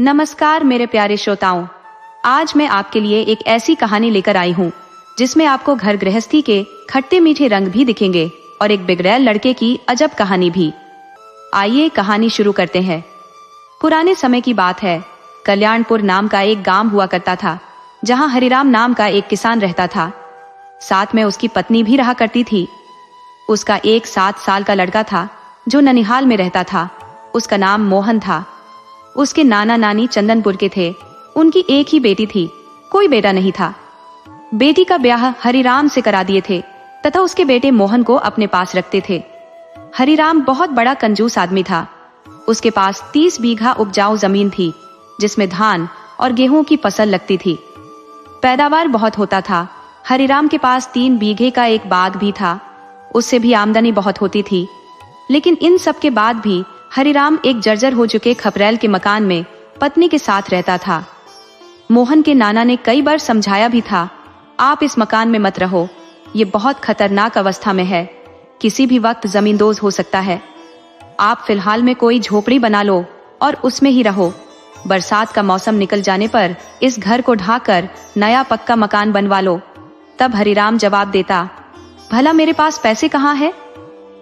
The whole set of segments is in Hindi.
नमस्कार मेरे प्यारे श्रोताओं, आज मैं आपके लिए एक ऐसी कहानी लेकर आई हूँ जिसमें आपको घर गृहस्थी के खट्टे मीठे रंग भी दिखेंगे और एक बिगड़ैल लड़के की अजब कहानी भी। आइए कहानी शुरू करते हैं। पुराने समय की बात है। कल्याणपुर नाम का एक गांव हुआ करता था, जहां हरिराम नाम का एक किसान रहता था। साथ में उसकी पत्नी भी रहा करती थी। उसका एक 7 साल का लड़का था जो ननिहाल में रहता था। उसका नाम मोहन था। उसके नाना नानी चंदनपुर के थे। उनकी एक ही बेटी थी, कोई बेटा नहीं था। बेटी का ब्याह हरिराम से करा दिए थे तथा उसके बेटे मोहन को अपने पास रखते थे। हरिराम बहुत बड़ा कंजूस आदमी था। उसके पास 30 बीघा उपजाऊ जमीन थी, जिसमें धान और गेहूं की फसल लगती थी। पैदावार बहुत होता था। हरिराम के पास 3 बीघे का एक बाग भी था, उससे भी आमदनी बहुत होती थी। लेकिन इन सब के बाद भी हरिराम एक जर्जर हो चुके खपरैल के मकान में पत्नी के साथ रहता था। मोहन के नाना ने कई बार समझाया भी था, आप इस मकान में मत रहो, ये बहुत खतरनाक अवस्था में है, किसी भी वक्त जमींदोज हो सकता है। आप फिलहाल में कोई झोपड़ी बना लो और उसमें ही रहो। बरसात का मौसम निकल जाने पर इस घर को ढाकर नया पक्का मकान बनवा लो। तब हरिराम जवाब देता, भला मेरे पास पैसे कहाँ है?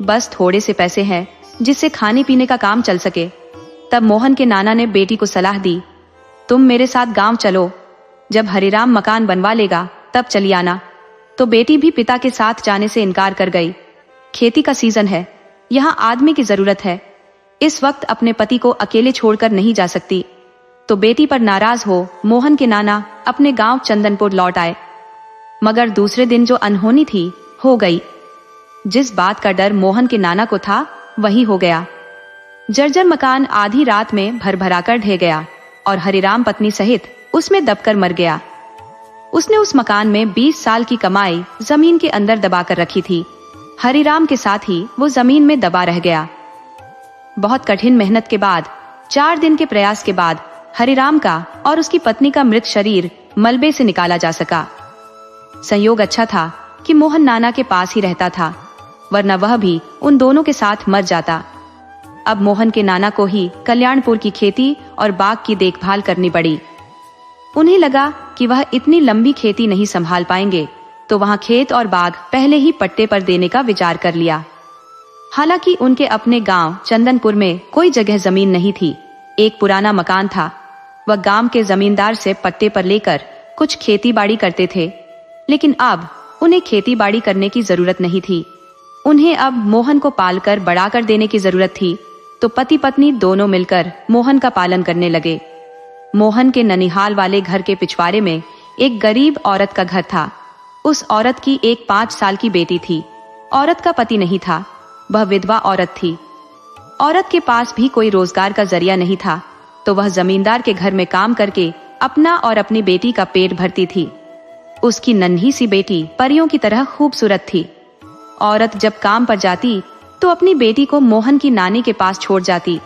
बस थोड़े से पैसे हैं जिससे खाने पीने का काम चल सके। तब मोहन के नाना ने बेटी को सलाह दी, तुम मेरे साथ गांव चलो, जब हरिराम मकान बनवा लेगा तब चली आना। तो बेटी भी पिता के साथ जाने से इनकार कर गई। खेती का सीजन है, यहाँ आदमी की जरूरत है। इस वक्त अपने पति को अकेले छोड़कर नहीं जा सकती। तो बेटी पर नाराज हो मोहन के नाना अपने गांव चंदनपुर लौट आए। मगर दूसरे दिन जो अनहोनी थी हो गई। जिस बात का डर मोहन के नाना को था वही हो गया। जर्जर मकान आधी रात में भरभराकर ढह गया और हरिराम पत्नी सहित उसमें दबकर मर गया। उसने उस मकान में 20 साल की कमाई जमीन के अंदर दबाकर रखी थी। हरिराम के साथ ही वो जमीन में दबा रह गया। बहुत कठिन मेहनत के बाद, 4 दिन के प्रयास के बाद हरिराम का और उसकी पत्नी का मृत शरीर मलबे से निकाला जा सका। संयोग अच्छा था कि मोहन नाना के पास ही रहता था, वरना वह भी उन दोनों के साथ मर जाता। अब मोहन के नाना को ही कल्याणपुर की खेती और बाग की देखभाल करनी पड़ी। उन्हें लगा कि वह इतनी लंबी खेती नहीं संभाल पाएंगे, तो वहां खेत और बाग पहले ही पट्टे पर देने का विचार कर लिया। हालांकि उनके अपने गांव चंदनपुर में कोई जगह जमीन नहीं थी। एक पुराना मकान था। वह गांव के जमींदार से पट्टे पर लेकर कुछ खेती बाड़ी करते थे। लेकिन अब उन्हें खेती बाड़ी करने की जरूरत नहीं थी। उन्हें अब मोहन को पालकर बड़ा कर देने की जरूरत थी। तो पति पत्नी दोनों मिलकर मोहन का पालन करने लगे। मोहन के ननिहाल वाले घर के पिछवाड़े में एक गरीब औरत का घर था। उस औरत की एक 5 साल की बेटी थी। औरत का पति नहीं था, वह विधवा औरत थी। औरत के पास भी कोई रोजगार का जरिया नहीं था, तो वह जमींदार के घर में काम करके अपना और अपनी बेटी का पेट भरती थी। उसकी नन्ही सी बेटी परियों की तरह खूबसूरत थी। औरत जब काम पर जाती तो अपनी बेटी को मोहन की नानी के पास छोड़ जाती।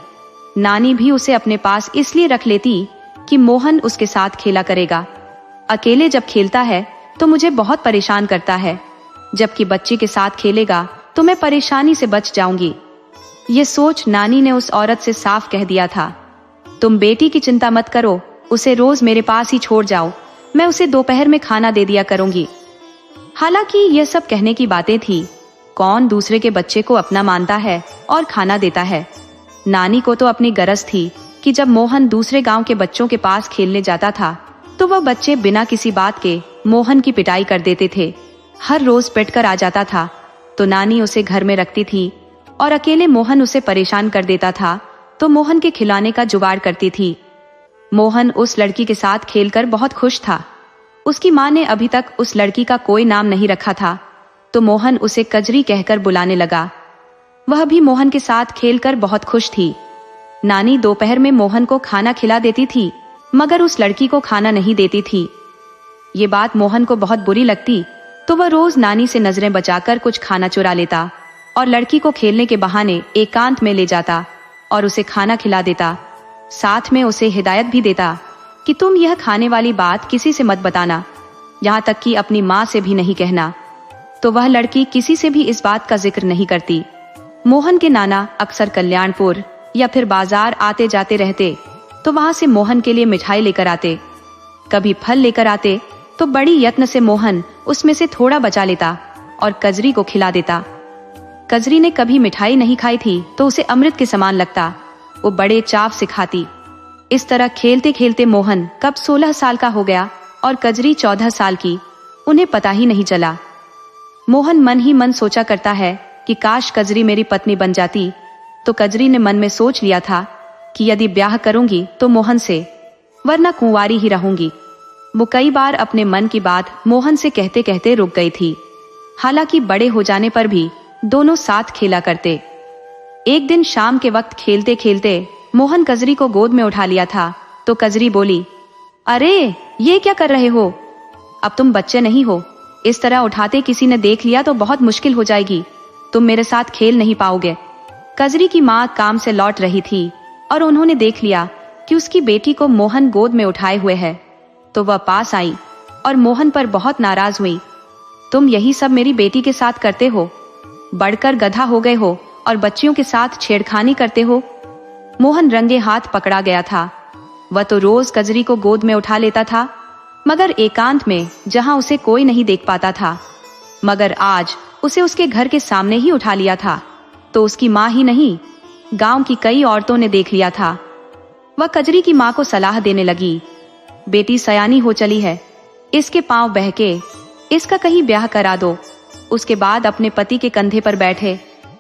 नानी भी उसे अपने पास इसलिए रख लेती कि मोहन उसके साथ खेला करेगा। अकेले जब खेलता है तो मुझे बहुत परेशान करता है, जबकि बच्चे के साथ खेलेगा तो मैं परेशानी से बच जाऊंगी। ये सोच नानी ने उस औरत से साफ कह दिया था, तुम बेटी की चिंता मत करो, उसे रोज मेरे पास ही छोड़ जाओ, मैं उसे दोपहर में खाना दे दिया करूंगी। हालांकि यह सब कहने की बातें थी। कौन दूसरे के बच्चे को अपना मानता है और खाना देता है। नानी को तो अपनी गरज थी कि जब मोहन दूसरे गांव के बच्चों के पास खेलने जाता था तो वह बच्चे बिना किसी बात के मोहन की पिटाई कर देते थे। हर रोज पिटकर आ जाता था तो नानी उसे घर में रखती थी और अकेले मोहन उसे परेशान कर देता था तो मोहन के खिलाने का जुगाड़ करती थी। मोहन उस लड़की के साथ खेलकर बहुत खुश था। उसकी माँ ने अभी तक उस लड़की का कोई नाम नहीं रखा था, तो मोहन उसे कजरी कहकर बुलाने लगा। वह भी मोहन के साथ खेलकर बहुत खुश थी। नानी दोपहर में मोहन को खाना खिला देती थी, मगर उस लड़की को खाना नहीं देती थी। ये बात मोहन को बहुत बुरी लगती, तो वह रोज नानी से नजरें बचाकर कुछ खाना चुरा लेता और लड़की को खेलने के बहाने एकांत में ले जाता और उसे खाना खिला देता। साथ में उसे हिदायत भी देता कि तुम यह खाने वाली बात किसी से मत बताना, यहाँ तक कि अपनी माँ से भी नहीं कहना। तो वह लड़की किसी से भी इस बात का जिक्र नहीं करती। मोहन के नाना अक्सर कल्याणपुर या फिर बाजार आते जाते रहते, तो वहां से मोहन के लिए मिठाई लेकर आते। कभी फल लेकर आते तो बड़ी यत्न से मोहन उसमें से थोड़ा बचा लेता और कजरी को खिला देता। कजरी ने कभी मिठाई नहीं खाई थी तो उसे अमृत के समान लगता। वो बड़े चाव से खाती। इस तरह खेलते खेलते मोहन कब 16 साल का हो गया और कजरी 14 साल की, उन्हें पता ही नहीं चला। मोहन मन ही मन सोचा करता है कि काश कजरी मेरी पत्नी बन जाती। तो कजरी ने मन में सोच लिया था कि यदि ब्याह करूंगी तो मोहन से, वरना कुंवारी ही रहूंगी। वो कई बार अपने मन की बात मोहन से कहते कहते रुक गई थी। हालांकि बड़े हो जाने पर भी दोनों साथ खेला करते। एक दिन शाम के वक्त खेलते खेलते मोहन कजरी को गोद में उठा लिया था तो कजरी बोली, अरे ये क्या कर रहे हो? अब तुम बच्चे नहीं हो, इस तरह उठाते किसी ने देख लिया तो बहुत मुश्किल हो जाएगी। तुम मेरे साथ खेल नहीं पाओगे। कजरी की माँ काम से लौट रही थी और उन्होंने देख लिया कि उसकी बेटी को मोहन गोद में उठाए हुए है, तो वह पास आई और मोहन पर बहुत नाराज हुई। तुम यही सब मेरी बेटी के साथ करते हो, बढ़कर गधा हो गए हो और बच्चियों के साथ छेड़खानी करते हो। मोहन रंगे हाथ पकड़ा गया था। वह तो रोज कजरी को गोद में उठा लेता था, मगर एकांत में जहां उसे कोई नहीं देख पाता था। मगर आज उसे उसके घर के सामने ही उठा लिया था तो उसकी माँ ही नहीं, गांव की कई औरतों ने देख लिया था। वह कजरी की माँ को सलाह देने लगी, बेटी सयानी हो चली है, इसके पांव बहके, इसका कहीं ब्याह करा दो। उसके बाद अपने पति के कंधे पर बैठे,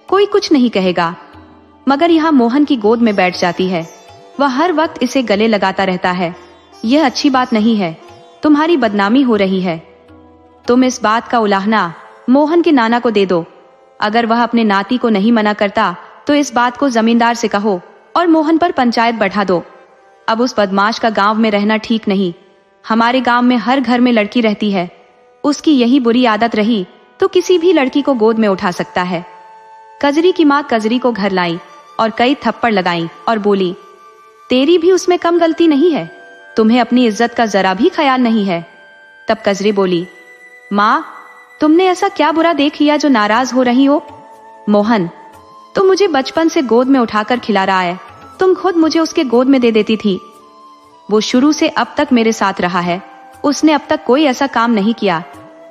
कोई कुछ नहीं कहेगा। मगर यहाँ मोहन की गोद में बैठ जाती है। वह हर वक्त इसे गले लगाता रहता है। यह अच्छी बात नहीं है, तुम्हारी बदनामी हो रही है। तुम इस बात का उलाहना मोहन के नाना को दे दो। अगर वह अपने नाती को नहीं मना करता तो इस बात को जमींदार से कहो और मोहन पर पंचायत बैठा दो। अब उस बदमाश का गांव में रहना ठीक नहीं। हमारे गांव में हर घर में लड़की रहती है, उसकी यही बुरी आदत रही तो किसी भी लड़की को गोद में उठा सकता है। कजरी की माँ कजरी को घर लाई और कई थप्पड़ लगाई और बोली, तेरी भी उसमें कम गलती नहीं है, तुम्हें अपनी इज्जत का जरा भी ख्याल नहीं है। तब कजरी बोली, माँ तुमने ऐसा क्या बुरा देख लिया जो नाराज हो रही हो? मोहन तो मुझे बचपन से गोद में उठाकर खिला रहा है, तुम खुद मुझे उसके गोद में दे देती थी। वो शुरू से अब तक मेरे साथ रहा है, उसने अब तक कोई ऐसा काम नहीं किया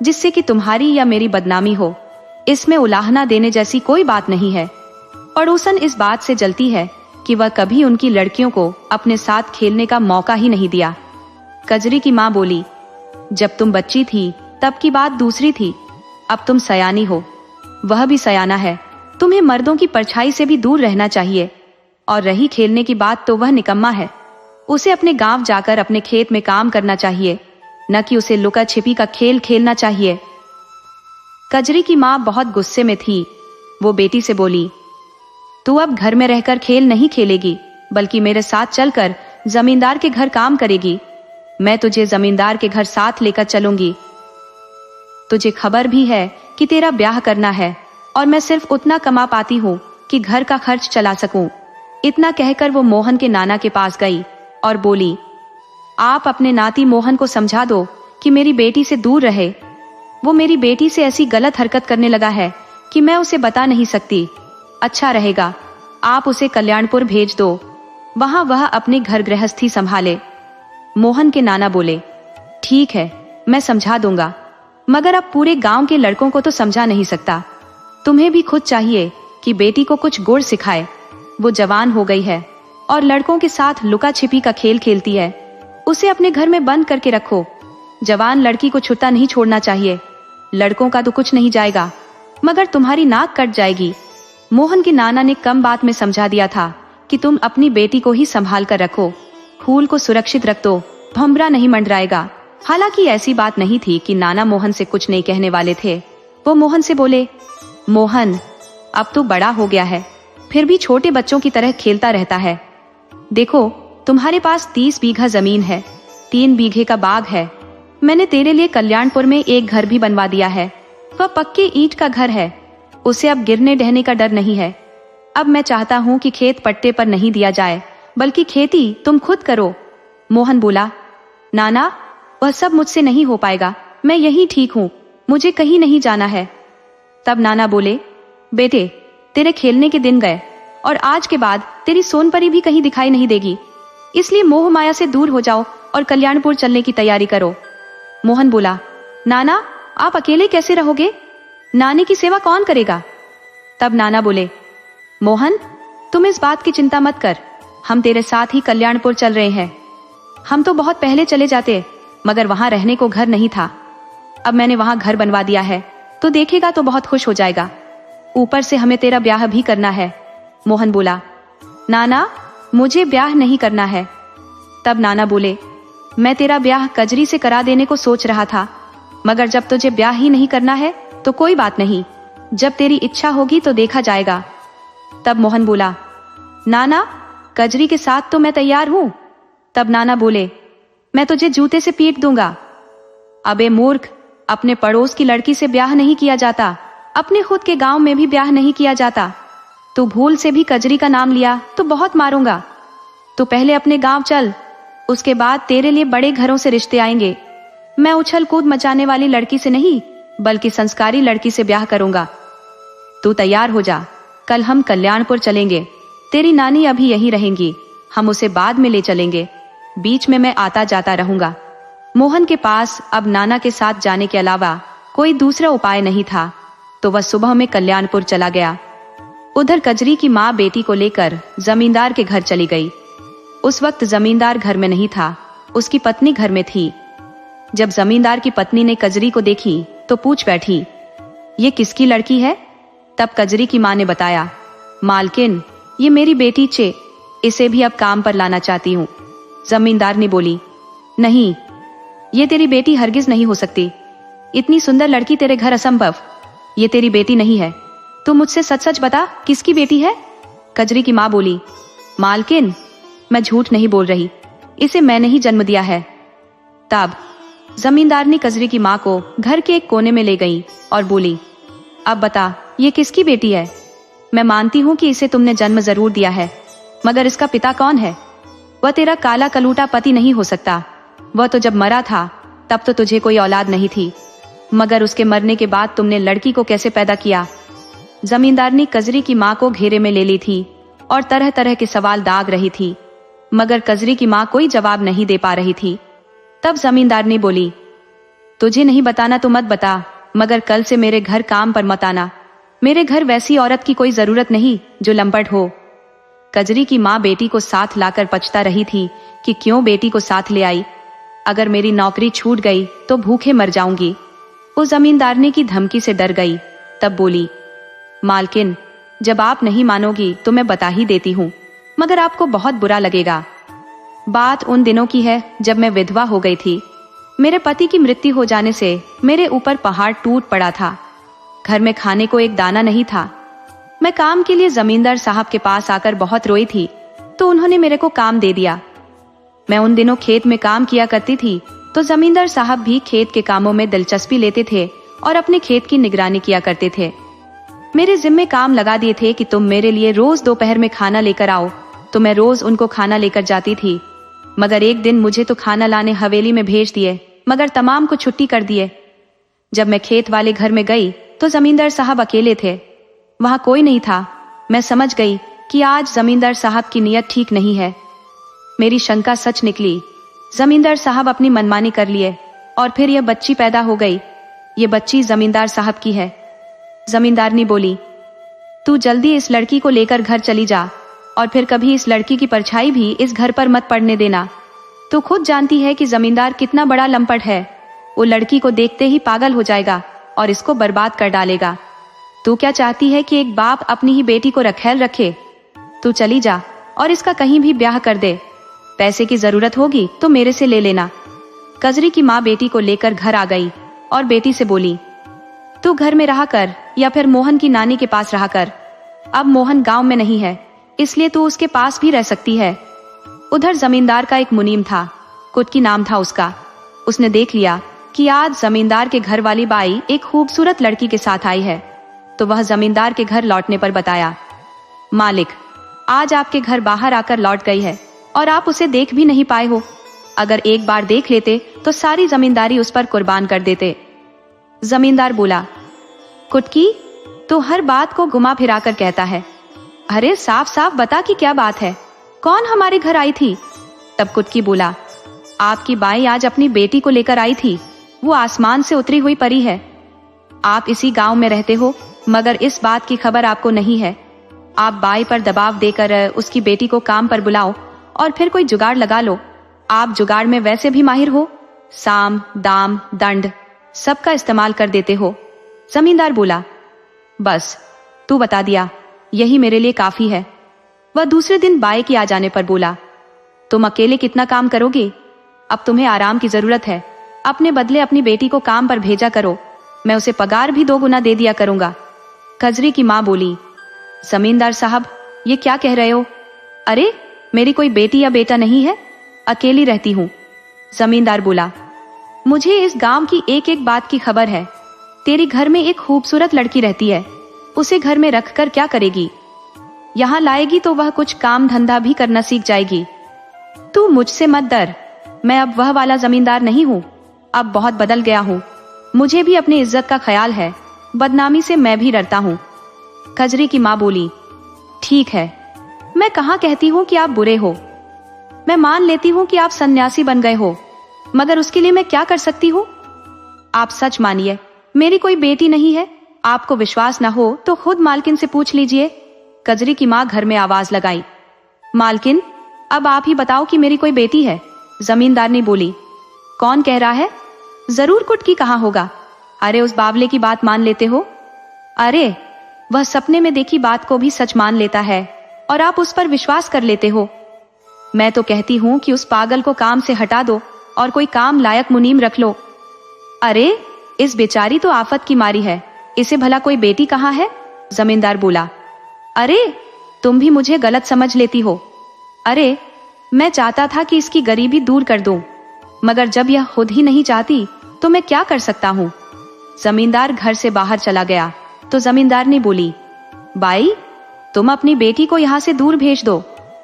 जिससे कि तुम्हारी या मेरी बदनामी हो। इसमें उलाहना देने जैसी कोई बात नहीं है। पड़ोसन इस बात से जलती है कि वह कभी उनकी लड़कियों को अपने साथ खेलने का मौका ही नहीं दिया। कजरी की माँ बोली, जब तुम बच्ची थी तब की बात दूसरी थी, अब तुम सयानी हो, वह भी सयाना है। तुम्हें मर्दों की परछाई से भी दूर रहना चाहिए। और रही खेलने की बात तो वह निकम्मा है, उसे अपने गांव जाकर अपने खेत में काम करना चाहिए, न कि उसे लुका छिपी का खेल खेलना चाहिए। कजरी की माँ बहुत गुस्से में थी। वो बेटी से बोली, तू अब घर में रहकर खेल नहीं खेलेगी, बल्कि मेरे साथ चलकर जमींदार के घर काम करेगी। मैं तुझे जमींदार के घर साथ लेकर चलूंगी। तुझे खबर भी है कि तेरा ब्याह करना है और मैं सिर्फ उतना कमा पाती हूँ कि घर का खर्च चला सकूं। इतना कहकर वो मोहन के नाना के पास गई और बोली, आप अपने नाती मोहन को समझा दो कि मेरी बेटी से दूर रहे। वो मेरी बेटी से ऐसी गलत हरकत करने लगा है कि मैं उसे बता नहीं सकती। अच्छा रहेगा आप उसे कल्याणपुर भेज दो, वहां वह अपने घर गृहस्थी संभाले। मोहन के नाना बोले, ठीक है मैं समझा दूंगा, मगर अब पूरे गांव के लड़कों को तो समझा नहीं सकता। तुम्हें भी खुद चाहिए कि बेटी को कुछ गुण सिखाए। वो जवान हो गई है और लड़कों के साथ लुका छिपी का खेल खेलती है। उसे अपने घर में बंद करके रखो। जवान लड़की को छुट्टा नहीं छोड़ना चाहिए। लड़कों का तो कुछ नहीं जाएगा, मगर तुम्हारी नाक कट जाएगी। मोहन के नाना ने कम बात में समझा दिया था कि तुम अपनी बेटी को ही संभाल कर रखो, फूल को सुरक्षित रख दो, भंवरा नहीं मंडराएगा। हालांकि ऐसी बात नहीं थी कि नाना मोहन से कुछ नहीं कहने वाले थे। वो मोहन से बोले, मोहन अब तो बड़ा हो गया है, फिर भी छोटे बच्चों की तरह खेलता रहता है। देखो तुम्हारे पास 30 बीघा जमीन है, 3 बीघे का बाग है। मैंने तेरे लिए कल्याणपुर में एक घर भी बनवा दिया है। वह पक्के ईंट का घर है, उसे अब गिरने ढहने का डर नहीं है। अब मैं चाहता हूँ कि खेत पट्टे पर नहीं दिया जाए, बल्कि खेती तुम खुद करो। मोहन बोला, नाना वह सब मुझसे नहीं हो पाएगा, मैं यही ठीक हूँ, मुझे कहीं नहीं जाना है। तब नाना बोले, बेटे तेरे खेलने के दिन गए और आज के बाद तेरी सोनपरी भी कहीं दिखाई नहीं देगी। इसलिए मोह माया से दूर हो जाओ और कल्याणपुर चलने की तैयारी करो। मोहन बोला, नाना आप अकेले कैसे रहोगे? नानी की सेवा कौन करेगा? तब नाना बोले, मोहन तुम इस बात की चिंता मत कर, हम तेरे साथ ही कल्याणपुर चल रहे हैं। हम तो बहुत पहले चले जाते, मगर वहां रहने को घर नहीं था। अब मैंने वहां घर बनवा दिया है, तो देखेगा तो बहुत खुश हो जाएगा। ऊपर से हमें तेरा ब्याह भी करना है। मोहन बोला, नाना मुझे ब्याह नहीं करना है। तब नाना बोले, मैं तेरा ब्याह कजरी से करा देने को सोच रहा था, मगर जब तुझे ब्याह ही नहीं करना है तो कोई बात नहीं, जब तेरी इच्छा होगी तो देखा जाएगा। तब मोहन बोला, नाना कजरी के साथ तो मैं तैयार हूं। तब नाना बोले, मैं तुझे जूते से पीट दूंगा। अबे मूर्ख, अपने पड़ोस की लड़की से ब्याह नहीं किया जाता, अपने खुद के गांव में भी ब्याह नहीं किया जाता। तू भूल से भी कजरी का नाम लिया तो बहुत मारूंगा। तू पहले अपने गांव चल, उसके बाद तेरे लिए बड़े घरों से रिश्ते आएंगे। मैं उछल कूद मचाने वाली लड़की से नहीं, बल्कि संस्कारी लड़की से ब्याह करूंगा। तू तैयार हो जा, कल हम कल्याणपुर चलेंगे। तेरी नानी अभी यहीं रहेंगी, हम उसे बाद में ले चलेंगे। बीच में मैं आता जाता रहूंगा। मोहन के पास अब नाना के साथ जाने के अलावा कोई दूसरा उपाय नहीं था, तो वह सुबह में कल्याणपुर चला गया। उधर कजरी की माँ बेटी को लेकर जमींदार के घर चली गई। उस वक्त जमींदार घर में नहीं था, उसकी पत्नी घर में थी। जब जमींदार की पत्नी ने कजरी को देखी तो पूछ बैठी, ये किसकी लड़की है? तब कजरी की माँ ने बताया, मालकिन ये मेरी बेटी चे, इसे भी अब काम पर लाना चाहती हूँ। जमींदार ने बोली, नहीं ये तेरी बेटी हरगिज नहीं हो सकती, इतनी सुंदर लड़की तेरे घर असंभव, ये तेरी बेटी नहीं है। तू मुझसे सच सच बता, किसकी बेटी है? कजरी की माँ बोली, मालकिन मैं झूठ नहीं बोल रही, इसे मैंने ही जन्म दिया है। तब जमींदार ने कजरी की माँ को घर के एक कोने में ले गई और बोली, अब बता ये किसकी बेटी है? मैं मानती हूँ कि इसे तुमने जन्म जरूर दिया है, मगर इसका पिता कौन है? वह तेरा काला कलूटा पति नहीं हो सकता। वह तो जब मरा था तब तो तुझे कोई औलाद नहीं थी, मगर उसके मरने के बाद तुमने लड़की को कैसे पैदा किया? जमींदार ने कजरी की माँ को घेरे में ले ली थी और तरह तरह के सवाल दाग रही थी, मगर कजरी की माँ कोई जवाब नहीं दे पा रही थी। तब जमींदार ने बोली, तुझे नहीं बताना तो मत बता, मगर कल से मेरे घर काम पर मत आना। मेरे घर वैसी औरत की कोई जरूरत नहीं जो लंपट हो। कजरी की माँ बेटी को साथ लाकर पछता रही थी कि क्यों बेटी को साथ ले आई। अगर मेरी नौकरी छूट गई तो भूखे मर जाऊंगी। उस जमींदारनी की धमकी से डर गई। तब बोली, मालकिन जब आप नहीं मानोगी तो मैं बता ही देती हूँ, मगर आपको बहुत बुरा लगेगा। बात उन दिनों की है जब मैं विधवा हो गई थी। मेरे पति की मृत्यु हो जाने से मेरे ऊपर पहाड़ टूट पड़ा था। घर में खाने को एक दाना नहीं था। मैं काम के लिए जमींदार साहब के पास आकर बहुत रोई थी, तो उन्होंने मेरे को काम दे दिया। मैं उन दिनों खेत में काम किया करती थी, तो जमींदार साहब भी खेत के कामों में दिलचस्पी लेते थे और अपने खेत की निगरानी किया करते थे। मेरे जिम्मे काम लगा दिए थे कि तुम मेरे लिए रोज दोपहर में खाना लेकर आओ, तो मैं रोज उनको खाना लेकर जाती थी। मगर एक दिन मुझे तो खाना लाने हवेली में भेज दिए, मगर तमाम को छुट्टी कर दिए। जब मैं खेत वाले घर में गई तो जमींदार साहब अकेले थे, वहां कोई नहीं था। मैं समझ गई कि आज जमींदार साहब की नीयत ठीक नहीं है। मेरी शंका सच निकली। जमींदार साहब अपनी मनमानी कर लिए और फिर यह बच्ची पैदा हो गई। ये बच्ची जमींदार साहब की है। जमींदारनी बोली, तू जल्दी इस लड़की को लेकर घर चली जा और फिर कभी इस लड़की की परछाई भी इस घर पर मत पड़ने देना। तू खुद जानती है कि जमींदार कितना बड़ा लंपट है। वो लड़की को देखते ही पागल हो जाएगा और इसको बर्बाद कर डालेगा। तू क्या चाहती है कि एक बाप अपनी ही बेटी को रखेल रखे? तू चली जा और इसका कहीं भी ब्याह कर दे। पैसे की जरूरत होगी तो मेरे से ले लेना। कजरी की माँ बेटी को लेकर घर आ गई और बेटी से बोली, तू घर में रहा कर या फिर मोहन की नानी के पास रहा कर। अब मोहन गांव में नहीं है, इसलिए तू उसके पास भी रह सकती है। उधर जमींदार का एक मुनीम था, कुटकी नाम था उसका। उसने देख लिया कि आज जमींदार के घर वाली बाई एक खूबसूरत लड़की के साथ आई है, तो वह जमींदार के घर लौटने पर बताया, मालिक आज आपके घर बाहर आकर लौट गई है और आप उसे देख भी नहीं पाए हो। अगर एक बार देख लेते तो सारी जमींदारी उस पर कुर्बान कर देते। जमींदार बोला, कुटकी तो हर बात को घुमा फिरा कर कहता है। अरे साफ साफ बता कि क्या बात है, कौन हमारे घर आई थी? तब कुटकी बोला, आपकी बाई आज अपनी बेटी को लेकर आई थी। वो आसमान से उतरी हुई परी है। आप इसी गांव में रहते हो, मगर इस बात की खबर आपको नहीं है। आप बाई पर दबाव देकर उसकी बेटी को काम पर बुलाओ और फिर कोई जुगाड़ लगा लो। आप जुगाड़ में वैसे भी माहिर हो, साम दाम दंड सबका इस्तेमाल कर देते हो। जमींदार बोला, बस तू बता दिया, यही मेरे लिए काफी है। वह दूसरे दिन बाई के आ जाने पर बोला, तुम अकेले कितना काम करोगे? अब तुम्हें आराम की जरूरत है। अपने बदले अपनी बेटी को काम पर भेजा करो, मैं उसे पगार भी 2 गुना दे दिया करूंगा। कजरी की माँ बोली, जमींदार साहब, ये क्या कह रहे हो? अरे मेरी कोई बेटी या बेटा नहीं है, अकेली रहती हूँ। जमींदार बोला, मुझे इस गांव की एक एक बात की खबर है। तेरी घर में एक खूबसूरत लड़की रहती है, उसे घर में रखकर क्या करेगी? यहाँ लाएगी तो वह कुछ काम धंधा भी करना सीख जाएगी। तू मुझसे मत डर, मैं अब वह वाला जमींदार नहीं हूँ, अब बहुत बदल गया हूँ। मुझे भी अपनी इज्जत का ख्याल है, बदनामी से मैं भी डरता हूँ। खजरी की माँ बोली, ठीक है, मैं कहाँ कहती हूँ कि आप बुरे हो। मैं मान लेती हूँ कि आप सन्यासी बन गए हो, मगर उसके लिए मैं क्या कर सकती हूँ? आप सच मानिए, मेरी कोई बेटी नहीं है। आपको विश्वास ना हो तो खुद मालकिन से पूछ लीजिए। कजरी की माँ घर में आवाज लगाई, मालकिन, अब आप ही बताओ कि मेरी कोई बेटी है। जमींदारनी बोली, कौन कह रहा है? जरूर कुटकी कहाँ होगा। अरे उस बावले की बात मान लेते हो? अरे वह सपने में देखी बात को भी सच मान लेता है और आप उस पर विश्वास कर लेते हो। मैं तो कहती हूँ कि उस पागल को काम से हटा दो और कोई काम लायक मुनीम रख लो। अरे इस बेचारी तो आफत की मारी है, इसे भला कोई बेटी कहाँ है? जमींदार बोला, अरे तुम भी मुझे गलत समझ लेती हो। अरे मैं चाहता था कि इसकी गरीबी दूर कर दूं, मगर जब यह खुद ही नहीं चाहती तो मैं क्या कर सकता हूँ। जमींदार घर से बाहर चला गया तो जमींदारनी बोली, बाई, तुम अपनी बेटी को यहाँ से दूर भेज दो,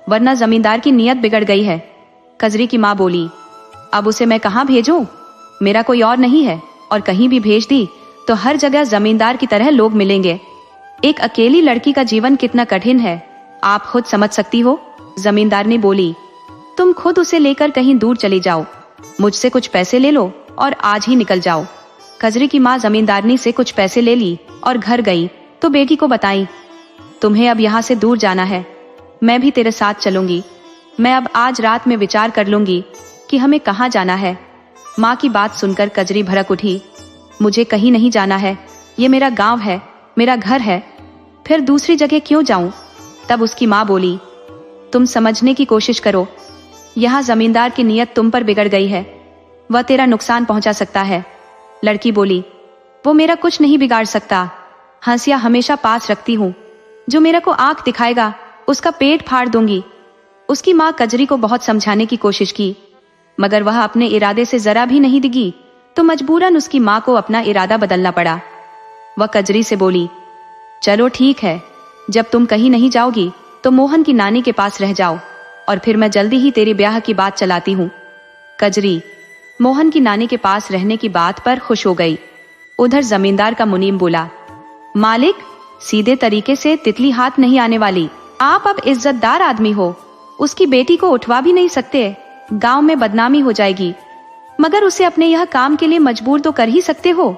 वरना जमींदार की नीयत बिगड़ गई है। कजरी की माँ बोली, अब उसे मैं कहाँ भेजूं? मेरा कोई और नहीं है, और कहीं भी भेज दी तो हर जगह जमींदार की तरह लोग मिलेंगे। एक अकेली लड़की का जीवन कितना कठिन है, आप खुद समझ सकती हो। जमींदारनी बोली, तुम खुद उसे लेकर कहीं दूर चली जाओ, मुझसे कुछ पैसे ले लो और आज ही निकल जाओ। कजरी की माँ जमींदारनी से कुछ पैसे ले ली और घर गई तो बेटी को बताई, तुम्हें अब यहाँ से दूर जाना है, मैं भी तेरे साथ चलूंगी। मैं अब आज रात में विचार कर लूंगी कि हमें कहाँ जाना है। माँ की बात सुनकर कजरी भड़क उठी, मुझे कहीं नहीं जाना है, ये मेरा गांव है, मेरा घर है, फिर दूसरी जगह क्यों जाऊं? तब उसकी माँ बोली, तुम समझने की कोशिश करो, यहाँ जमींदार की नीयत तुम पर बिगड़ गई है, वह तेरा नुकसान पहुंचा सकता है। लड़की बोली, वो मेरा कुछ नहीं बिगाड़ सकता, हंसिया हमेशा पास रखती हूँ, जो मेरा को आंख दिखाएगा उसका पेट फाड़ दूंगी। उसकी माँ कजरी को बहुत समझाने की कोशिश की, मगर वह अपने इरादे से जरा भी नहीं डिगी, तो मजबूरन उसकी माँ को अपना इरादा बदलना पड़ा। वह कजरी से बोली, चलो ठीक है, जब तुम कहीं नहीं जाओगी तो मोहन की नानी के पास रह जाओ, और फिर मैं जल्दी ही तेरी ब्याह की बात चलाती हूँ। कजरी मोहन की नानी के पास रहने की बात पर खुश हो गई। उधर जमींदार का मुनीम बोला, मालिक, सीधे तरीके से तितली हाथ नहीं आने वाली, आप अब इज्जतदार आदमी हो, उसकी बेटी को उठवा भी नहीं सकते, गांव में बदनामी हो जाएगी, मगर उसे अपने यह काम के लिए मजबूर तो कर ही सकते हो।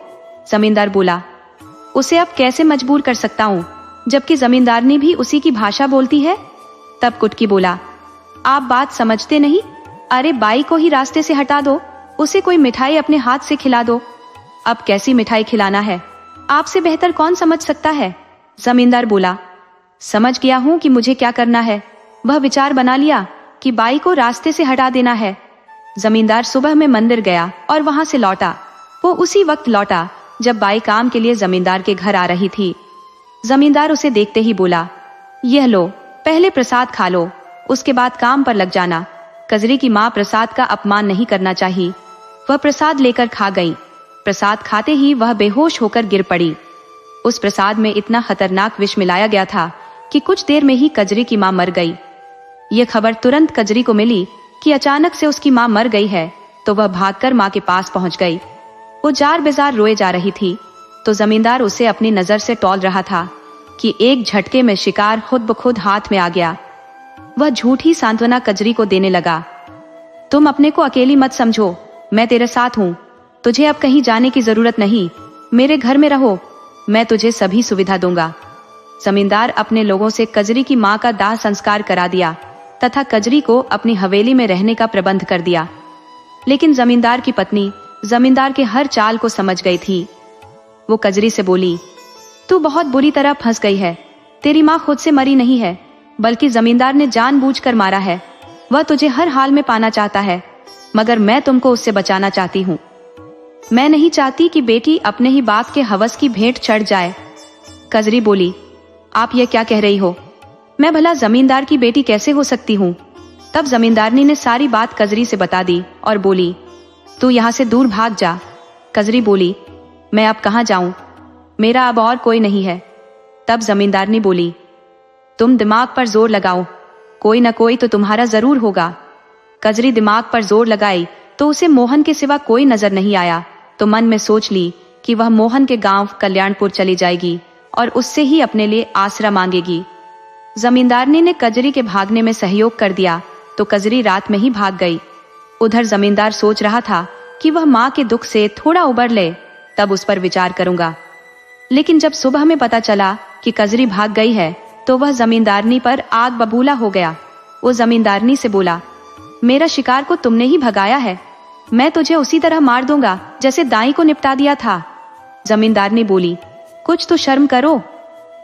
जमींदार बोला, उसे अब कैसे मजबूर कर सकता हूँ, जबकि जमींदारनी भी उसी की भाषा बोलती है। तब कुटकी बोला, आप बात समझते नहीं, अरे बाई को ही रास्ते से हटा दो, उसे कोई मिठाई अपने हाथ से खिला दो। अब कैसी मिठाई खिलाना है, आपसे बेहतर कौन समझ सकता है? जमींदार बोला, समझ गया हूँ कि मुझे क्या करना है। वह विचार बना लिया कि बाई को रास्ते से हटा देना है। जमींदार सुबह में मंदिर गया और वहां से लौटा। वो उसी वक्त लौटा जब बाई काम के लिए जमींदार के घर आ रही थी। जमींदार उसे देखते ही बोला, यह लो, पहले प्रसाद खा लो, उसके बाद काम पर लग जाना। कजरी की माँ प्रसाद का अपमान नहीं करना चाहिए, वह प्रसाद लेकर खा गई। प्रसाद खाते ही वह बेहोश होकर गिर पड़ी। उस प्रसाद में इतना खतरनाक विष मिलाया गया था कि कुछ देर में ही कजरी की माँ मर गई। यह खबर तुरंत कजरी को मिली कि अचानक से उसकी माँ मर गई है, तो वह भागकर माँ के पास पहुंच गई। वो जार बेजार रोए जा रही थी, तो जमींदार उसे अपनी नजर से टोल रहा था कि एक झटके में शिकार खुद ब खुद हाथ में आ गया। वह झूठी सांत्वना कजरी को देने लगा, तुम अपने को अकेली मत समझो, मैं तेरे साथ हूँ। तुझे अब कहीं जाने की जरूरत नहीं, मेरे घर में रहो, मैं तुझे सभी सुविधा दूंगा। जमींदार अपने लोगों से कजरी की मां का दाह संस्कार करा दिया तथा कजरी को अपनी हवेली में रहने का प्रबंध कर दिया। लेकिन जमींदार की पत्नी जमींदार के हर चाल को समझ गई थी। वो कजरी से बोली, तू बहुत बुरी तरह फंस गई है। तेरी माँ खुद से मरी नहीं है, बल्कि जमींदार ने जानबूझकर मारा है। वह तुझे हर हाल में पाना चाहता है, मगर मैं तुमको उससे बचाना चाहती हूँ। मैं नहीं चाहती कि बेटी अपने ही बाप के हवस की भेंट चढ़ जाए। कजरी बोली, आप ये क्या कह रही हो? मैं भला जमींदार की बेटी कैसे हो सकती हूँ? तब जमींदारनी ने सारी बात कजरी से बता दी और बोली, तू यहाँ से दूर भाग जा। कजरी बोली, मैं अब कहाँ जाऊं? मेरा अब और कोई नहीं है। तब जमींदारनी बोली, तुम दिमाग पर जोर लगाओ, कोई न कोई तो तुम्हारा जरूर होगा। कजरी दिमाग पर जोर लगाई तो उसे मोहन के सिवा कोई नजर नहीं आया, तो मन में सोच ली कि वह मोहन के गांव कल्याणपुर चली जाएगी और उससे ही अपने लिए आसरा मांगेगी। जमींदारनी ने कजरी के भागने में सहयोग कर दिया तो कजरी रात में ही भाग गई। उधर जमींदार सोच रहा था कि वह माँ के दुख से थोड़ा उबर ले, तब उस पर विचार करूंगा। लेकिन जब सुबह में पता चला कि कजरी भाग गई है तो वह जमींदारनी पर आग बबूला हो गया। वो जमींदारनी से बोला, मेरा शिकार को तुमने ही भगाया है, मैं तुझे उसी तरह मार दूंगा जैसे दाई को निपटा दिया था। जमींदारनी बोली, कुछ तो शर्म करो।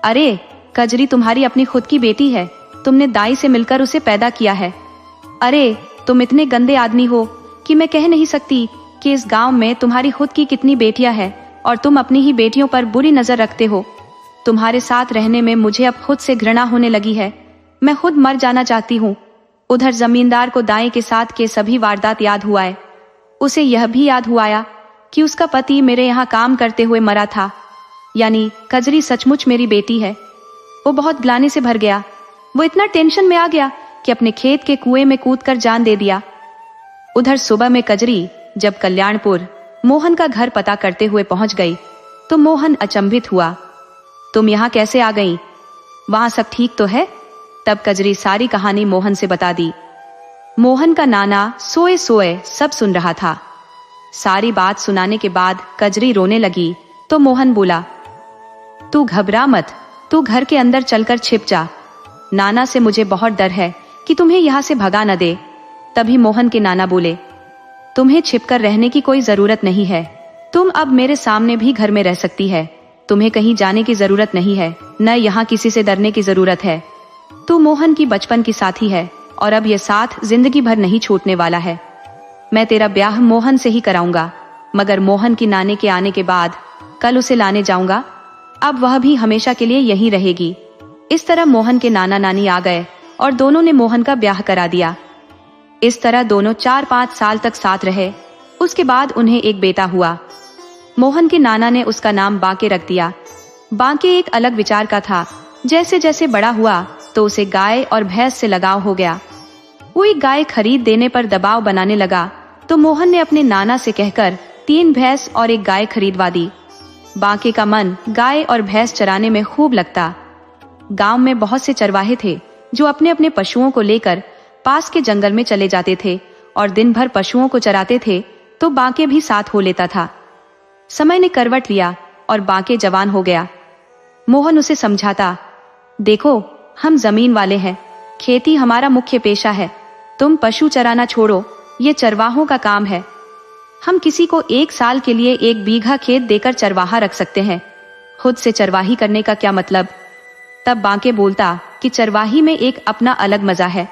अरे कजरी तुम्हारी अपनी खुद की बेटी है, तुमने दाई से मिलकर उसे पैदा किया है। अरे तुम इतने गंदे आदमी हो कि मैं कह नहीं सकती कि इस गांव में तुम्हारी खुद की कितनी बेटियां हैं और तुम अपनी ही बेटियों पर बुरी नजर रखते हो। तुम्हारे साथ रहने में मुझे अब खुद से घृणा होने लगी है, मैं खुद मर जाना चाहती हूँ। उधर जमींदार को दाई के साथ के सभी वारदात याद हुआ है। उसे यह भी याद हुआ कि उसका पति मेरे यहाँ काम करते हुए मरा था, यानी कजरी सचमुच मेरी बेटी है। वो बहुत ग्लानि से भर गया। वो इतना टेंशन में आ गया कि अपने खेत के कुएं में कूदकर जान दे दिया। उधर सुबह में कजरी जब कल्याणपुर मोहन का घर पता करते हुए पहुंच गई तो मोहन अचंभित हुआ। तुम यहाँ कैसे आ गई? वहां सब ठीक तो है? तब कजरी सारी कहानी मोहन से बता दी। मोहन का नाना सोए सोए सब सुन रहा था। सारी बात सुनाने के बाद कजरी रोने लगी तो मोहन बोला, तू घबरा मत, तू घर के अंदर चलकर छिप जा। नाना से मुझे बहुत डर है कि तुम्हें यहाँ से भगा न दे। तभी मोहन के नाना बोले, तुम्हें छिपकर रहने की कोई जरूरत नहीं है, तुम अब मेरे सामने भी घर में रह सकती है। तुम्हें कहीं जाने की जरूरत नहीं है, न यहाँ किसी से डरने की जरूरत है। तू मोहन की बचपन की साथी है और अब यह साथ जिंदगी भर नहीं छूटने वाला है। मैं तेरा ब्याह मोहन से ही कराऊंगा, मगर मोहन की नानी के आने के बाद कल उसे लाने जाऊंगा। अब वह भी हमेशा के लिए यहीं रहेगी। इस तरह मोहन के नाना नानी आ गए और दोनों ने मोहन का ब्याह करा दिया। इस तरह दोनों 4-5 साल तक साथ रहे। उसके बाद उन्हें एक बेटा हुआ। मोहन के नाना ने उसका नाम बांके रख दिया। बांके एक अलग विचार का था। जैसे जैसे बड़ा हुआ तो उसे गाय और भैंस से लगाव हो गया। वो एक गाय खरीद देने पर दबाव बनाने लगा तो मोहन ने अपने नाना से कहकर 3 भैंस और एक गाय खरीदवा दी। बांके का मन गाय और भैंस चराने में खूब लगता। गांव में बहुत से चरवाहे थे जो अपने अपने पशुओं को लेकर पास के जंगल में चले जाते थे और दिन भर पशुओं को चराते थे, तो बांके भी साथ हो लेता था। समय ने करवट लिया और बांके जवान हो गया। मोहन उसे समझाता, देखो हम जमीन वाले हैं, खेती हमारा मुख्य पेशा है, तुम पशु चराना छोड़ो, ये चरवाहों का काम है। हम किसी को 1 साल के लिए 1 बीघा खेत देकर चरवाहा रख सकते हैं, खुद से चरवाही करने का क्या मतलब। तब बांके बोलता कि चरवाही में एक अपना अलग मजा है।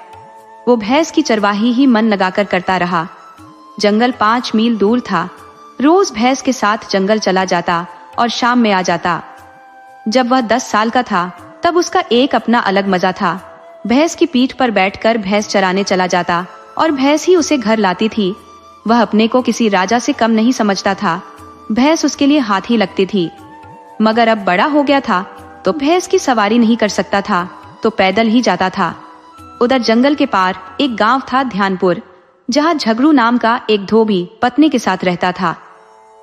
वो भैंस की चरवाही ही मन लगाकर करता रहा। जंगल 5 मील दूर था। रोज भैंस के साथ जंगल चला जाता और शाम में आ जाता। जब वह 10 साल का था तब उसका एक अपना अलग मजा था। भैंस की पीठ पर बैठकर भैंस चराने चला जाता और भैंस ही उसे घर लाती थी। वह अपने को किसी राजा से कम नहीं समझता था। भैंस उसके लिए हाथी लगती थी। मगर अब बड़ा हो गया था तो भैंस की सवारी नहीं कर सकता था, तो पैदल ही जाता था। उधर जंगल के पार एक गांव था ध्यानपुर, जहां झगड़ू नाम का एक धोबी पत्नी के साथ रहता था।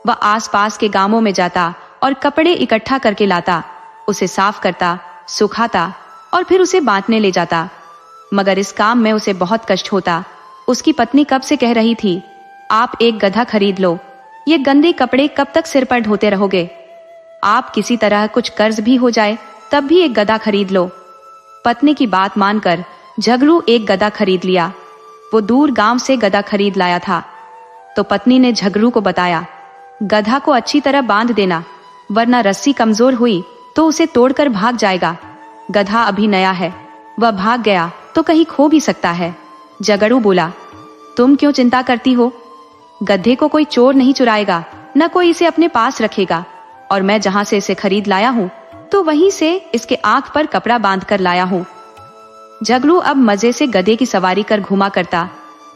वह आसपास के गांवों में जाता और कपड़े इकट्ठा करके लाता, उसे साफ करता, सुखाता और फिर उसे बांटने ले जाता। मगर इस काम में उसे बहुत कष्ट होता। उसकी पत्नी कब से कह रही थी, आप एक गधा खरीद लो, ये गंदे कपड़े कब तक सिर पर ढोते रहोगे? आप किसी तरह कुछ कर्ज भी हो जाए तब भी एक गधा खरीद लो। पत्नी की बात मानकर झगड़ू एक गधा खरीद लिया। वो दूर गांव से गधा खरीद लाया था। तो पत्नी ने झगड़ू को बताया, गधा को अच्छी तरह बांध देना, वरना रस्सी कमजोर हुई तो उसे तोड़कर भाग जाएगा। गधा अभी नया है, वह भाग गया तो कहीं खो भी सकता है। झगड़ू बोला, तुम क्यों चिंता करती हो? गधे को कोई चोर नहीं चुराएगा, न कोई इसे अपने पास रखेगा, और मैं जहां से इसे खरीद लाया हूं तो वहीं से इसके आंख पर कपड़ा बांध कर लाया हूं। झगड़ू अब मजे से गधे की सवारी कर घुमा करता,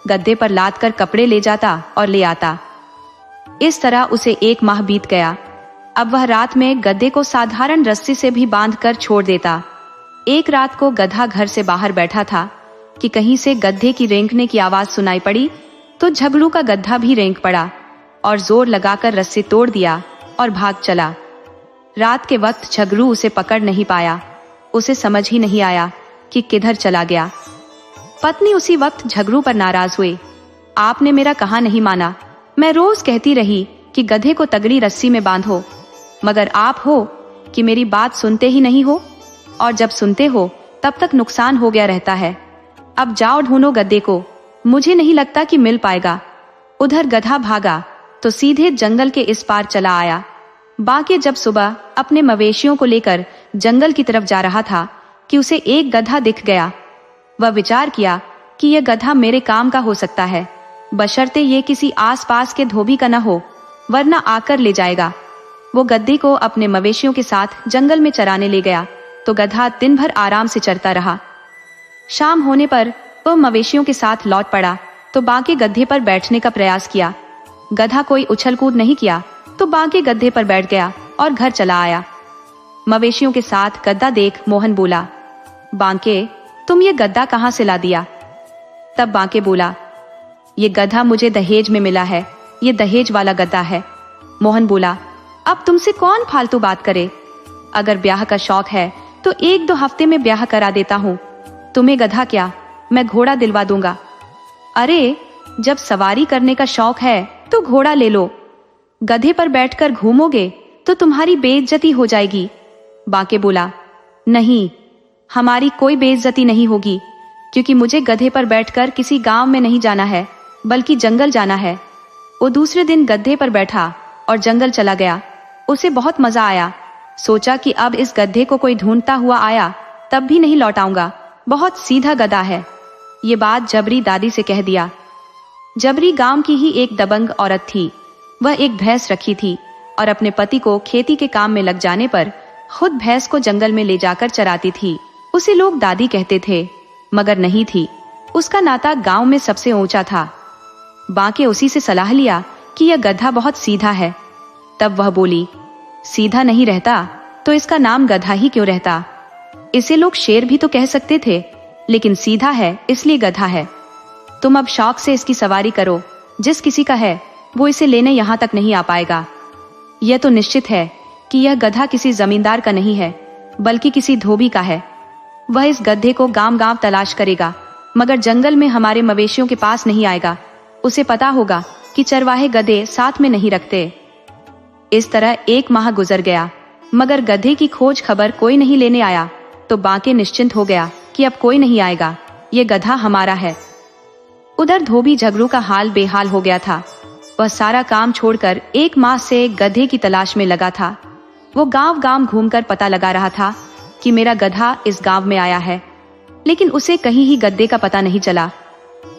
गधे पर लाद कर कपड़े ले जाता और ले आता। इस तरह उसे 1 माह बीत गया। अब वह रात में गधे को साधारण रस्सी से भी बांध कर छोड़ देता। एक रात को गधा घर से बाहर बैठा था कि कहीं से गधे की रेंकने की आवाज सुनाई पड़ी, तो झगड़ू का गधा भी रेंक पड़ा और जोर लगाकर रस्सी तोड़ दिया और भाग चला। रात के वक्त झगड़ू उसे पकड़ नहीं पाया। उसे समझ ही नहीं आया कि किधर चला गया। पत्नी उसी वक्त झगड़ू पर नाराज हुई, आपने मेरा कहा नहीं माना। मैं रोज कहती रही कि गधे को तगड़ी रस्सी में बांधो, मगर आप हो कि मेरी बात सुनते ही नहीं हो, और जब सुनते हो तब तक नुकसान हो गया रहता है। अब जाओ ढूंढो गधे को, मुझे नहीं लगता कि मिल पाएगा। उधर गधा भागा तो सीधे जंगल के इस पार चला आया। बाकी जब सुबह अपने मवेशियों को लेकर जंगल की तरफ जा रहा था कि उसे एक गधा दिख गया। वह विचार किया कि यह गधा मेरे काम का हो सकता है, बशर्ते ये किसी आसपास के धोबी का न हो, वरना आकर ले जाएगा। वो गधे को अपने मवेशियों के साथ जंगल में चराने ले गया तो गधा दिन भर आराम से चरता रहा। शाम होने पर वह मवेशियों के साथ लौट पड़ा तो बाकी गधे पर बैठने का प्रयास किया। गधा कोई उछल कूद नहीं किया तो बाकी गधे पर बैठ गया और घर चला आया। मवेशियों के साथ गधा देख मोहन बोला, बांके, तुम ये गधा कहां से ला दिया? तब बांके बोला, ये गधा मुझे दहेज में मिला है, ये दहेज वाला गधा है। मोहन बोला, अब तुमसे कौन फालतू बात करे? अगर ब्याह का शौक है तो 1-2 हफ्ते में ब्याह करा देता हूँ। तुम्हें गधा क्या, मैं घोड़ा दिलवा दूंगा। अरे, जब सवारी करने का शौक है तो घोड़ा ले लो, गधे पर बैठकर घूमोगे तो तुम्हारी बेइज्जती हो जाएगी। बांके बोला, नहीं, हमारी कोई बेइज्जती नहीं होगी, क्योंकि मुझे गधे पर बैठकर किसी गांव में नहीं जाना है, बल्कि जंगल जाना है। वो दूसरे दिन गधे पर बैठा और जंगल चला गया। उसे बहुत मजा आया। सोचा कि अब इस गधे को कोई ढूंढता हुआ आया तब भी नहीं लौटाऊंगा, बहुत सीधा गधा है। ये बात जबरी दादी से कह दिया। जबरी गांव की ही एक दबंग औरत थी। वह एक भैंस रखी थी और अपने पति को खेती के काम में लग जाने पर खुद भैंस को जंगल में ले जाकर चराती थी। उसे लोग दादी कहते थे, मगर नहीं थी। उसका नाता गांव में सबसे ऊंचा था। बांके उसी से सलाह लिया कि यह गधा बहुत सीधा है। तब वह बोली, सीधा नहीं रहता तो इसका नाम गधा ही क्यों रहता? इसे लोग शेर भी तो कह सकते थे, लेकिन सीधा है इसलिए गधा है। तुम अब शौक से इसकी सवारी करो। जिस किसी का है वो इसे लेने यहाँ तक नहीं आ पाएगा। यह तो निश्चित है कि यह गधा किसी जमींदार का नहीं है, बल्कि किसी धोबी का है। वह इस गधे को गांव-गांव तलाश करेगा, मगर जंगल में हमारे मवेशियों के पास नहीं आएगा। उसे पता होगा कि चरवाहे गधे साथ में नहीं रखते। इस तरह 1 माह गुजर गया, मगर गधे की खोज खबर कोई नहीं लेने आया। तो बांके निश्चिंत हो गया कि अब कोई नहीं आएगा, ये गधा हमारा है। उधर धोबी झगड़ू का हाल बेहाल हो गया था। वह सारा काम छोड़कर 1 माह से गधे की तलाश में लगा था। वो गांव-गांव घूमकर पता लगा रहा था कि मेरा गधा इस गांव में आया है, लेकिन उसे कहीं ही गधे का पता नहीं चला।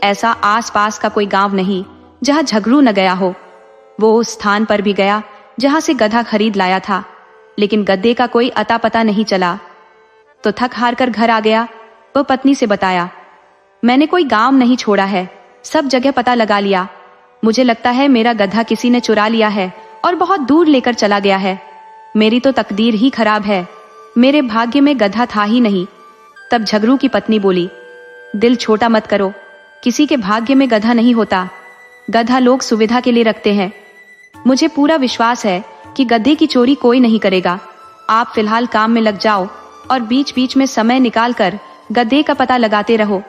ऐसा आसपास का कोई गांव नहीं जहां झगड़ू न गया हो। वो उस स्थान पर भी गया जहां से गधा खरीद लाया था, लेकिन गधे का कोई अता पता नहीं चला। तो थक हार कर घर आ गया। वह पत्नी से बताया, मैंने कोई गांव नहीं छोड़ा है, सब जगह पता लगा लिया। मुझे लगता है मेरा गधा किसी ने चुरा लिया है और बहुत दूर लेकर चला गया है। मेरी तो तकदीर ही खराब है, मेरे भाग्य में गधा था ही नहीं। तब झगड़ू की पत्नी बोली, दिल छोटा मत करो, किसी के भाग्य में गधा नहीं होता। गधा लोग सुविधा के लिए रखते हैं। मुझे पूरा विश्वास है कि गधे की चोरी कोई नहीं करेगा। आप फिलहाल काम में लग जाओ और बीच बीच में समय निकाल कर गधे का पता लगाते रहो।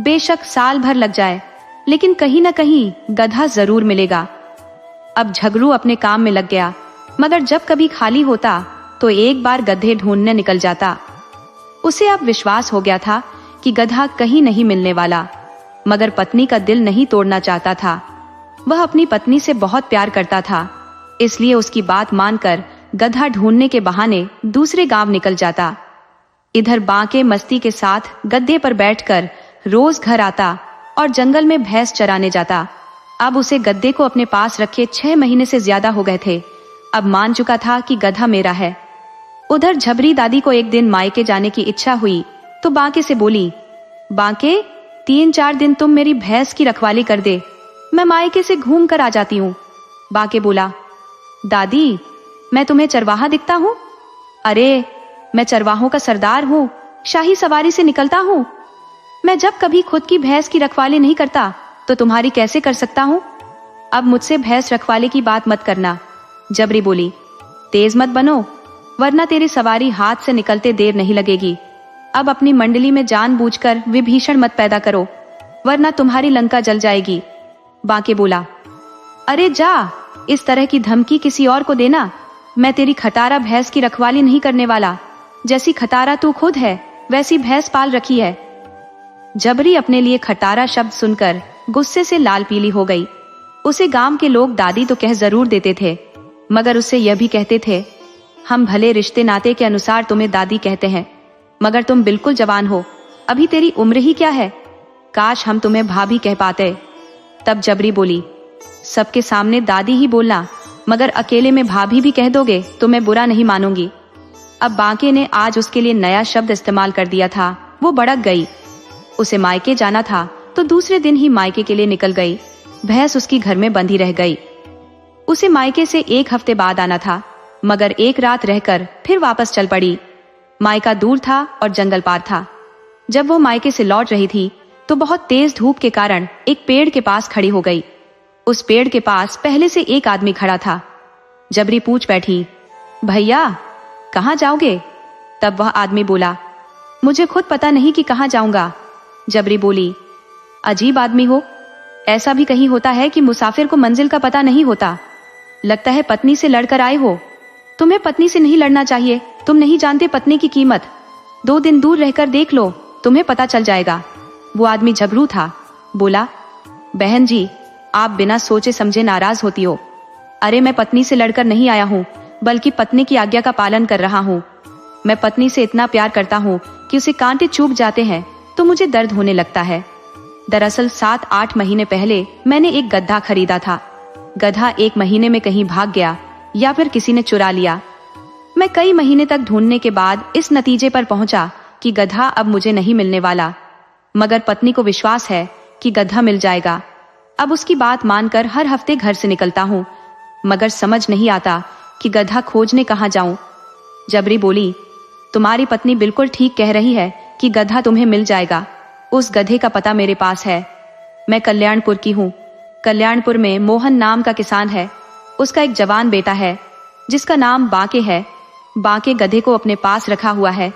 बेशक साल भर लग जाए, लेकिन कहीं न कहीं गधा जरूर मिलेगा। अब झगड़ू अपने काम में लग गया, मगर जब कभी खाली होता तो एक बार गधे ढूंढने निकल जाता। उसे अब विश्वास हो गया था कि गधा कहीं नहीं मिलने वाला, मगर पत्नी का दिल नहीं तोड़ना चाहता था। वह अपनी पत्नी से बहुत प्यार करता था, इसलिए उसकी बात मानकर गधा ढूंढने के बहाने दूसरे गांव निकल जाता। इधर बांके मस्ती के साथ गद्दे पर बैठकर रोज घर आता और जंगल में भैंस चराने जाता। अब उसे गद्दे को अपने पास रखे 6 महीने से ज्यादा हो गए थे। अब मान चुका था कि गधा मेरा है। उधर झबरी दादी को एक दिन मायके जाने की इच्छा हुई तो बांके से बोली, बांके 3-4 दिन तुम मेरी भैंस की रखवाली कर दे, मैं मायके से घूम कर आ जाती हूँ। बांके बोला, दादी मैं तुम्हें चरवाहा दिखता हूँ? अरे मैं चरवाहों का सरदार हूँ, शाही सवारी से निकलता हूँ। मैं जब कभी खुद की भैंस की रखवाली नहीं करता तो तुम्हारी कैसे कर सकता हूँ? अब मुझसे भैंस रखवाले की बात मत करना। जबरी बोली, तेज मत बनो, वरना तेरी सवारी हाथ से निकलते देर नहीं लगेगी। अब अपनी मंडली में जानबूझकर विभीषण मत पैदा करो, वरना तुम्हारी लंका जल जाएगी। बांके बोला, अरे जा, इस तरह की धमकी किसी और को देना। मैं तेरी खटारा भैंस की रखवाली नहीं करने वाला। जैसी खटारा तू खुद है वैसी भैंस पाल रखी है। जबरी अपने लिए खटारा शब्द सुनकर गुस्से से लाल पीली हो गई। उसे गांव के लोग दादी तो कह जरूर देते थे, मगर उससे यह भी कहते थे, हम भले रिश्ते नाते के अनुसार तुम्हें दादी कहते हैं, मगर तुम बिल्कुल जवान हो, अभी तेरी उम्र ही क्या है, काश हम तुम्हें भाभी कह पाते। तब जबरी बोली, सबके सामने दादी ही बोलना, मगर अकेले में भाभी भी कह दोगे तो मैं बुरा नहीं मानूंगी। अब बांके ने आज उसके लिए नया शब्द इस्तेमाल कर दिया था। वो भड़क गई। उसे मायके जाना था तो दूसरे दिन ही मायके के लिए निकल गई। भैंस उसकी घर में बंधी रह गई। उसे मायके से 1 हफ्ते बाद आना था, मगर एक रात रहकर फिर वापस चल पड़ी। मायका दूर था और जंगल पार था। जब वो मायके से लौट रही थी तो बहुत तेज धूप के कारण एक पेड़ के पास खड़ी हो गई। उस पेड़ के पास पहले से एक आदमी खड़ा था। जबरी पूछ बैठी, भैया कहाँ जाओगे? तब वह आदमी बोला, मुझे खुद पता नहीं कि कहाँ जाऊंगा। जबरी बोली, अजीब आदमी हो, ऐसा भी कहीं होता है कि मुसाफिर को मंजिल का पता नहीं होता। लगता है पत्नी से लड़कर आए हो। तुम्हें पत्नी से नहीं लड़ना चाहिए, तुम नहीं जानते पत्नी की कीमत। 2 दिन दूर रहकर देख लो, तुम्हें पता चल जाएगा। वो आदमी झगड़ू था। बोला, बहन जी आप बिना सोचे समझे नाराज होती हो। अरे मैं पत्नी से लड़कर नहीं आया हूँ, बल्कि पत्नी की आज्ञा का पालन कर रहा हूँ। मैं पत्नी से इतना प्यार करता हूँ कि उसे कांटे चुभ जाते हैं तो मुझे दर्द होने लगता है। दरअसल 7-8 महीने पहले मैंने एक गधा खरीदा था। गधा 1 महीने में कहीं भाग गया या फिर किसी ने चुरा लिया। मैं कई महीने तक ढूंढने के बाद इस नतीजे पर पहुंचा कि गधा अब मुझे नहीं मिलने वाला, मगर पत्नी को विश्वास है कि गधा मिल जाएगा। अब उसकी बात मानकर हर हफ्ते घर से निकलता हूँ, मगर समझ नहीं आता कि गधा खोजने कहाँ जाऊं। जबरी बोली, तुम्हारी पत्नी बिल्कुल ठीक कह रही है कि गधा तुम्हें मिल जाएगा। उस गधे का पता मेरे पास है। मैं कल्याणपुर की हूँ। कल्याणपुर में मोहन नाम का किसान है। उसका एक जवान बेटा है जिसका नाम बांके है। बांके गधे को अपने पास रखा हुआ है।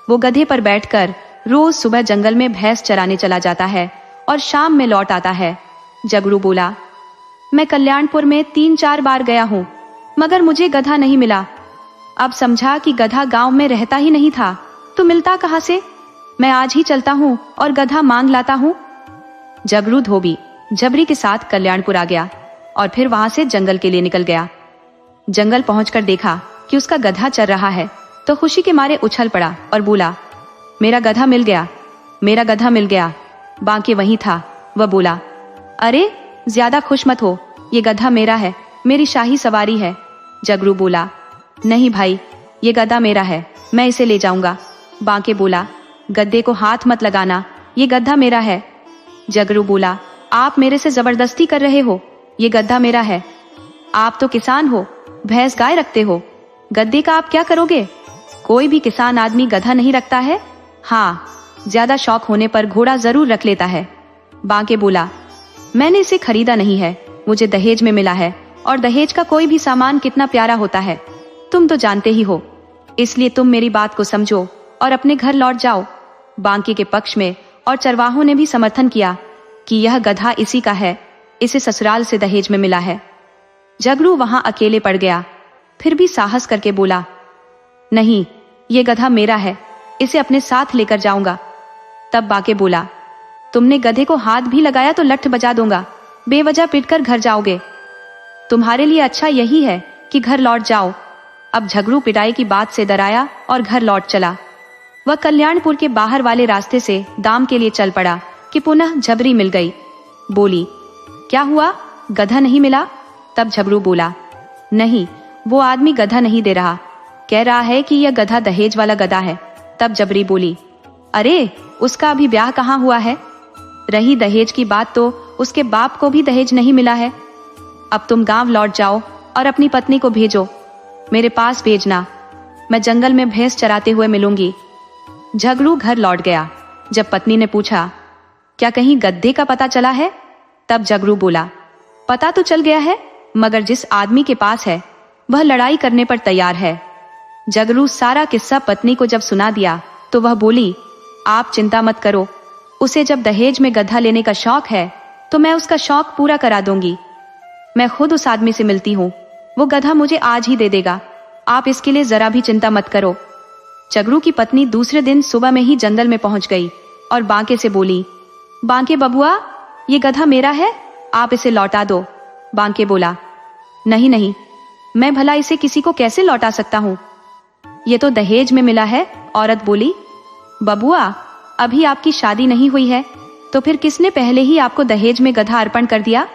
वो गधे पर बैठकर रोज सुबह जंगल में भैंस चराने चला जाता है और शाम में लौट आता है। जगरू बोला, मैं कल्याणपुर में 3-4 बार गया हूँ, मगर मुझे गधा नहीं मिला। अब समझा कि गधा गांव में रहता ही नहीं था, तो मिलता कहाँ से? मैं आज ही चलता हूँ और गधा मांग लाता हूँ। जगरू धोबी जबरी के साथ कल्याणपुर आ गया और फिर वहां से जंगल के लिए निकल गया। जंगल पहुंचकर देखा कि उसका गधा चर रहा है तो खुशी के मारे उछल पड़ा और बोला, मेरा गधा मिल गया, मेरा गधा मिल गया। बांके वहीं था। वह बोला, अरे ज्यादा खुश मत हो, ये गधा मेरा है, मेरी शाही सवारी है। जगरू बोला, नहीं भाई, ये गधा मेरा है, मैं इसे ले जाऊंगा। बांके बोला, गद्दे को हाथ मत लगाना, ये गधा मेरा है। जगरू बोला, आप मेरे से जबरदस्ती कर रहे हो, ये गधा मेरा है। आप तो किसान हो, भैंस गाय रखते हो, गद्दे का आप क्या करोगे? कोई भी किसान आदमी गधा नहीं रखता है। हाँ, ज्यादा शौक होने पर घोड़ा जरूर रख लेता है। बांके बोला, मैंने इसे खरीदा नहीं है, मुझे दहेज में मिला है, और दहेज का कोई भी सामान कितना प्यारा होता है, तुम तो जानते ही हो। इसलिए तुम मेरी बात को समझो और अपने घर लौट जाओ। बांके के पक्ष में और चरवाहों ने भी समर्थन किया। कि यह गधा इसी का है, इसे ससुराल से दहेज में मिला है। झगड़ू वहां अकेले पड़ गया, फिर भी साहस करके बोला, नहीं, ये गधा मेरा है, इसे अपने साथ लेकर जाऊंगा। तब बाके बोला, तुमने गधे को हाथ भी लगाया तो लठ बजा दूंगा, बेवजह पीटकर घर जाओगे। तुम्हारे लिए अच्छा यही है कि घर लौट जाओ। अब झगड़ू पिटाई की बात से डराया और घर लौट चला। वह कल्याणपुर के बाहर वाले रास्ते से दाम के लिए चल पड़ा कि पुनः झबरी मिल गई। बोली, क्या हुआ, गधा नहीं मिला? तब झबरू बोला, नहीं, वो आदमी गधा नहीं दे रहा, कह रहा है कि यह गधा दहेज वाला गधा है। तब जबरी बोली, अरे उसका अभी ब्याह कहाँ हुआ है? रही दहेज की बात तो उसके बाप को भी दहेज नहीं मिला है। अब तुम गांव लौट जाओ और अपनी पत्नी को भेजो, मेरे पास भेजना, मैं जंगल में भैंस चराते हुए मिलूंगी। झगड़ू घर लौट गया। जब पत्नी ने पूछा, क्या कहीं गद्दे का पता चला है? तब झगड़ू बोला, पता तो चल गया है, मगर जिस आदमी के पास है वह लड़ाई करने पर तैयार है। झगड़ू सारा किस्सा पत्नी को जब सुना दिया तो वह बोली, आप चिंता मत करो, उसे जब दहेज में गधा लेने का शौक है तो मैं उसका शौक पूरा करा दूंगी। मैं खुद उस आदमी से मिलती हूँ, वो गधा मुझे आज ही दे देगा, आप इसके लिए जरा भी चिंता मत करो। झगड़ू की पत्नी दूसरे दिन सुबह में ही जंगल में पहुंच गई और बांके से बोली, बांके बबुआ, ये गधा मेरा है, आप इसे लौटा दो। बांके बोला, नहीं नहीं, मैं भला इसे किसी को कैसे लौटा सकता हूँ, ये तो दहेज में मिला है। औरत बोली, बबुआ, अभी आपकी शादी नहीं हुई है तो फिर किसने पहले ही आपको दहेज में गधा अर्पण कर दिया?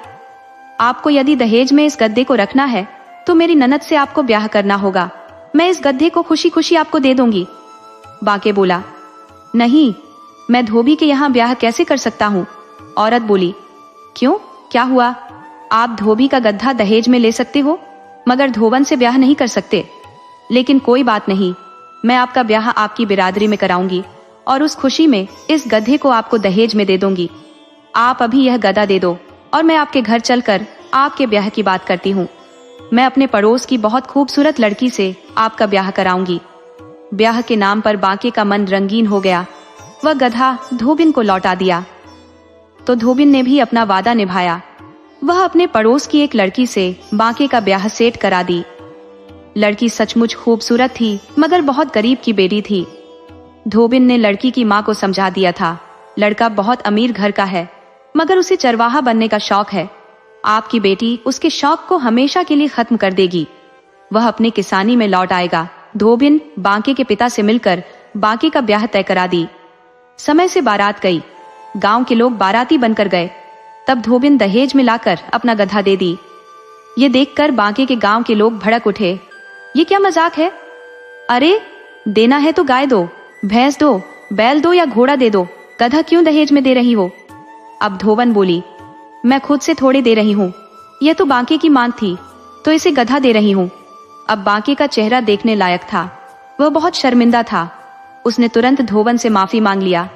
आपको यदि दहेज में इस गद्दे को रखना है तो मेरी ननद से आपको ब्याह करना होगा, मैं इस गद्दे को खुशी खुशी आपको दे दूंगी। बांके बोला, नहीं, मैं धोबी के यहाँ ब्याह कैसे कर सकता हूँ? औरत बोली, क्यों, क्या हुआ? आप धोबी का गद्दा दहेज में ले सकते हो, मगर धोबन से ब्याह नहीं कर सकते। लेकिन कोई बात नहीं, मैं आपका ब्याह आपकी बिरादरी में कराऊंगी और उस खुशी में इस गधे को आपको दहेज में दे दूंगी। आप अभी यह गधा दे दो और मैं आपके घर चलकर आपके ब्याह की बात करती हूँ। मैं अपने पड़ोस की बहुत खूबसूरत लड़की से आपका ब्याह कराऊंगी। ब्याह के नाम पर बांके का मन रंगीन हो गया। वह गधा धोबिन को लौटा दिया तो धोबिन ने भी अपना वादा निभाया। वह अपने पड़ोस की एक लड़की से बांके का ब्याह सेट करा दी। लड़की सचमुच खूबसूरत थी, मगर बहुत गरीब की बेटी थी। धोबिन ने लड़की की माँ को समझा दिया था, लड़का बहुत अमीर घर का है, मगर उसे चरवाहा बनने का शौक है। आपकी बेटी उसके शौक को हमेशा के लिए खत्म कर देगी। वह अपने किसानी में लौट आएगा। धोबिन बांके के पिता से मिलकर बांके का ब्याह तय करा दी। समय से बारात गई, गांव के लोग बाराती बनकर गए। तब धोबिन दहेज में लाकर अपना गधा दे दी। ये देखकर बांके के गांव के लोग भड़क उठे, ये क्या मजाक है? अरे देना है तो गाय दो, भैंस दो, बैल दो या घोड़ा दे दो, गधा क्यों दहेज में दे रही हो? अब धोबन बोली, मैं खुद से थोड़े दे रही हूँ, यह तो बांके की मांग थी तो इसे गधा दे रही हूँ। अब बांके का चेहरा देखने लायक था, वह बहुत शर्मिंदा था। उसने तुरंत धोबन से माफी मांग लिया।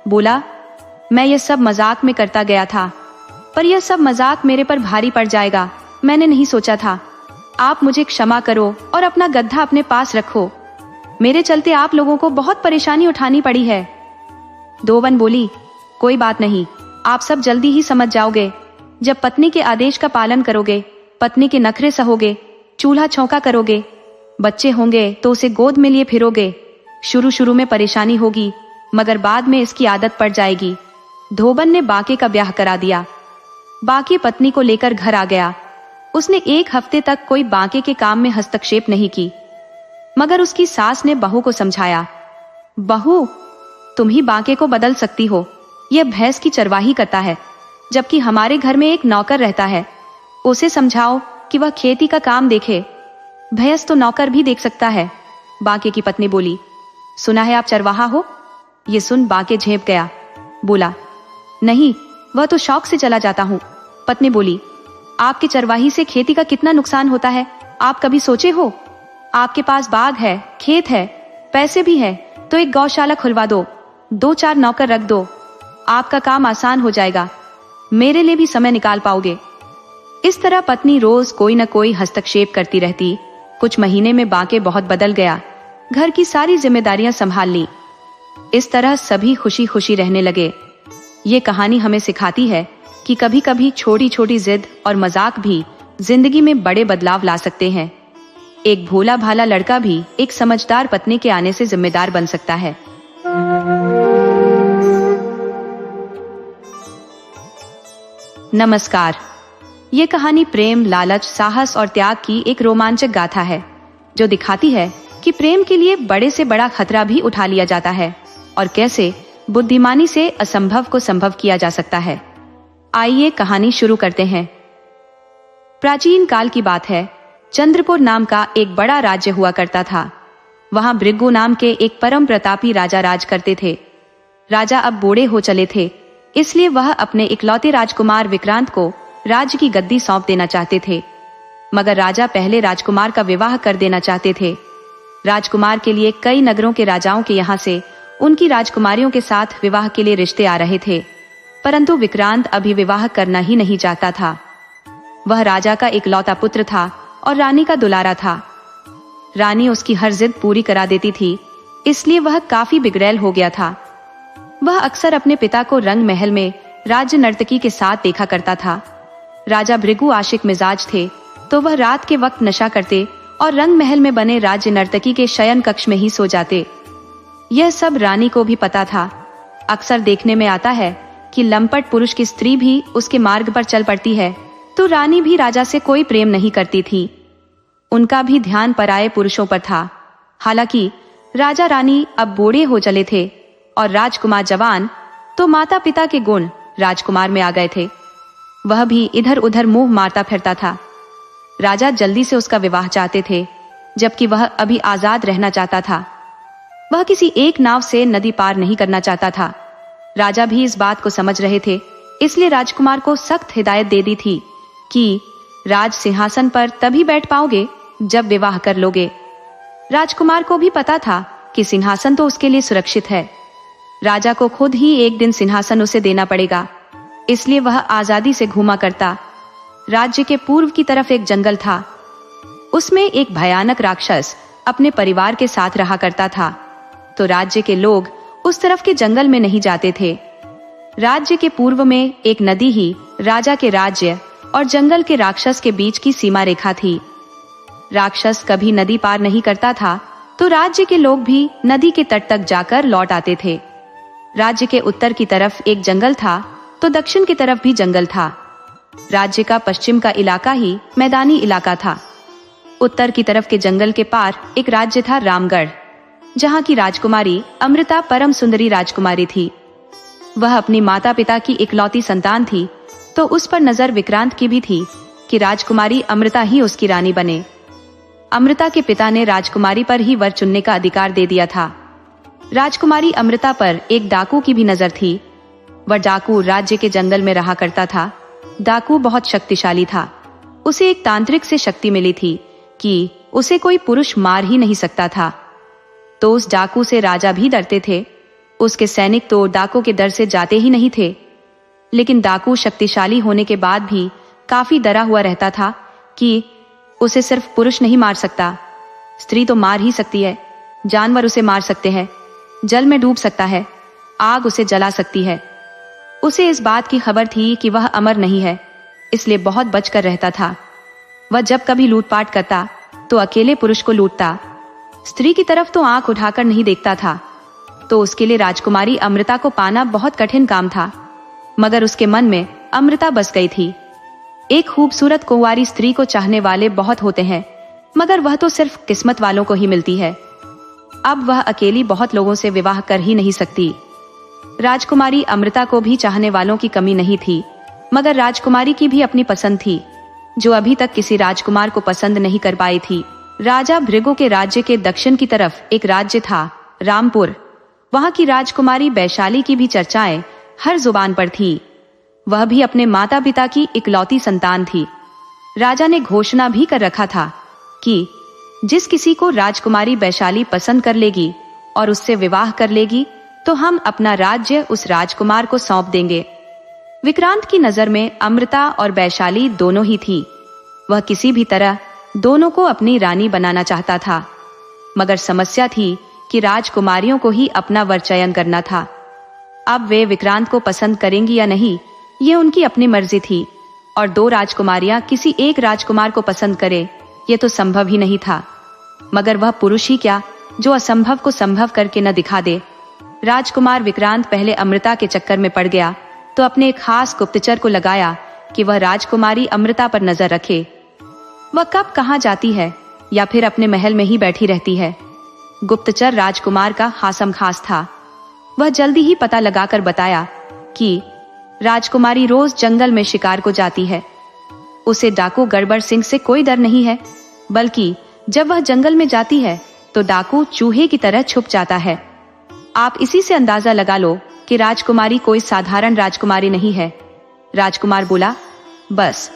बोला, मैं यह सब मजाक में करता गया था, पर यह सब मजाक मेरे पर भारी पड़ जाएगा, मैंने नहीं सोचा था। आप मुझे क्षमा करो और अपना गधा अपने पास रखो, मेरे चलते आप लोगों को बहुत परेशानी उठानी पड़ी है। धोबन बोली, कोई बात नहीं, आप सब जल्दी ही समझ जाओगे। जब पत्नी के आदेश का पालन करोगे, पत्नी के नखरे सहोगे, चूल्हा छौंका करोगे, बच्चे होंगे तो उसे गोद में लिए फिरोगे। शुरू शुरू में परेशानी होगी, मगर बाद में इसकी आदत पड़ जाएगी। धोबन ने बांके का ब्याह करा दिया। बांके पत्नी को लेकर घर आ गया। उसने 1 हफ्ते तक कोई बांके के काम में हस्तक्षेप नहीं की, मगर उसकी सास ने बहू को समझाया, बहू, तुम ही बांके को बदल सकती हो, यह भैंस की चरवाही करता है, जबकि हमारे घर में एक नौकर रहता है। उसे समझाओ कि वह खेती का काम देखे, भैंस तो नौकर भी देख सकता है। बांके की पत्नी बोली, सुना है आप चरवाहा हो? ये सुन बांके झेप गया, बोला, नहीं, वह तो शौक से चला जाता हूँ। पत्नी बोली, आपके चरवाही से खेती का कितना नुकसान होता है, आप कभी सोचे हो? आपके पास बाग है, खेत है, पैसे भी है, तो एक गौशाला खुलवा दो, 2-4 नौकर रख दो, आपका काम आसान हो जाएगा, मेरे लिए भी समय निकाल पाओगे। इस तरह पत्नी रोज कोई न कोई हस्तक्षेप करती रहती। कुछ महीने में बांके बहुत बदल गया, घर की सारी जिम्मेदारियां संभाल ली। इस तरह सभी खुशी खुशी रहने लगे। ये कहानी हमें सिखाती है कि कभी कभी छोटी छोटी जिद और मजाक भी जिंदगी में बड़े बदलाव ला सकते हैं। एक भोला भाला लड़का भी एक समझदार पत्नी के आने से जिम्मेदार बन सकता है। नमस्कार। ये कहानी प्रेम, लालच, साहस और त्याग की एक रोमांचक गाथा है, जो दिखाती है कि प्रेम के लिए बड़े से बड़ा खतरा भी उठा लिया जाता है और कैसे बुद्धिमानी से असंभव को संभव किया जा सकता है। आइए कहानी शुरू करते हैं। प्राचीन काल की बात है। चंद्रपुर नाम का एक बड़ा राज्य हुआ करता था। वहां भृगु नाम के एक परम प्रतापी राजा राज करते थे। राजा अब बूढ़े हो चले थे, इसलिए वह अपने इकलौते राजकुमार विक्रांत को राज्य की गद्दी सौंप देना चाहते थे। मगर राजा पहले राजकुमार का विवाह कर देना चाहते थे। राजकुमार के लिए कई नगरों के राजाओं के यहाँ से उनकी राजकुमारियों के साथ विवाह के लिए रिश्ते आ रहे थे, परंतु विक्रांत अभी विवाह करना ही नहीं चाहता था। वह राजा का इकलौता पुत्र था और रानी का दुलारा था। रानी उसकी हर जिद पूरी करा देती थी, इसलिए वह काफी बिगड़ैल हो गया था। वह अक्सर अपने पिता को रंग महल में राज्य नर्तकी के साथ देखा करता था। राजा भृगु आशिक मिजाज थे, तो वह रात के वक्त नशा करते और रंग महल में बने राज्य नर्तकी के शयन कक्ष में ही सो जाते। यह सब रानी को भी पता था। अक्सर देखने में आता है कि लंपट पुरुष की स्त्री भी उसके मार्ग पर चल पड़ती है, तो रानी भी राजा से कोई प्रेम नहीं करती थी। उनका भी ध्यान पराये पुरुषों पर था। हालांकि राजा रानी अब बूढ़े हो चले थे और राजकुमार जवान, तो माता पिता के गुण राजकुमार में आ गए थे। वह भी इधर उधर मुंह मारता फिरता था। राजा जल्दी से उसका विवाह चाहते थे, जबकि वह अभी आजाद रहना चाहता था। वह किसी एक नाव से नदी पार नहीं करना चाहता था। राजा भी इस बात को समझ रहे थे, इसलिए राजकुमार को सख्त हिदायत दे दी थी कि राज सिंहासन पर तभी बैठ पाओगे जब विवाह कर लोगे। राजकुमार को भी पता था कि सिंहासन तो उसके लिए सुरक्षित है। राजा को खुद ही एक दिन सिंहासन उसे देना पड़ेगा, इसलिए वह आजादी से घूमा करता। राज्य के पूर्व की तरफ एक जंगल था। उसमें एक भयानक राक्षस अपने परिवार के साथ रहा करता था, तो राज्य के लोग उस तरफ के जंगल में नहीं जाते थे। राज्य के पूर्व में एक नदी ही राजा के राज्य और जंगल के राक्षस के बीच की सीमा रेखा थी। राक्षस कभी नदी पार नहीं करता था, तो राज्य के लोग भी नदी के तट तक जाकर लौट आते थे। राज्य के उत्तर की तरफ एक जंगल था, तो दक्षिण की तरफ भी जंगल था। राज्य का पश्चिम का इलाका ही मैदानी इलाका था। उत्तर की तरफ के जंगल के पार एक राज्य था रामगढ़, जहाँ की राजकुमारी अमृता परम सुंदरी राजकुमारी थी। वह अपनी माता पिता की इकलौती संतान थी, तो उस पर नजर विक्रांत की भी थी कि राजकुमारी अमृता ही उसकी रानी बने। अमृता के पिता ने राजकुमारी पर ही वर चुनने का अधिकार दे दिया था। राजकुमारी अमृता पर एक डाकू की भी नजर थी। वह डाकू राज्य के जंगल में रहा करता था। डाकू बहुत शक्तिशाली था। उसे एक तांत्रिक से शक्ति मिली थी कि उसे कोई पुरुष मार ही नहीं सकता था, तो उस डाकू से राजा भी डरते थे। उसके सैनिक तो डाकू के डर से जाते ही नहीं थे। लेकिन डाकू शक्तिशाली होने के बाद भी काफी डरा हुआ रहता था कि उसे सिर्फ पुरुष नहीं मार सकता, स्त्री तो मार ही सकती है, जानवर उसे मार सकते हैं, जल में डूब सकता है, आग उसे जला सकती है। उसे इस बात की खबर थी कि वह अमर नहीं है, इसलिए बहुत बचकर रहता था। वह जब कभी लूटपाट करता तो अकेले पुरुष को लूटता, स्त्री की तरफ तो आंख उठाकर नहीं देखता था। तो उसके लिए राजकुमारी अमृता को पाना बहुत कठिन काम था। मगर उसके मन में अमृता बस गई थी। एक खूबसूरत कुंवारी स्त्री को चाहने वाले बहुत होते हैं, मगर वह तो सिर्फ किस्मत वालों को ही मिलती है। अब वह अकेली बहुत लोगों से विवाह कर ही नहीं सकती। राजकुमारी अमृता को भी चाहने वालों की कमी नहीं थी, मगर राजकुमारी की भी अपनी पसंद थी, जो अभी तक किसी राजकुमार को पसंद नहीं कर पाई थी। राजा भृगु के राज्य के दक्षिण की तरफ एक राज्य था, रामपुर। वहां की राजकुमारी वैशाली की भी चर्चाएं हर जुबान पर थी। वह भी अपने माता पिता की इकलौती संतान थी। राजा ने घोषणा भी कर रखा था कि जिस किसी को राजकुमारी वैशाली पसंद कर लेगी और उससे विवाह कर लेगी, तो हम अपना राज्य उस राजकुमार को सौंप देंगे। विक्रांत की नजर में अमृता और वैशाली दोनों ही थी। वह किसी भी तरह दोनों को अपनी रानी बनाना चाहता था, मगर समस्या थी कि राजकुमारियों को ही अपना वर चयन करना था। अब वे विक्रांत को पसंद करेंगी या नहीं, ये उनकी अपनी मर्जी थी और दो राजकुमारियां किसी एक राजकुमार को पसंद करे, ये तो संभव ही नहीं था। मगर वह पुरुष ही क्या जो असंभव को संभव करके न दिखा दे। राजकुमार विक्रांत पहले अमृता के चक्कर में पड़ गया तो अपने एक खास गुप्तचर को लगाया कि वह राजकुमारी अमृता पर नजर रखे। वह कब कहाँ जाती है या फिर अपने महल में ही बैठी रहती है। गुप्तचर राजकुमार का हासम खास था। वह जल्दी ही पता लगाकर बताया कि राजकुमारी रोज जंगल में शिकार को जाती है। उसे डाकू गड़बड़ सिंह से कोई डर नहीं है, बल्कि जब वह जंगल में जाती है तो डाकू चूहे की तरह छुप जाता है। आप इसी से अंदाजा लगा लो कि राजकुमारी कोई साधारण राजकुमारी नहीं है। राजकुमार बोला, बस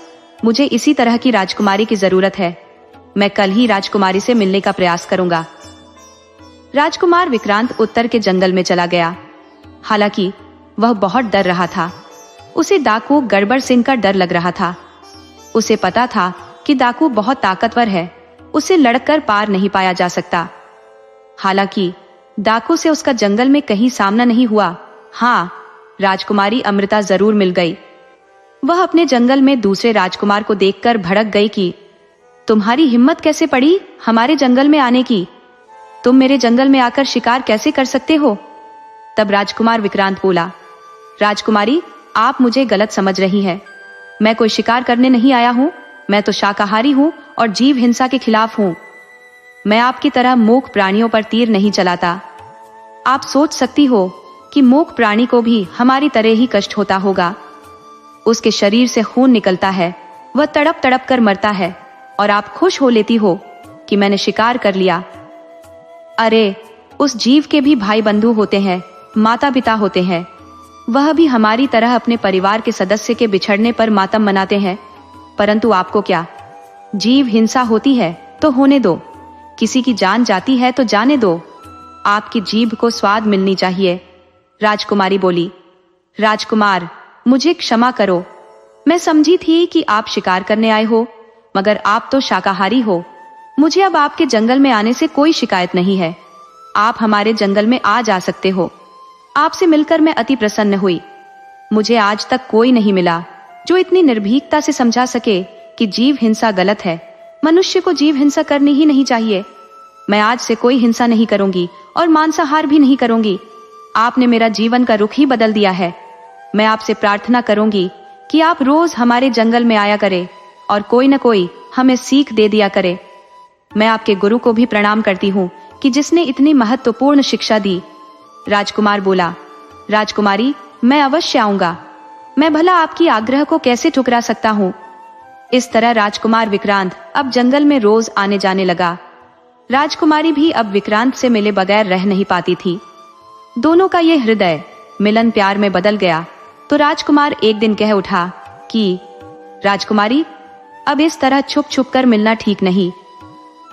मुझे इसी तरह की राजकुमारी की जरूरत है। मैं कल ही राजकुमारी से मिलने का प्रयास करूंगा। राजकुमार विक्रांत उत्तर के जंगल में चला गया। हालांकि वह बहुत डर रहा था। उसे डाकू गड़बड़ सिंह का डर लग रहा था। उसे पता था कि डाकू बहुत ताकतवर है, उसे लड़कर पार नहीं पाया जा सकता। हालांकि डाकू से उसका जंगल में कहीं सामना नहीं हुआ। हाँ, राजकुमारी अमृता जरूर मिल गई। वह अपने जंगल में दूसरे राजकुमार को देखकर भड़क गई कि तुम्हारी हिम्मत कैसे पड़ी हमारे जंगल में आने की? तुम मेरे जंगल में आकर शिकार कैसे कर सकते हो? तब राजकुमार विक्रांत बोला, राजकुमारी, आप मुझे गलत समझ रही हैं। मैं कोई शिकार करने नहीं आया हूँ। मैं तो शाकाहारी हूँ और जीव हिंसा के खिलाफ हूँ। मैं आपकी तरह मूक प्राणियों पर तीर नहीं चलाता। आप सोच सकती हो कि मूक प्राणी को भी हमारी तरह ही कष्ट होता होगा। उसके शरीर से खून निकलता है, वह तड़प तड़प कर मरता है और आप खुश हो लेती हो कि मैंने शिकार कर लिया। अरे, उस जीव के भी भाई बंधु होते हैं, माता पिता होते हैं। वह भी हमारी तरह अपने परिवार के सदस्य के बिछड़ने पर मातम मनाते हैं। परंतु आपको क्या? जीव हिंसा होती है तो होने दो, किसी की जान जाती है तो जाने दो। आपकी जीभ को स्वाद मिलनी चाहिए। राजकुमारी बोली, राजकुमार, मुझे क्षमा करो। मैं समझी थी कि आप शिकार करने आए हो, मगर आप तो शाकाहारी हो। मुझे अब आपके जंगल में आने से कोई शिकायत नहीं है। आप हमारे जंगल में आ जा सकते हो। आपसे मिलकर मैं अति प्रसन्न हुई। मुझे आज तक कोई नहीं मिला जो इतनी निर्भीकता से समझा सके कि जीव हिंसा गलत है। मनुष्य को जीव हिंसा करनी ही नहीं चाहिए। मैं आज से कोई हिंसा नहीं करूंगी और मांसाहार भी नहीं करूंगी। आपने मेरा जीवन का रुख ही बदल दिया है। मैं आपसे प्रार्थना करूंगी कि आप रोज हमारे जंगल में आया करें और कोई न कोई हमें सीख दे दिया करे। मैं आपके गुरु को भी प्रणाम करती हूँ कि जिसने इतनी महत्वपूर्ण शिक्षा दी। राजकुमार बोला, राजकुमारी, मैं अवश्य आऊंगा। मैं भला आपकी आग्रह को कैसे ठुकरा सकता हूँ। इस तरह राजकुमार विक्रांत अब जंगल में रोज आने जाने लगा। राजकुमारी भी अब विक्रांत से मिले बगैर रह नहीं पाती थी। दोनों का यह हृदय मिलन प्यार में बदल गया तो राजकुमार एक दिन कह उठा कि राजकुमारी, अब इस तरह छुप छुप कर मिलना ठीक नहीं।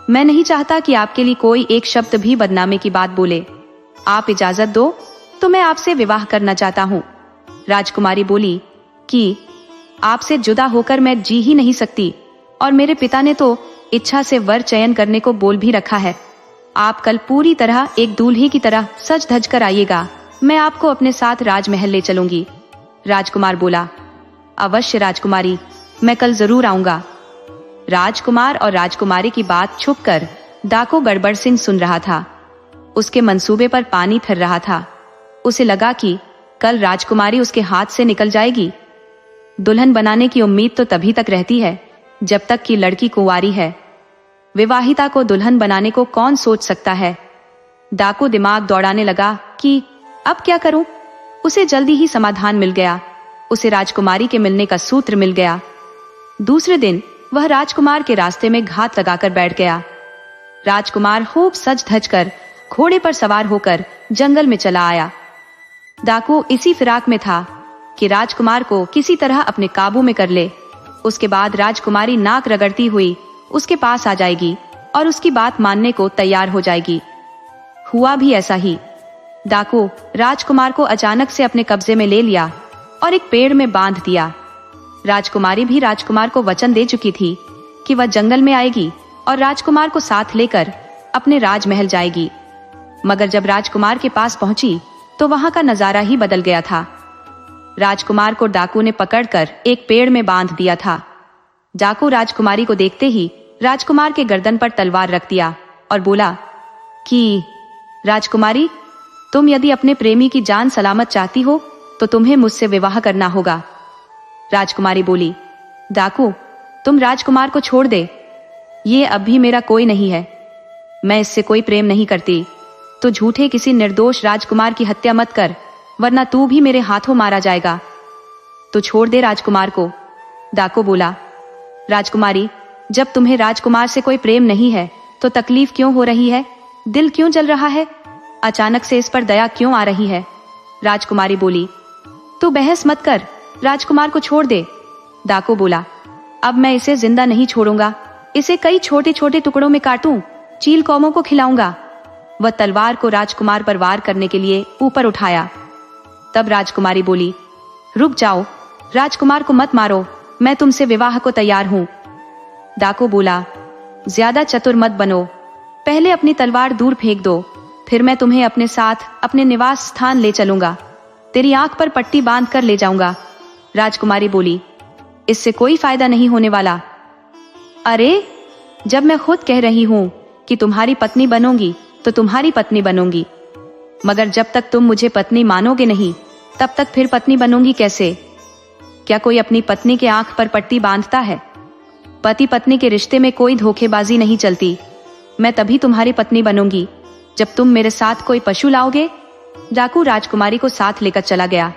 मैं नहीं चाहता कि आपके लिए कोई एक शब्द भी बदनामी की बात बोले। आप इजाजत दो तो मैं आपसे विवाह करना चाहता हूँ। राजकुमारी बोली कि आपसे जुदा होकर मैं जी ही नहीं सकती और मेरे पिता ने तो इच्छा से वर चयन करने को बोल भी रखा है। आप कल पूरी तरह एक दूल्हे की तरह सज धज कर आइएगा। मैं आपको अपने साथ राजमहल ले चलूंगी। राजकुमार बोला, अवश्य राजकुमारी, मैं कल जरूर आऊंगा। राजकुमार और राजकुमारी की बात छुपकर डाकू गड़बड़ सिंह सुन रहा था। उसके मंसूबे पर पानी फिर रहा था। उसे लगा कि कल राजकुमारी उसके हाथ से निकल जाएगी। दुल्हन बनाने की उम्मीद तो तभी तक रहती है जब तक कि लड़की कुंवारी है। विवाहिता को दुल्हन बनाने को कौन सोच सकता है। डाकू दिमाग दौड़ाने लगा कि अब क्या करूं। उसे जल्दी ही समाधान मिल गया। उसे राजकुमारी के मिलने का सूत्र मिल गया। दूसरे दिन वह राजकुमार के रास्ते में घात लगाकर बैठ गया। राजकुमार खूब सज धज कर घोड़े पर सवार होकर जंगल में चला आया। डाकू इसी फिराक में था कि राजकुमार को किसी तरह अपने काबू में कर ले। उसके बाद राजकुमारी नाक रगड़ती हुई उसके पास आ जाएगी और उसकी बात मानने को तैयार हो जाएगी। हुआ भी ऐसा ही। डाकू राजकुमार को अचानक से अपने कब्जे में ले लिया और एक पेड़ में बांध दिया। राजकुमारी भी राजकुमार को वचन दे चुकी थी कि वह जंगल में आएगी और राजकुमार को साथ लेकर अपने राजमहल जाएगी। मगर जब राजकुमार के पास पहुंची तो वहां का नजारा ही बदल गया था। राजकुमार को डाकू ने पकड़कर एक पेड़ में बांध दिया था। डाकू राजकुमारी को देखते ही राजकुमार के गर्दन पर तलवार रख दिया और बोला कि राजकुमारी, तुम यदि अपने प्रेमी की जान सलामत चाहती हो तो तुम्हें मुझसे विवाह करना होगा। राजकुमारी बोली, डाकू, तुम राजकुमार को छोड़ दे, ये अब भी मेरा कोई नहीं है, मैं इससे कोई प्रेम नहीं करती। तो झूठे किसी निर्दोष राजकुमार की हत्या मत कर, वरना तू भी मेरे हाथों मारा जाएगा। तो छोड़ दे राजकुमार को। डाकू बोला, राजकुमारी, जब तुम्हें राजकुमार से कोई प्रेम नहीं है तो तकलीफ क्यों हो रही है, दिल क्यों जल रहा है, अचानक से इस पर दया क्यों आ रही है? राजकुमारी बोली, तू बहस मत कर, राजकुमार को छोड़ दे। डाकू बोला, अब मैं इसे जिंदा नहीं छोड़ूंगा, इसे कई छोटे छोटे टुकड़ों में काटूं, चील कौमों को खिलाऊंगा। वह तलवार को राजकुमार पर वार करने के लिए ऊपर उठाया। तब राजकुमारी बोली, रुक जाओ, राजकुमार को मत मारो, मैं तुमसे विवाह को तैयार हूं। डाकू बोला, ज्यादा चतुर मत बनो, पहले अपनी तलवार दूर फेंक दो, फिर मैं तुम्हें अपने साथ अपने निवास स्थान ले चलूंगा, तेरी आंख पर पट्टी बांध कर ले जाऊंगा। राजकुमारी बोली, इससे कोई फायदा नहीं होने वाला। अरे, जब मैं खुद कह रही हूं कि तुम्हारी पत्नी बनूंगी तो तुम्हारी पत्नी बनूंगी, मगर जब तक तुम मुझे पत्नी मानोगे नहीं तब तक फिर पत्नी बनूंगी कैसे? क्या कोई अपनी पत्नी के आंख पर पट्टी बांधता है? पति पत्नी के रिश्ते में कोई धोखेबाजी नहीं चलती। मैं तभी तुम्हारी पत्नी बनूंगी जब तुम मेरे साथ कोई पशु लाओगे। डाकू राजकुमारी को साथ लेकर चला गया।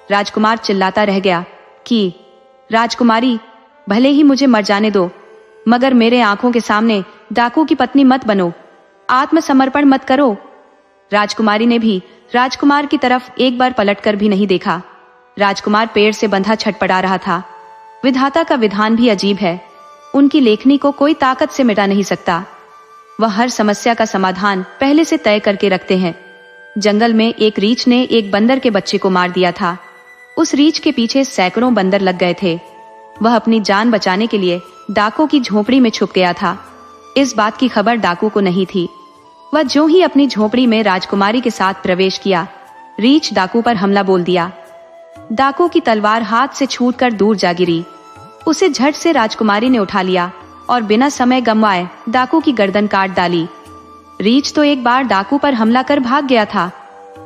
राजकुमार चिल्लाता रह गया कि राजकुमारी, भले ही मुझे मर जाने दो, मगर मेरे आंखों के सामने डाकू की पत्नी मत बनो, आत्मसमर्पण मत करो। राजकुमारी ने भी राजकुमार की तरफ एक बार पलटकर भी नहीं देखा। राजकुमार पेड़ से बंधा छटपटा रहा था। विधाता का विधान भी अजीब है, उनकी लेखनी को कोई ताकत से मिटा नहीं सकता। वह हर समस्या का समाधान पहले से तय करके रखते हैं। जंगल में एक रीछ ने एक बंदर के बच्चे को मार दिया था। उस रीछ के पीछे सैकड़ों बंदर लग गए थे। वह अपनी जान बचाने के लिए डाकू की झोपड़ी में छुप गया था। इस बात की खबर डाकू को नहीं थी। वह जो ही अपनी झोपड़ी में राजकुमारी के साथ प्रवेश किया, रीछ डाकू पर हमला बोल दिया। डाकू की तलवार हाथ से छूटकर दूर जा गिरी। उसे झट से राजकुमारी ने उठा लिया और बिना समय गंवाए डाकू की गर्दन काट डाली। रीछ तो एक बार डाकू पर हमला कर भाग गया था।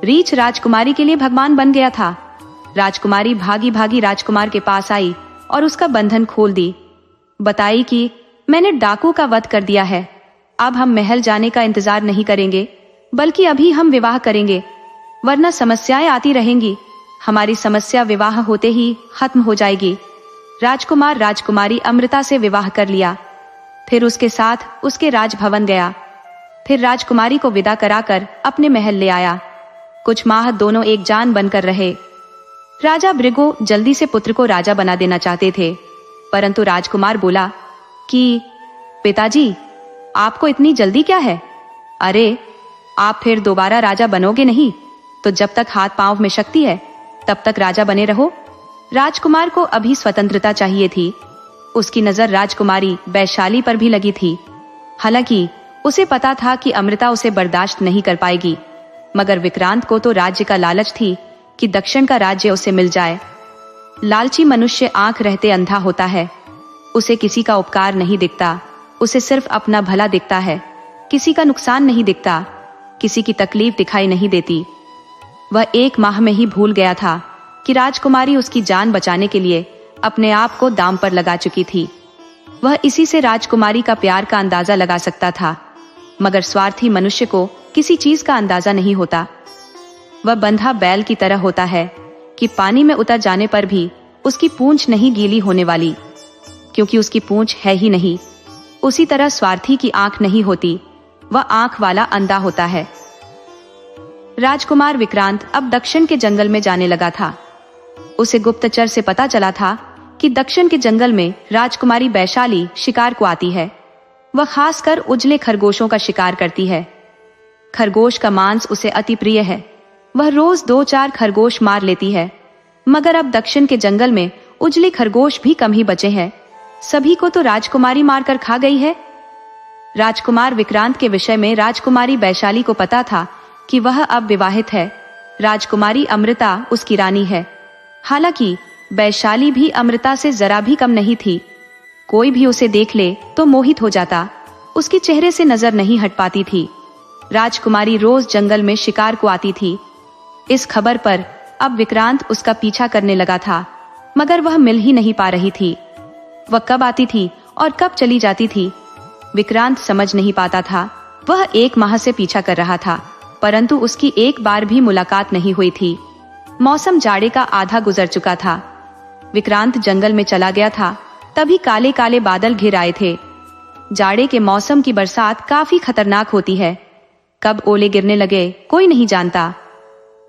रीछ राजकुमारी के लिए भगवान बन गया था। राजकुमारी भागी भागी राजकुमार के पास आई और उसका बंधन खोल दी। बताई कि मैंने डाकू का वध कर दिया है, अब हम महल जाने का इंतजार नहीं करेंगे, बल्कि अभी हम विवाह करेंगे, वरना समस्याएं आती रहेंगी। हमारी समस्या विवाह होते ही खत्म हो जाएगी। राजकुमार राजकुमारी अमृता से विवाह कर लिया, फिर उसके साथ उसके राजभवन गया। फिर राजकुमारी को विदा कराकर अपने महल ले आया। कुछ माह दोनों एक जान बनकर रहे। राजा भृगु जल्दी से पुत्र को राजा बना देना चाहते थे, परंतु राजकुमार बोला कि पिताजी, आपको इतनी जल्दी क्या है? अरे, आप फिर दोबारा राजा बनोगे नहीं, तो जब तक हाथ पांव में शक्ति है तब तक राजा बने रहो। राजकुमार को अभी स्वतंत्रता चाहिए थी। उसकी नजर राजकुमारी वैशाली पर भी लगी थी। हालांकि उसे पता था कि अमृता उसे बर्दाश्त नहीं कर पाएगी, मगर विक्रांत को तो राज्य का लालच थी कि दक्षिण का राज्य उसे मिल जाए। लालची मनुष्य आंख रहते अंधा होता है। उसे किसी का उपकार नहीं दिखता, उसे सिर्फ अपना भला दिखता है। किसी का नुकसान नहीं दिखता, किसी की तकलीफ दिखाई नहीं देती। वह 1 माह में ही भूल गया था कि राजकुमारी उसकी जान बचाने के लिए अपने आप को दांव पर लगा चुकी थी। वह इसी से राजकुमारी का प्यार का अंदाजा लगा सकता था, मगर स्वार्थी मनुष्य को किसी चीज का अंदाजा नहीं होता। वह बंधा बैल की तरह होता है कि पानी में उतर जाने पर भी उसकी पूंछ नहीं गीली होने वाली, क्योंकि उसकी पूंछ है ही नहीं। उसी तरह स्वार्थी की आंख नहीं होती, वह आंख वाला अंधा होता है। राजकुमार विक्रांत अब दक्षिण के जंगल में जाने लगा था। उसे गुप्तचर से पता चला था कि दक्षिण के जंगल में राजकुमारी वैशाली शिकार को आती है। वह खासकर उजले खरगोशों का शिकार करती है। खरगोश का मांस उसे अति प्रिय है। वह रोज 2-4 खरगोश मार लेती है, मगर अब दक्षिण के जंगल में उजले खरगोश भी कम ही बचे हैं। सभी को तो राजकुमारी मारकर खा गई है। राजकुमार विक्रांत के विषय में राजकुमारी वैशाली को पता था कि वह अब विवाहित है। राजकुमारी अमृता उसकी रानी है। हालांकि वैशाली भी अमृता से जरा भी कम नहीं थी। कोई भी उसे देख ले तो मोहित हो जाता, उसके चेहरे से नजर नहीं हट पाती थी। राजकुमारी रोज जंगल में शिकार को आती थी। इस खबर पर अब विक्रांत उसका पीछा करने लगा था, मगर वह मिल ही नहीं पा रही थी। वह कब आती थी और कब चली जाती थी, विक्रांत समझ नहीं पाता था। वह 1 माह से पीछा कर रहा था, परंतु उसकी एक बार भी मुलाकात नहीं हुई थी। मौसम जाड़े का आधा गुजर चुका था। विक्रांत जंगल में चला गया था, तभी काले काले बादल घिर आए थे। जाड़े के मौसम की बरसात काफी खतरनाक होती है। कब ओले गिरने लगे कोई नहीं जानता।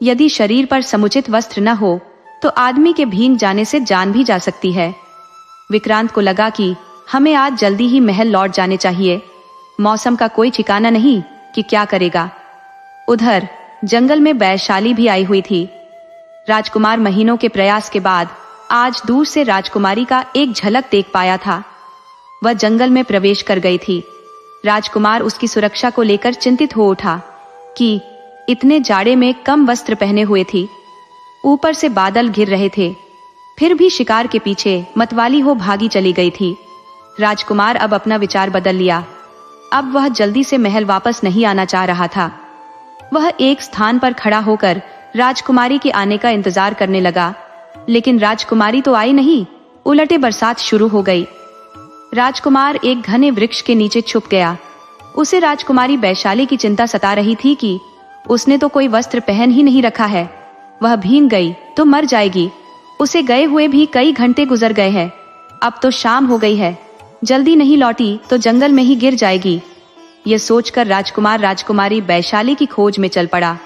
यदि शरीर पर समुचित वस्त्र न हो तो आदमी के भीग जाने से जान भी जा सकती है। विक्रांत को लगा कि हमें आज जल्दी ही महल लौट जाने चाहिए। मौसम का कोई ठिकाना नहीं कि क्या करेगा। उधर जंगल में वैशाली भी आई हुई थी। राजकुमार महीनों के प्रयास के बाद आज दूर से राजकुमारी का एक झलक देख पाया था। वह जंगल में प्रवेश कर गई थी। राजकुमार उसकी सुरक्षा को लेकर चिंतित हो उठा कि इतने जाड़े में कम वस्त्र पहने हुए थी, ऊपर से बादल घिर रहे थे, फिर भी शिकार के पीछे मतवाली हो भागी चली गई थी। राजकुमार अब अपना विचार बदल लिया। अब वह जल्दी से महल वापस नहीं आना चाह रहा था। वह एक स्थान पर खड़ा होकर राजकुमारी के आने का इंतजार करने लगा, लेकिन राजकुमारी तो आई नहीं, उलटे बरसात शुरू हो गई। राजकुमार एक घने वृक्ष के नीचे छुप गया। उसे राजकुमारी वैशाली की चिंता सता रही थी कि उसने तो कोई वस्त्र पहन ही नहीं रखा है, वह भीग गई तो मर जाएगी। उसे गए हुए भी कई घंटे गुजर गए हैं, अब तो शाम हो गई है, जल्दी नहीं लौटी तो जंगल में ही गिर जाएगी। यह सोचकर राजकुमार राजकुमारी वैशाली की खोज में चल पड़ा।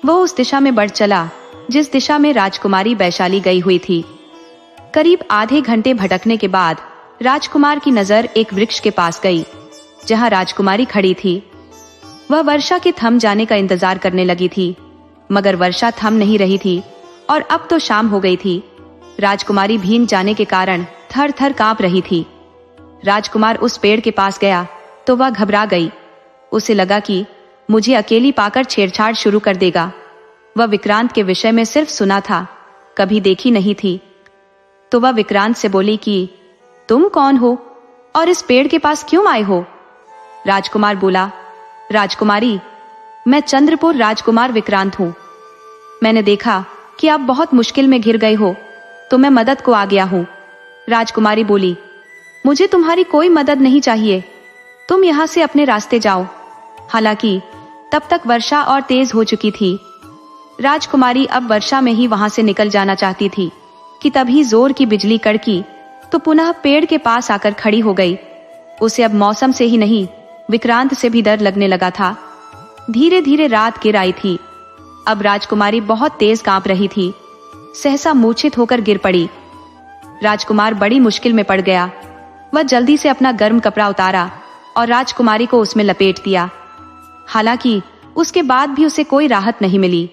वह उस दिशा में बढ़ चला जिस दिशा में राजकुमारी वैशाली गई हुई थी। करीब आधे घंटे भटकने के बाद राजकुमार की नजर एक वृक्ष के पास गई जहां राजकुमारी खड़ी थी। वह वर्षा के थम जाने का इंतजार करने लगी थी, मगर वर्षा थम नहीं रही थी और अब तो शाम हो गई थी। राजकुमारी भीग जाने के कारण थर थर कांप रही थी। राजकुमार उस पेड़ के पास गया तो वह घबरा गई। उसे लगा कि मुझे अकेली पाकर छेड़छाड़ शुरू कर देगा। वह विक्रांत के विषय में सिर्फ सुना था, कभी देखी नहीं थी। तो वह विक्रांत से बोली कि तुम कौन हो और इस पेड़ के पास क्यों आए हो? राजकुमार बोला, राजकुमारी, मैं चंद्रपुर राजकुमार विक्रांत हूँ। मैंने देखा कि आप बहुत मुश्किल में घिर गए हो तो मैं मदद को आ गया हूँ। राजकुमारी बोली, मुझे तुम्हारी कोई मदद नहीं चाहिए, तुम यहाँ से अपने रास्ते जाओ। हालांकि तब तक वर्षा और तेज हो चुकी थी। राजकुमारी अब वर्षा में ही वहां से निकल जाना चाहती थी कि तभी जोर की बिजली कड़की तो पुनः पेड़ के पास आकर खड़ी हो गई। उसे अब मौसम से ही नहीं, विक्रांत से भी डर लगने लगा था। धीरे धीरे रात गिर आई थी। अब राजकुमारी बहुत तेज कांप रही थी, सहसा मूर्छित होकर गिर पड़ी। राजकुमार बड़ी मुश्किल में पड़ गया। वह जल्दी से अपना गर्म कपड़ा उतारा और राजकुमारी को उसमें लपेट दिया। हालांकि उसके बाद भी उसे कोई राहत नहीं मिली।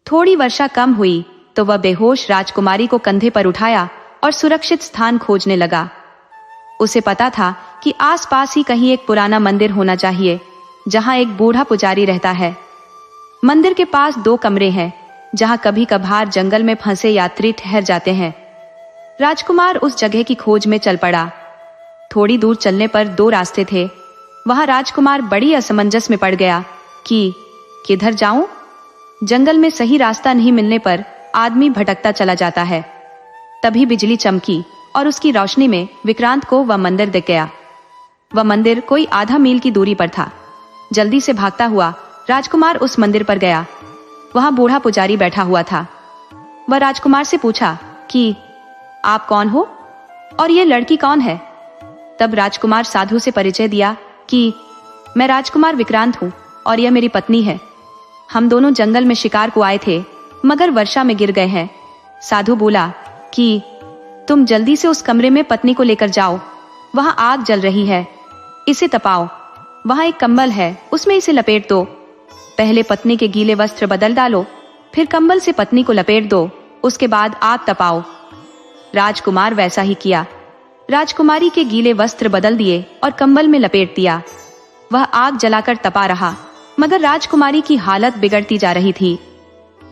थोड़ी वर्षा कम हुई तो वह बेहोश राजकुमारी को कंधे पर उठाया और सुरक्षित स्थान खोजने लगा। उसे पता था कि आसपास ही कहीं एक पुराना मंदिर होना चाहिए जहां एक बूढ़ा पुजारी रहता है। मंदिर के पास 2 कमरे हैं जहां कभी कभार जंगल में फंसे यात्री ठहर जाते हैं। राजकुमार उस जगह की खोज में चल पड़ा। थोड़ी दूर चलने पर 2 रास्ते थे। वहां राजकुमार बड़ी असमंजस में पड़ गया कि किधर जाऊं? जंगल में सही रास्ता नहीं मिलने पर आदमी भटकता चला जाता है। तभी बिजली चमकी और उसकी रोशनी में विक्रांत को वह मंदिर दिख गया। वह मंदिर कोई आधा मील की दूरी पर था। जल्दी से भागता हुआ राजकुमार उस मंदिर पर गया। वहां बूढ़ा पुजारी बैठा हुआ था। वह राजकुमार से पूछा कि आप कौन हो और ये लड़की कौन है? तब राजकुमार साधु से परिचय दिया कि मैं राजकुमार विक्रांत हूँ और यह मेरी पत्नी है। हम दोनों जंगल में शिकार को आए थे मगर वर्षा में गिर गए हैं। साधु बोला कि तुम जल्दी से उस कमरे में पत्नी को लेकर जाओ, वहां आग जल रही है, इसे तपाओ। वहां एक कंबल है, उसमें इसे लपेट दो। पहले पत्नी के गीले वस्त्र बदल डालो, फिर कंबल से पत्नी को लपेट दो, उसके बाद आग तपाओ। राजकुमार वैसा ही किया। राजकुमारी के गीले वस्त्र बदल दिए और कंबल में लपेट दिया। वह आग जलाकर तपा रहा मगर राजकुमारी की हालत बिगड़ती जा रही थी।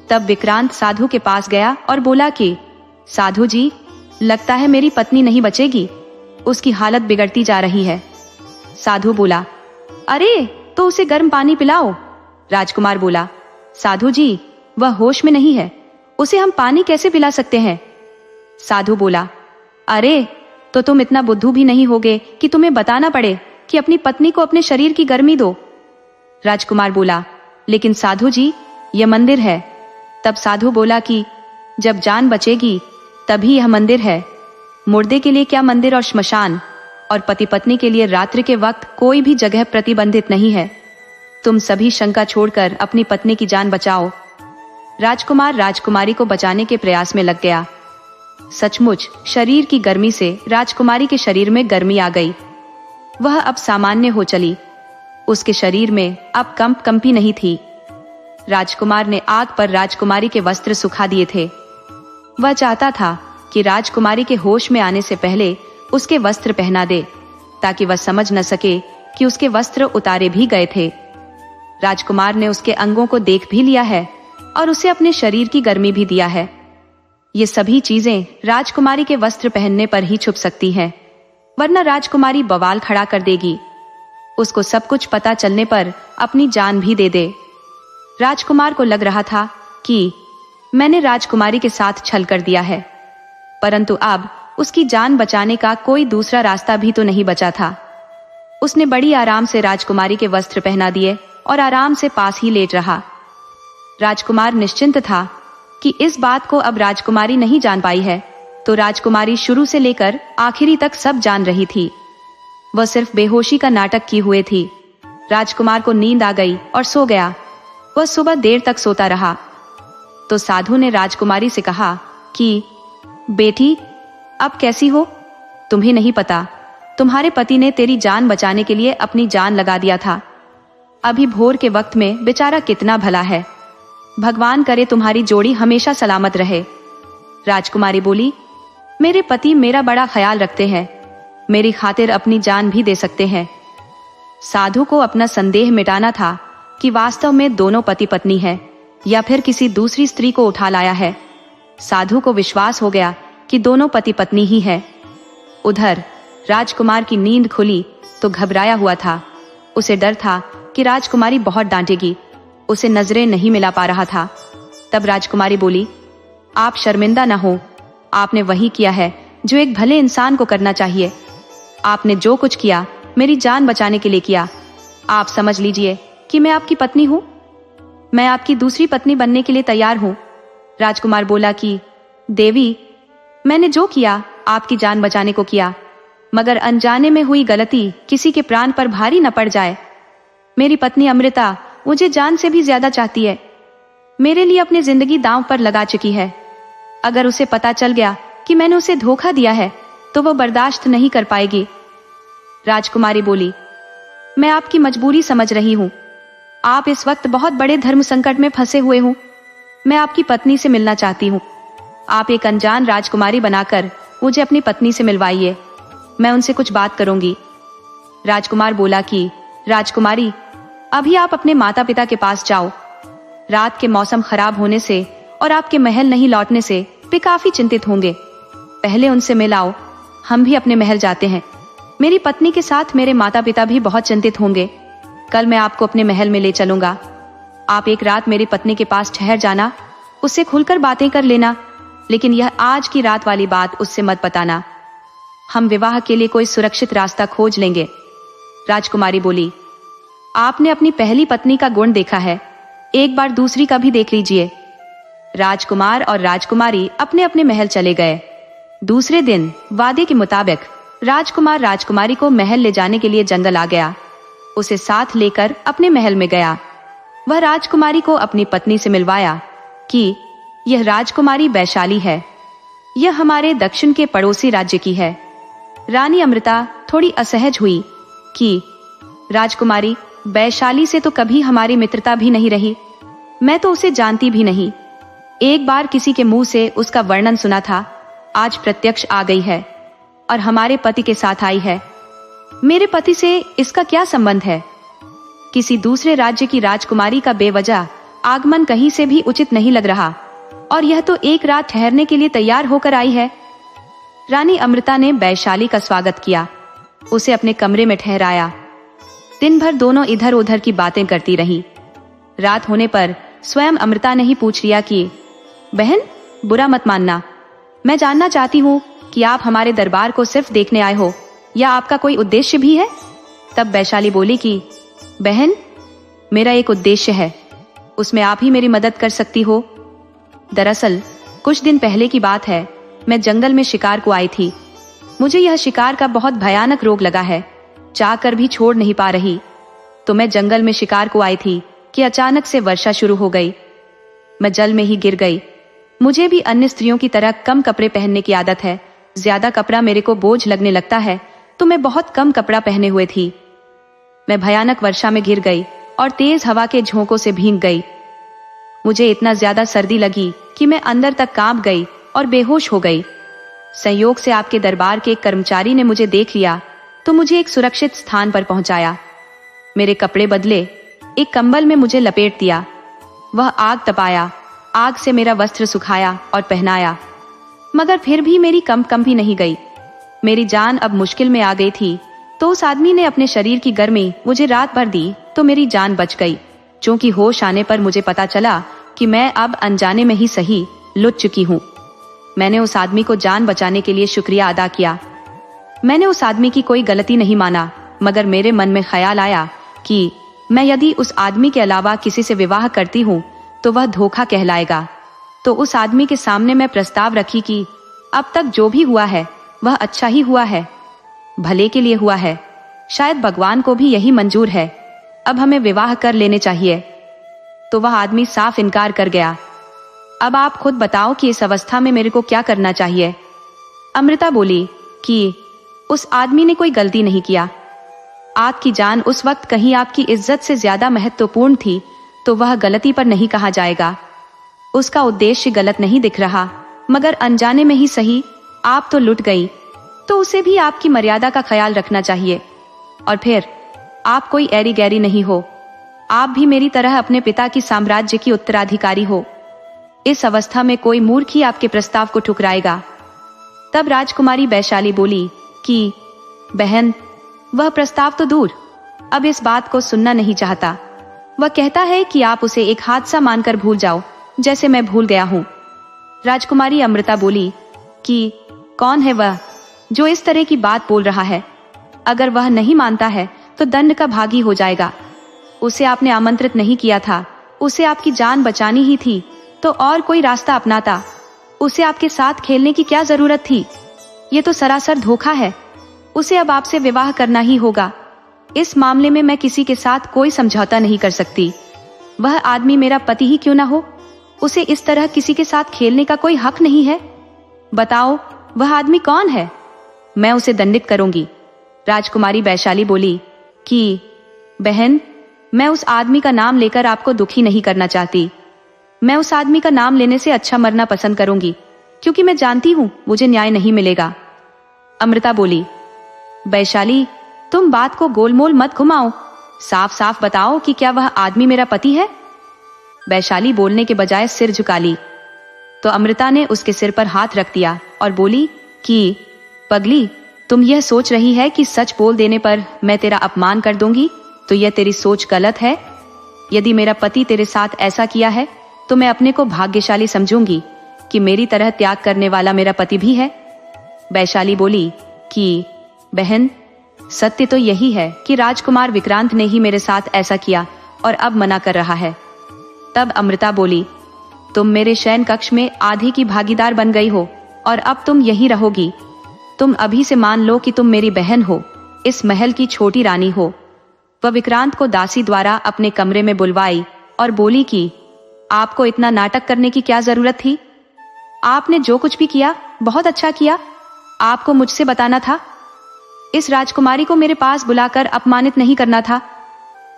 तब विक्रांत साधु के पास गया और बोला कि साधु जी, लगता है मेरी पत्नी नहीं बचेगी, उसकी हालत बिगड़ती जा रही है। साधु बोला, अरे तो उसे गर्म पानी पिलाओ। राजकुमार बोला, साधु जी, वह होश में नहीं है, उसे हम पानी कैसे पिला सकते हैं? साधु बोला, अरे तो तुम इतना बुद्धू भी नहीं होगे कि तुम्हें बताना पड़े कि अपनी पत्नी को अपने शरीर की गर्मी दो। राजकुमार बोला, लेकिन साधु जी, यह मंदिर है। तब साधु बोला कि जब जान बचेगी तभी यह मंदिर है। मुर्दे के लिए क्या मंदिर और श्मशान, और पति पत्नी के लिए रात्रि के वक्त कोई भी जगह प्रतिबंधित नहीं है। तुम सभी शंका छोड़कर अपनी पत्नी की जान बचाओ। राजकुमार राजकुमारी को बचाने के प्रयास में लग गया। सचमुच शरीर की गर्मी से राजकुमारी के शरीर में गर्मी आ गई। वह अब सामान्य हो चली। उसके शरीर में अब कंपी नहीं थी। राजकुमार ने आग पर राजकुमारी के वस्त्र सुखा दिए थे। वह चाहता था कि राजकुमारी के होश में आने से पहले उसके वस्त्र पहना दे, ताकि वह समझ न सके कि उसके वस्त्र उतारे भी गए थे। राजकुमार ने उसके अंगों को देख भी लिया है और उसे अपने शरीर की गर्मी भी दिया है। ये सभी चीजें राजकुमारी के वस्त्र पहनने पर ही छुप सकती हैं, वरना राजकुमारी बवाल खड़ा कर देगी। उसको सब कुछ पता चलने पर अपनी जान भी दे दे। राजकुमार को लग रहा था कि मैंने राजकुमारी के साथ छल कर दिया है, परंतु अब उसकी जान बचाने का कोई दूसरा रास्ता भी तो नहीं बचा था। उसने बड़ी आराम से राजकुमारी के वस्त्र पहना दिए और आराम से पास ही लेट रहा। राजकुमार निश्चिंत था कि इस बात को अब राजकुमारी नहीं जान पाई है, तो राजकुमारी शुरू से लेकर आखिरी तक सब जान रही थी। वह सिर्फ बेहोशी का नाटक की हुए थी। राजकुमार को नींद आ गई और सो गया। वह सुबह देर तक सोता रहा। तो साधु ने राजकुमारी से कहा कि बेटी, अब कैसी हो? तुम्हें नहीं पता, तुम्हारे पति ने तेरी जान बचाने के लिए अपनी जान लगा दिया था। अभी भोर के वक्त में बेचारा कितना भला है। भगवान करे तुम्हारी जोड़ी हमेशा सलामत रहे। राजकुमारी बोली, मेरे पति मेरा बड़ा ख्याल रखते हैं, मेरी खातिर अपनी जान भी दे सकते हैं। साधु को अपना संदेह मिटाना था कि वास्तव में दोनों पति पत्नी हैं या फिर किसी दूसरी स्त्री को उठा लाया है। साधु को विश्वास हो गया कि दोनों पति पत्नी ही है। उधर राजकुमार की नींद खुली तो घबराया हुआ था। उसे डर था कि राजकुमारी बहुत डांटेगी। उसे नजरें नहीं मिला पा रहा था। तब राजकुमारी बोली, आप शर्मिंदा न हो, आपने वही किया है जो एक भले इंसान को करना चाहिए। आपने जो कुछ किया मेरी जान बचाने के लिए किया। आप समझ लीजिए कि मैं आपकी पत्नी हूँ। मैं आपकी दूसरी पत्नी बनने के लिए तैयार हूँ। राजकुमार बोला कि देवी, मैंने जो किया आपकी जान बचाने को किया, मगर अनजाने में हुई गलती किसी के प्राण पर भारी न पड़ जाए। मेरी पत्नी अमृता मुझे जान से भी ज्यादा चाहती है। मेरे लिए अपनी जिंदगी दांव पर लगा चुकी है। अगर उसे पता चल गया कि मैंने उसे धोखा दिया है तो वो बर्दाश्त नहीं कर पाएगी। राजकुमारी बोली, मैं आपकी मजबूरी समझ रही हूँ। आप इस वक्त बहुत बड़े धर्म संकट में फंसे हुए हूँ। मैं आपकी पत्नी से मिलना चाहती हूँ। आप एक अनजान राजकुमारी बनाकर मुझे अपनी पत्नी से मिलवाइए। मैं उनसे कुछ बात करूंगी। राजकुमार बोला कि राजकुमारी, अभी आप अपने माता पिता के पास जाओ। रात के मौसम खराब होने से और आपके महल नहीं लौटने से वे काफी चिंतित होंगे। पहले उनसे मिलाओ, हम भी अपने महल जाते हैं। मेरी पत्नी के साथ मेरे माता पिता भी बहुत चिंतित होंगे। कल मैं आपको अपने महल में ले चलूंगा। आप एक रात मेरी पत्नी के पास ठहर जाना, उससे खुलकर बातें कर लेना, लेकिन यह आज की रात वाली बात उससे मत बताना। हम विवाह के लिए कोई सुरक्षित रास्ता खोज लेंगे। राजकुमारी बोली, आपने अपनी पहली पत्नी का गुण देखा है, एक बार दूसरी का भी देख लीजिए। राजकुमार और राजकुमारी अपने अपने महल चले गए। दूसरे दिन वादे के मुताबिक राजकुमार राजकुमारी को महल ले जाने के लिए जंगल आ गया। उसे साथ लेकर अपने महल में गया। वह राजकुमारी को अपनी पत्नी से मिलवाया कि यह राजकुमारी वैशाली है। यह हमारे दक्षिण के पड़ोसी राज्य की है। रानी अमृता थोड़ी असहज हुई कि राजकुमारी, वैशाली से तो कभी हमारी मित्रता भी नहीं रही। मैं तो उसे जानती भी नहीं। एक बार किसी के मुंह से उसका वर्णन सुना था, आज प्रत्यक्ष आ गई है और हमारे पति के साथ आई है। मेरे पति से इसका क्या संबंध है? किसी दूसरे राज्य की राजकुमारी का बेवजह आगमन कहीं से भी उचित नहीं लग रहा, और यह तो एक रात ठहरने के लिए तैयार होकर आई है। रानी अमृता ने वैशाली का स्वागत किया, उसे अपने कमरे में ठहराया। दिन भर दोनों इधर उधर की बातें करती रहीं। रात होने पर स्वयं अमृता ने ही पूछ लिया कि बहन, बुरा मत मानना, मैं जानना चाहती हूँ कि आप हमारे दरबार को सिर्फ देखने आए हो या आपका कोई उद्देश्य भी है। तब वैशाली बोली कि बहन, मेरा एक उद्देश्य है, उसमें आप ही मेरी मदद कर सकती हो। दरअसल कुछ दिन पहले की बात है, मैं जंगल में शिकार को आई थी। मुझे यह शिकार का बहुत भयानक रोग लगा है, चाह कर भी छोड़ नहीं पा रही। तो मैं जंगल में शिकार को आई थी कि अचानक से वर्षा शुरू हो गई। मैं जल में ही गिर गई। मुझे भी अन्य स्त्रियों की तरह कम कपड़े पहनने की आदत है। ज्यादा कपड़ा मेरे को बोझ लगने लगता है, तो मैं बहुत कम कपड़ा पहने हुए थी। मैं भयानक वर्षा में गिर गई और तेज हवा के झोंकों से भीग गई। मुझे इतना ज्यादा सर्दी लगी कि मैं अंदर तक कांप गई और बेहोश हो गई। संयोग से आपके दरबार के एक कर्मचारी ने मुझे देख लिया, तो मुझे एक सुरक्षित स्थान पर पहुंचाया। मेरे कपड़े बदले, एक कंबल में मुझे लपेट दिया। वह आग तपाया, आग से मेरा वस्त्र सुखाया और पहनाया, मगर फिर भी मेरी कंप भी नहीं गई। मेरी जान अब मुश्किल में आ गई थी, तो उस आदमी ने अपने शरीर की गर्मी मुझे रात भर दी, तो मेरी जान बच गई। क्योंकि होश आने पर मुझे पता चला कि मैं अब अनजाने में ही सही लुट चुकी हूँ। मैंने उस आदमी को जान बचाने के लिए शुक्रिया अदा किया। मैंने उस आदमी की कोई गलती नहीं माना, मगर मेरे मन में ख्याल आया कि मैं यदि उस आदमी के अलावा किसी से विवाह करती हूँ तो वह धोखा कहलाएगा। तो उस आदमी के सामने मैं प्रस्ताव रखी कि अब तक जो भी हुआ है वह अच्छा ही हुआ है, भले के लिए हुआ है। शायद भगवान को भी यही मंजूर है। अब हमें विवाह कर लेने चाहिए। तो वह आदमी साफ इनकार कर गया। अब आप खुद बताओ कि इस अवस्था में मेरे को क्या करना चाहिए। अमृता बोली कि उस आदमी ने कोई गलती नहीं किया। आपकी जान उस वक्त कहीं आपकी इज्जत से ज्यादा महत्वपूर्ण थी, तो वह गलती पर नहीं कहा जाएगा। उसका उद्देश्य गलत नहीं दिख रहा, मगर अनजाने में ही सही आप तो लुट गई, तो उसे भी आपकी मर्यादा का ख्याल रखना चाहिए। और फिर आप कोई ऐरी गैरी नहीं हो, आप भी मेरी तरह अपने पिता की साम्राज्य की उत्तराधिकारी हो। इस अवस्था में कोई मूर्ख ही आपके प्रस्ताव को ठुकराएगा। तब राजकुमारी वैशाली बोली कि बहन, वह प्रस्ताव तो दूर, अब इस बात को सुनना नहीं चाहता। वह कहता है कि आप उसे एक हादसा मानकर भूल जाओ, जैसे मैं भूल गया हूँ। राजकुमारी अमृता बोली कि कौन है वह जो इस तरह की बात बोल रहा है? अगर वह नहीं मानता है तो दंड का भागी हो जाएगा। उसे आपने आमंत्रित नहीं किया था, उसे आपकी जान बचानी ही थी, तो और कोई रास्ता अपनाता। उसे आपके साथ खेलने की क्या जरूरत थी? ये तो सरासर धोखा है। उसे अब आपसे विवाह करना ही होगा। इस मामले में मैं किसी के साथ कोई समझौता नहीं कर सकती। वह आदमी मेरा पति ही क्यों ना हो, उसे इस तरह किसी के साथ खेलने का कोई हक नहीं है। बताओ वह आदमी कौन है? मैं उसे दंडित करूंगी। राजकुमारी वैशाली बोली कि बहन, मैं उस आदमी का नाम लेकर आपको दुखी नहीं करना चाहती। मैं उस आदमी का नाम लेने से अच्छा मरना पसंद करूंगी, क्योंकि मैं जानती हूं मुझे न्याय नहीं मिलेगा। अमृता बोली, वैशाली, तुम बात को गोलमोल मत घुमाओ, साफ साफ बताओ कि क्या वह आदमी मेरा पति है? वैशाली बोलने के बजाय सिर झुका ली। तो अमृता ने उसके सिर पर हाथ रख दिया और बोली कि पगली, तुम यह सोच रही है कि सच बोल देने पर मैं तेरा अपमान कर दूंगी, तो यह तेरी सोच गलत है। यदि मेरा पति तेरे साथ ऐसा किया है तो मैं अपने को भाग्यशाली समझूंगी कि मेरी तरह त्याग करने वाला मेरा पति भी है। वैशाली बोली कि बहन, सत्य तो यही है कि राजकुमार विक्रांत ने ही मेरे साथ ऐसा किया और अब मना कर रहा है। तब अमृता बोली, तुम मेरे शयन कक्ष में आधी की भागीदार बन गई हो और अब तुम यही रहोगी। तुम अभी से मान लो कि तुम मेरी बहन हो, इस महल की छोटी रानी हो। वह विक्रांत को दासी द्वारा अपने कमरे में बुलवाई और बोली कि आपको इतना नाटक करने की क्या जरूरत थी? आपने जो कुछ भी किया बहुत अच्छा किया। आपको मुझसे बताना था। इस राजकुमारी को मेरे पास बुलाकर अपमानित नहीं करना था।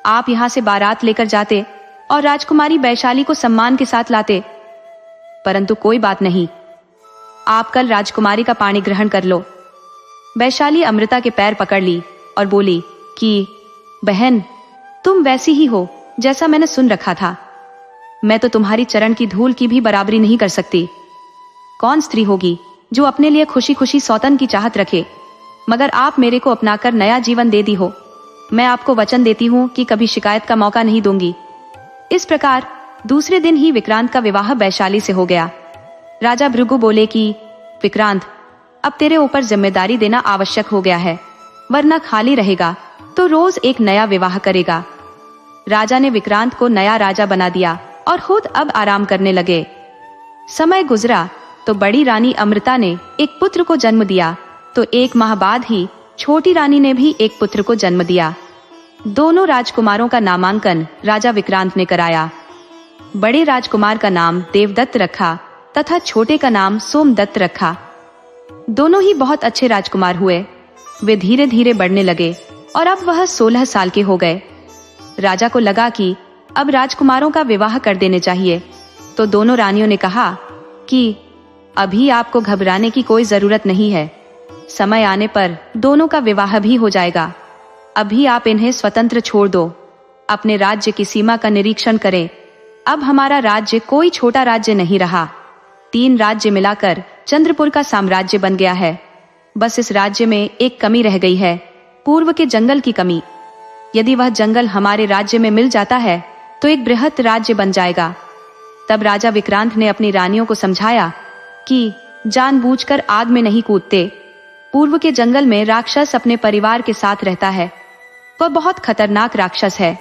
आप यहाँ से बारात लेकर जाते और राजकुमारी वैशाली को सम्मान के साथ लाते। परंतु कोई बात नहीं, आप कल राजकुमारी का पानी ग्रहण कर लो। वैशाली अमृता के पैर पकड़ ली और बोली कि बहन, तुम वैसी ही हो जैसा मैंने सुन रखा था। मैं तो तुम्हारी चरण की धूल की भी बराबरी नहीं कर सकती। कौन स्त्री होगी जो अपने लिए खुशी खुशी सौतन की चाहत रखे, मगर आप मेरे को अपनाकर नया जीवन दे दी हो। मैं आपको वचन देती हूँ कि कभी शिकायत का मौका नहीं दूंगी। इस प्रकार दूसरे दिन ही विक्रांत का विवाह वैशाली से हो गया। राजा भृगु बोले कि विक्रांत, अब तेरे ऊपर जिम्मेदारी देना आवश्यक हो गया है, वरना खाली रहेगा तो रोज एक नया विवाह करेगा। राजा ने विक्रांत को नया राजा बना दिया और खुद अब आराम करने लगे। समय गुजरा तो बड़ी रानी अमृता ने एक पुत्र को जन्म दिया, तो 1 माह बाद ही छोटी रानी ने भी एक पुत्र को जन्म दिया। दोनों राजकुमारों का नामांकन राजा विक्रांत ने कराया। बड़े राजकुमार का नाम देवदत्त रखा तथा छोटे का नाम सोमदत्त रखा। दोनों ही बहुत अच्छे राजकुमार हुए। वे धीरे धीरे बढ़ने लगे और अब वह 16 साल के हो गए। राजा को लगा कि अब राजकुमारों का विवाह कर देने चाहिए, तो दोनों रानियों ने कहा कि अभी आपको घबराने की कोई जरूरत नहीं है, समय आने पर दोनों का विवाह भी हो जाएगा। अभी आप इन्हें स्वतंत्र छोड़ दो, अपने राज्य की सीमा का निरीक्षण करें। अब हमारा राज्य कोई छोटा राज्य नहीं रहा। 3 राज्य मिलाकर चंद्रपुर का साम्राज्य बन गया है। बस इस राज्य में एक कमी रह गई है, पूर्व के जंगल की कमी। यदि वह जंगल हमारे राज्य में मिल जाता है तो एक बृहत राज्य बन जाएगा। तब राजा विक्रांत ने अपनी रानियों को समझाया कि जानबूझकर आग में नहीं कूदते। पूर्व के जंगल में राक्षस अपने परिवार के साथ रहता है। वह बहुत खतरनाक राक्षस है।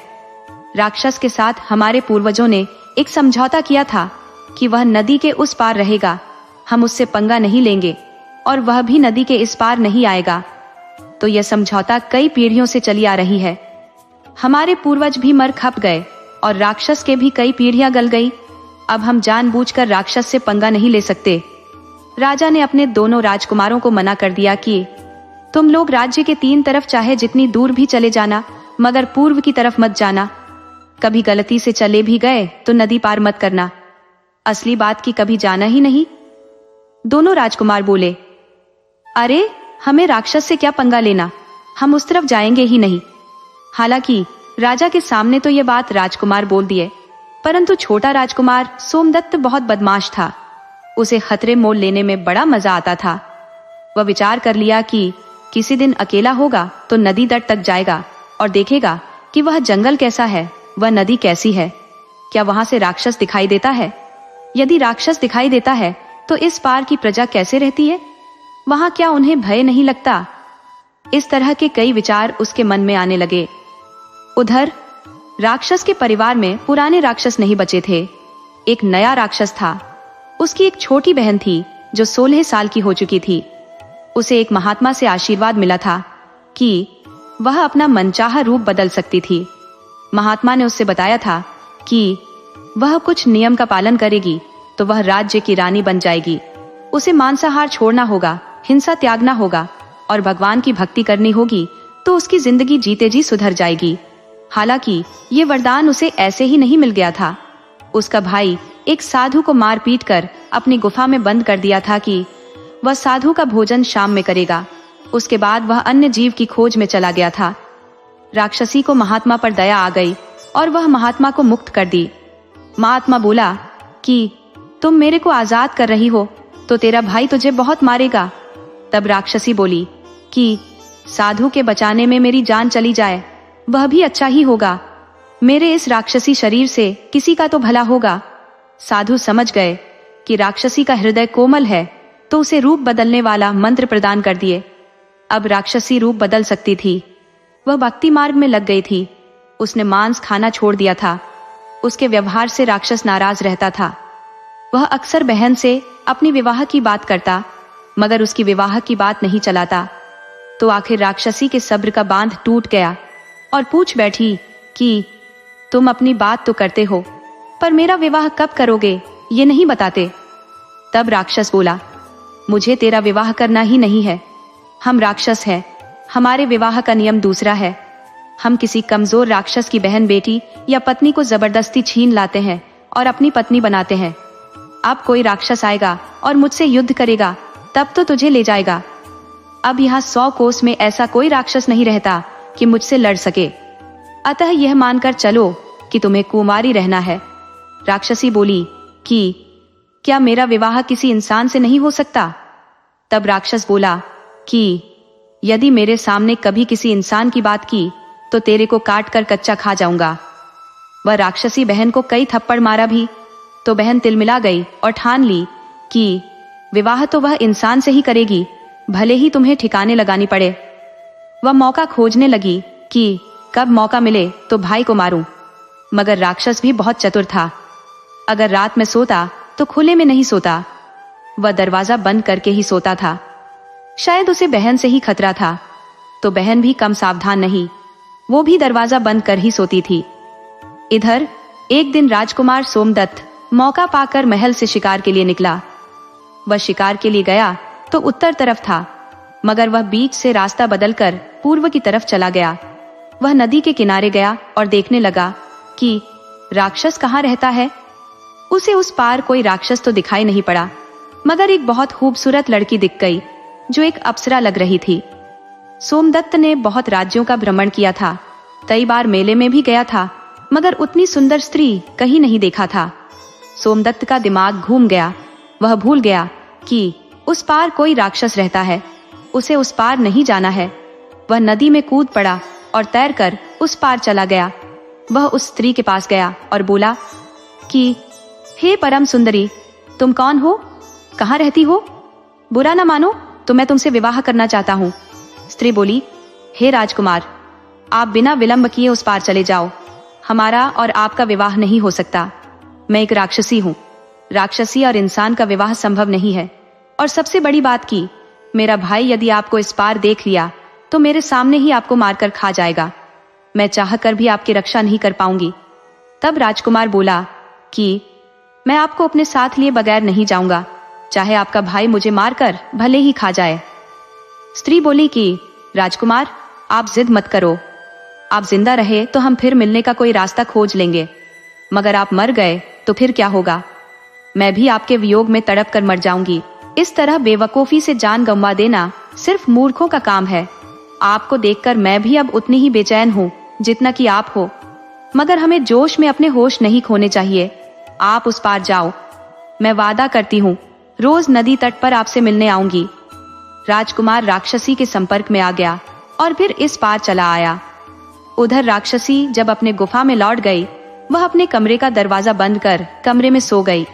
राक्षस के साथ हमारे पूर्वजों ने एक समझौता किया था कि वह नदी के उस पार रहेगा, हम उससे पंगा नहीं लेंगे और वह भी नदी के इस पार नहीं आएगा। तो यह समझौता कई पीढ़ियों से चली आ रही है। हमारे पूर्वज भी मर खप गए और राक्षस के भी कई पीढ़ियां गल गई। अब हम जानबूझकर राक्षस से पंगा नहीं ले सकते। राजा ने अपने दोनों राजकुमारों को मना कर दिया कि तुम लोग राज्य के 3 तरफ चाहे जितनी दूर भी चले जाना, मगर पूर्व की तरफ मत जाना। कभी गलती से चले भी गए तो नदी पार मत करना। असली बात की कभी जाना ही नहीं। दोनों राजकुमार बोले, अरे हमें राक्षस से क्या पंगा लेना, हम उस तरफ जाएंगे ही नहीं। हालांकि राजा के सामने तो ये बात राजकुमार बोल दिए, परंतु छोटा राजकुमार सोमदत्त बहुत बदमाश था। उसे खतरे मोल लेने में बड़ा मजा आता था। वह विचार कर लिया कि किसी दिन अकेला होगा तो नदी तट तक जाएगा और देखेगा कि वह जंगल कैसा है, वह नदी कैसी है, क्या वहां से राक्षस दिखाई देता है। यदि राक्षस दिखाई देता है तो इस पार की प्रजा कैसे रहती है, वहां क्या उन्हें भय नहीं लगता। इस तरह के कई विचार उसके मन में आने लगे। उधर राक्षस के परिवार में पुराने राक्षस नहीं बचे थे। एक नया राक्षस था। उसकी एक छोटी बहन थी जो 16 साल की हो चुकी थी। उसे एक महात्मा से आशीर्वाद मिला था कि वह अपना मनचाहा रूप बदल सकती थी। महात्मा ने उससे बताया था कि वह कुछ नियम का पालन करेगी तो वह राज्य की रानी बन जाएगी। उसे मांसाहार छोड़ना होगा, हिंसा त्यागना होगा और भगवान की भक्ति करनी होगी, तो उसकी जिंदगी जीते जी सुधर जाएगी। हालांकि ये वरदान उसे ऐसे ही नहीं मिल गया था। उसका भाई एक साधु को मार पीट कर अपनी गुफा में बंद कर दिया था कि वह साधु का भोजन शाम में करेगा। उसके बाद वह अन्य जीव की खोज में चला गया था। राक्षसी को महात्मा पर दया आ गई और वह महात्मा को मुक्त कर दी। महात्मा बोला कि तुम मेरे को आजाद कर रही हो तो तेरा भाई तुझे बहुत मारेगा। तब राक्षसी बोली कि साधु के बचाने में मेरी जान चली जाए वह भी अच्छा ही होगा। मेरे इस राक्षसी शरीर से किसी का तो भला होगा। साधु समझ गए कि राक्षसी का हृदय कोमल है, तो उसे रूप बदलने वाला मंत्र प्रदान कर दिए। अब राक्षसी रूप बदल सकती थी। वह भक्ति मार्ग में लग गई थी। उसने मांस खाना छोड़ दिया था। उसके व्यवहार से राक्षस नाराज रहता था। वह अक्सर बहन से अपनी विवाह की बात करता, मगर उसकी विवाह की बात नहीं चलाता। तो आखिर राक्षसी के सब्र का बांध टूट गया और पूछ बैठी कि तुम अपनी बात तो करते हो, पर मेरा विवाह कब करोगे ये नहीं बताते। तब राक्षस बोला, मुझे तेरा विवाह करना ही नहीं है। हम राक्षस हैं, हमारे विवाह का नियम दूसरा है। हम किसी कमजोर राक्षस की बहन बेटी या पत्नी को जबरदस्ती छीन लाते हैं और अपनी पत्नी बनाते हैं। अब कोई राक्षस आएगा और मुझसे युद्ध करेगा, तब तो तुझे ले जाएगा। अब यहाँ 100 कोस में ऐसा कोई राक्षस नहीं रहता कि मुझसे लड़ सके। अतः यह मानकर चलो कि तुम्हें कुमारी रहना है। राक्षसी बोली कि क्या मेरा विवाह किसी इंसान से नहीं हो सकता? तब राक्षस बोला कि यदि मेरे सामने कभी किसी इंसान की बात की तो तेरे को काट कर कच्चा खा जाऊंगा। वह राक्षसी बहन को कई थप्पड़ मारा भी, तो बहन तिलमिला गई और ठान ली कि विवाह तो वह इंसान से ही करेगी, भले ही तुम्हें ठिकाने लगानी पड़े। वह मौका खोजने लगी कि कब मौका मिले तो भाई को मारूं, मगर राक्षस भी बहुत चतुर था। अगर रात में सोता तो खुले में नहीं सोता, वह दरवाजा बंद करके ही सोता था। शायद उसे बहन से ही खतरा था, तो बहन भी कम सावधान नहीं, वो भी दरवाजा बंद कर ही सोती थी। इधर एक दिन राजकुमार सोमदत्त मौका पाकर महल से शिकार के लिए निकला। वह शिकार के लिए गया तो उत्तर तरफ था, मगर वह बीच से रास्ता बदलकर पूर्व की तरफ चला गया। वह नदी के किनारे गया और देखने लगा कि राक्षस कहाँ रहता है। उसे उस पार कोई राक्षस तो दिखाई नहीं पड़ा, मगर एक बहुत खूबसूरत लड़की दिख गई जो एक अप्सरा लग रही थी। सोमदत्त ने बहुत राज्यों का भ्रमण किया था, कई बार मेले में भी गया था, मगर उतनी सुंदर स्त्री कहीं नहीं देखा था। सोमदत्त का दिमाग घूम गया, वह भूल गया कि उस पार कोई राक्षस रहता है, उसे उस पार नहीं जाना है। वह नदी में कूद पड़ा और तैरकर उस पार चला गया। वह उस स्त्री के पास गया और बोला कि हे परम सुंदरी, तुम कौन हो, कहाँ रहती हो? बुरा न मानो तो मैं तुमसे विवाह करना चाहता हूँ। स्त्री बोली, हे राजकुमार, आप बिना विलंब किए उस पार चले जाओ, हमारा और आपका विवाह नहीं हो सकता। मैं एक राक्षसी हूँ, राक्षसी और इंसान का विवाह संभव नहीं है। और सबसे बड़ी बात की, मेरा भाई यदि आपको इस पार देख लिया तो मेरे सामने ही आपको मारकर खा जाएगा। मैं चाहकर भी आपकी रक्षा नहीं कर पाऊंगी। तब राजकुमार बोला कि मैं आपको अपने साथ लिए बगैर नहीं जाऊंगा, चाहे आपका भाई मुझे मारकर भले ही खा जाए। स्त्री बोली कि राजकुमार, आप जिद मत करो, आप जिंदा रहे तो हम फिर मिलने का कोई रास्ता खोज लेंगे, मगर आप मर गए तो फिर क्या होगा? मैं भी आपके वियोग में तड़प कर मर जाऊंगी। इस तरह बेवकूफी से जान गंवा देना सिर्फ मूर्खों का काम है। आपको देखकर मैं भी अब उतनी ही बेचैन हूँ जितना कि आप हो, मगर हमें जोश में अपने होश नहीं खोने चाहिए। आप उस पार जाओ, मैं वादा करती हूँ रोज नदी तट पर आपसे मिलने आऊंगी। राजकुमार राक्षसी के संपर्क में आ गया और फिर इस पार चला आया। उधर राक्षसी जब अपने गुफा में लौट गई, वह अपने कमरे का दरवाजा बंद कर कमरे में सो गई।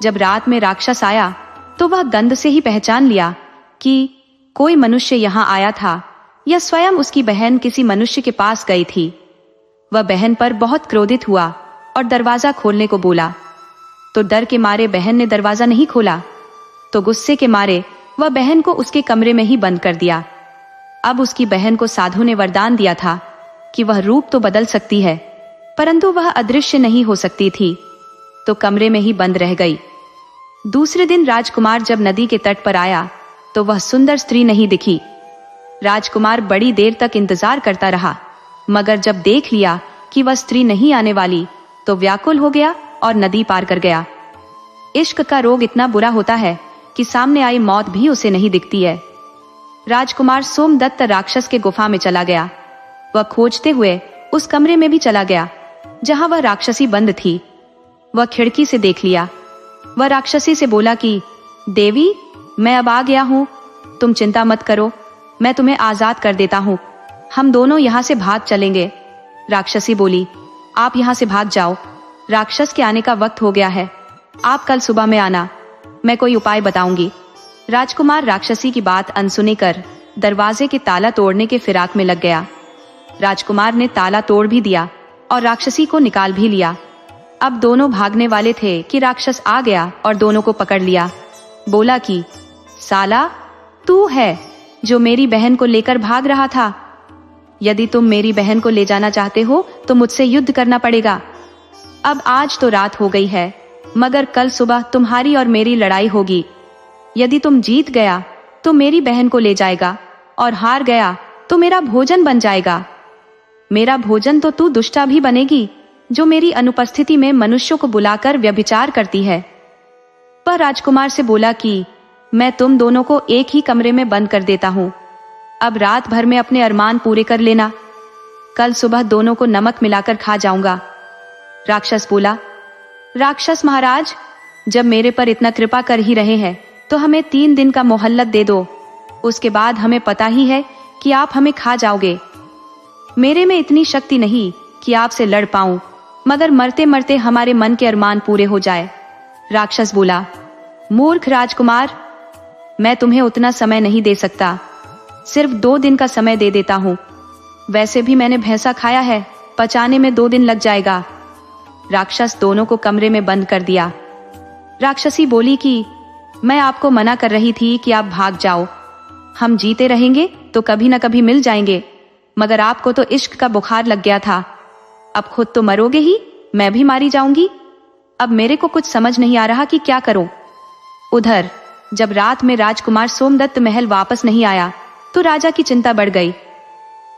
जब रात में राक्षस आया तो वह गंध से ही पहचान लिया कि कोई मनुष्य यहाँ आया था, या स्वयं उसकी बहन किसी मनुष्य के पास गई थी। वह बहन पर बहुत क्रोधित हुआ और दरवाजा खोलने को बोला, तो डर के मारे बहन ने दरवाजा नहीं खोला, तो गुस्से के मारे वह बहन को उसके कमरे में ही बंद कर दिया। अब उसकी बहन को साधु ने वरदान दिया था कि वह रूप तो बदल सकती है, परंतु वह अदृश्य नहीं हो सकती थी, तो कमरे में ही बंद रह गई। दूसरे दिन राजकुमार जब नदी के तट पर आया तो वह सुंदर स्त्री नहीं दिखी। राजकुमार बड़ी देर तक इंतजार करता रहा, मगर जब देख लिया कि वह स्त्री नहीं आने वाली तो व्याकुल हो गया और नदी पार कर गया। इश्क का रोग इतना बुरा होता है कि सामने आई मौत भी उसे नहीं दिखती है। राजकुमार सोमदत्त राक्षस के गुफा में चला गया। वह खोजते हुए उस कमरे में भी चला गया जहां वह राक्षसी बंद थी। वह खिड़की से देख लिया। वह राक्षसी से बोला कि देवी, मैं अब आ गया हूँ, तुम चिंता मत करो, मैं तुम्हें आजाद कर देता हूँ, हम दोनों यहाँ से भाग चलेंगे। राक्षसी बोली, आप यहाँ से भाग जाओ, राक्षस के आने का वक्त हो गया है, आप कल सुबह में आना, मैं कोई उपाय बताऊंगी। राजकुमार राक्षसी की बात अनसुनी कर दरवाजे के ताला तोड़ने के फिराक में लग गया। राजकुमार ने ताला तोड़ भी दिया और राक्षसी को निकाल भी लिया। अब दोनों भागने वाले थे कि राक्षस आ गया और दोनों को पकड़ लिया। बोला कि साला, तू है जो मेरी बहन को लेकर भाग रहा था। यदि तुम मेरी बहन को ले जाना चाहते हो तो मुझसे युद्ध करना पड़ेगा। अब आज तो रात हो गई है, मगर कल सुबह तुम्हारी और मेरी लड़ाई होगी। यदि तुम जीत गया तो मेरी बहन को ले जाएगा, और हार गया तो मेरा भोजन बन जाएगा। मेरा भोजन तो तू दुष्टा भी बनेगी, जो मेरी अनुपस्थिति में मनुष्यों को बुलाकर व्यभिचार करती है। वह राजकुमार से बोला कि मैं तुम दोनों को एक ही कमरे में बंद कर देता हूँ, अब रात भर में अपने अरमान पूरे कर लेना, कल सुबह दोनों को नमक मिलाकर खा जाऊंगा। राक्षस बोला, राक्षस महाराज, जब मेरे पर इतना कृपा कर ही रहे हैं तो हमें 3 दिन का मोहल्लत दे दो। उसके बाद हमें पता ही है कि आप हमें खा जाओगे। मेरे में इतनी शक्ति नहीं कि आपसे लड़ पाऊं, मगर मरते मरते हमारे मन के अरमान पूरे हो जाए। राक्षस बोला, मूर्ख राजकुमार, मैं तुम्हें उतना समय नहीं दे सकता, सिर्फ 2 दिन का समय दे देता हूँ। वैसे भी मैंने भैंसा खाया है, पचाने में 2 दिन लग जाएगा। राक्षस दोनों को कमरे में बंद कर दिया। राक्षसी बोली कि मैं आपको मना कर रही थी कि आप भाग जाओ। हम जीते रहेंगे तो कभी न कभी मिल जाएंगे, मगर आपको तो इश्क का बुखार लग गया था। अब खुद तो मरोगे ही, मैं भी मारी जाऊंगी। अब मेरे को कुछ समझ नहीं आ रहा कि क्या करूं। उधर जब रात में राजकुमार सोमदत्त महल वापस नहीं आया तो राजा की चिंता बढ़ गई।